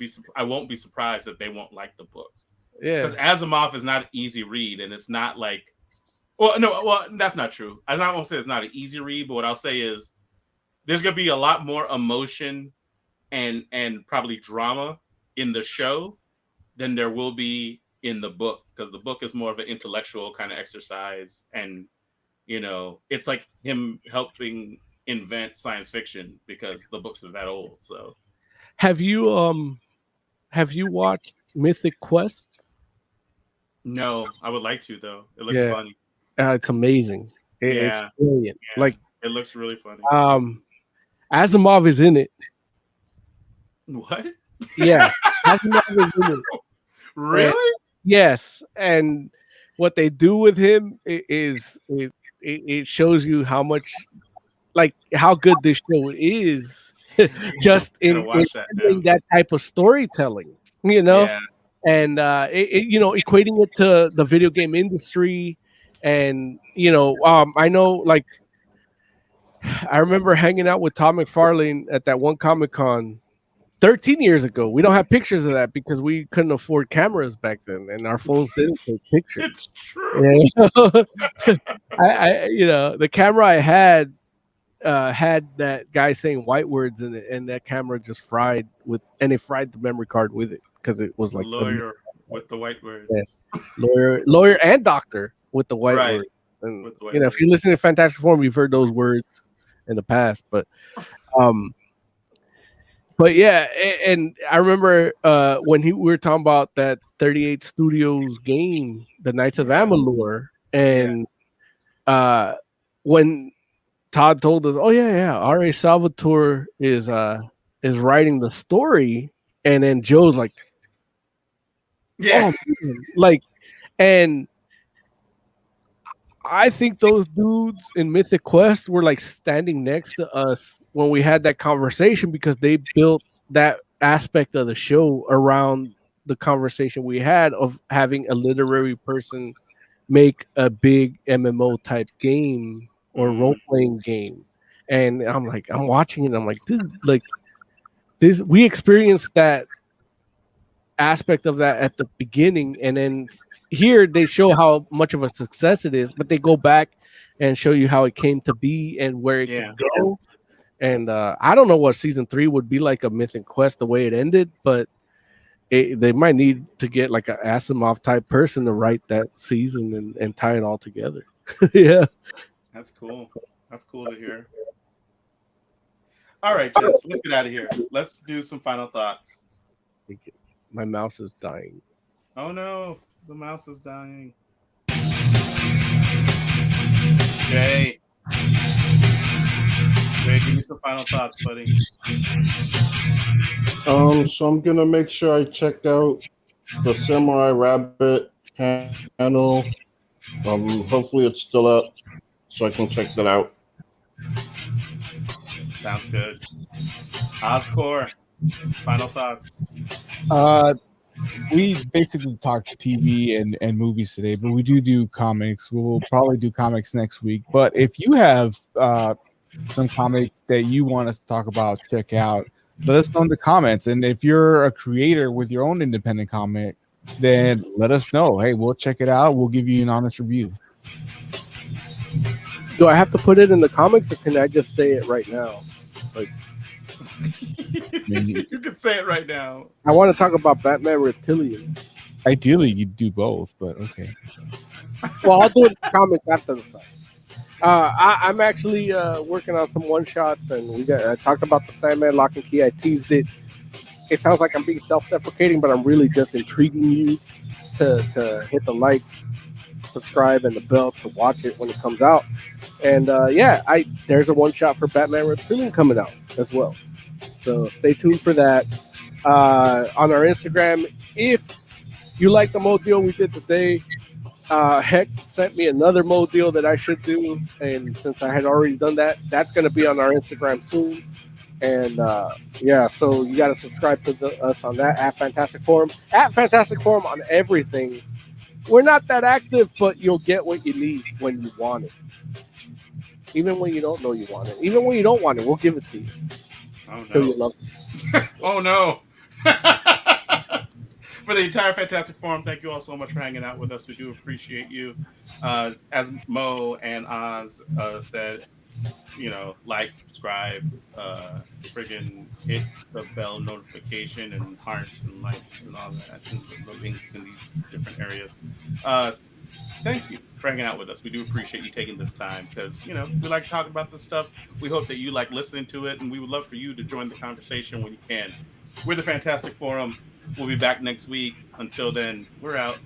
be surprised if they won't like the books. yeah, Because Asimov is not an easy read, and it's not like, well, that's not true. I won't say it's not an easy read, but what I'll say is there's gonna be a lot more emotion and probably drama in the show than there will be in the book, because the book is more of an intellectual kind of exercise, and you know, it's like him helping invent science fiction because the books are that old. So have you watched Mythic Quest? no, I would like to though. It looks Yeah. funny. It's amazing. Yeah. It's brilliant. Yeah. Like, It looks really funny. Asimov is in it. What? Yeah, Asimov is in it. Really? Yes, and what they do with him is it shows you how much, like, how good this show is, just I'm in gonna watch that now. doing that type of storytelling, you know, Yeah. and you know, equating it to the video game industry, and you know, I know, like, I remember hanging out with Todd McFarlane at that one Comic-Con 13 years ago. We don't have pictures of that because we couldn't afford cameras back then, and our phones didn't take pictures. It's true. Yeah. I you know, the camera I had that guy saying white words in it, and that camera just fried it fried the memory card with it, because it was like Lawyer with the white words. Yeah. lawyer and doctor with the white Right. words. And With the white you know, if you listen to Fantastic Forum, you've heard those words in the past, but yeah, and I remember when we were talking about that 38 Studios game, the Knights of Amalur, and when Todd told us, "Oh yeah, R.A. Salvatore is writing the story," and then Joe's like, Yeah. "Oh man," like, and I think those dudes in Mythic Quest were like standing next to us when we had that conversation, because they built that aspect of the show around the conversation we had of having a literary person make a big MMO type game or role-playing game. And I'm like, I'm watching it and I'm like, dude, like, this, we experienced that aspect of that at the beginning, and then here they show how much of a success it is, but they go back and show you how it came to be and where it could go. And I don't know what season 3 would be like of Mythic Quest the way it ended, but they might need to get like an Asimov type person to write that season and tie it all together. Yeah, That's cool. That's cool to hear. All right, gents, let's get out of here. Let's do some final thoughts. My mouse is dying. Oh no, the mouse is dying. Jay, give me some final thoughts, buddy. So I'm gonna make sure I check out the Samurai Rabbit panel. Hopefully it's still up, so I can check that out. Sounds good. Oscore, final thoughts. We basically talked TV and movies today, but we do comics. We'll probably do comics next week. But if you have some comic that you want us to talk about, check out, let us know in the comments. And if you're a creator with your own independent comic, then let us know. Hey, we'll check it out. We'll give you an honest review. Do I have to put it in the comics, or can I just say it right now? Like, You can say it right now. I want to talk about Batman Reptilian. Ideally, you'd do both, but okay. Well, I'll do it in the comics after the fact. I'm actually working on some one shots, and I talked about the Sandman Lock and Key. I teased it. It sounds like I'm being self-deprecating, but I'm really just intriguing you to hit the like, subscribe, and the bell to watch it when it comes out. And there's a one shot for Batman Reptilian coming out as well. So stay tuned for that. On our Instagram, if you like the mode deal we did today, Heck sent me another mode deal that I should do, and since I had already done that, that's going to be on our Instagram soon. And so you got to subscribe to us on that at Fantastic Forum. At Fantastic Forum on everything. We're not that active, but you'll get what you need when you want it. Even when you don't know you want it. Even when you don't want it, we'll give it to you. Oh Till you no. love it. Oh no. For the entire Fantastic Forum, thank you all so much for hanging out with us. We do appreciate you. As Mo and Oz said, like, subscribe, friggin' hit the bell notification and hearts and likes and all that, and the links in these different areas. Thank you for hanging out with us. We do appreciate you taking this time because, we like to talk about this stuff. We hope that you like listening to it, and we would love for you to join the conversation when you can. We're the Fantastic Forum. We'll be back next week. Until then, we're out.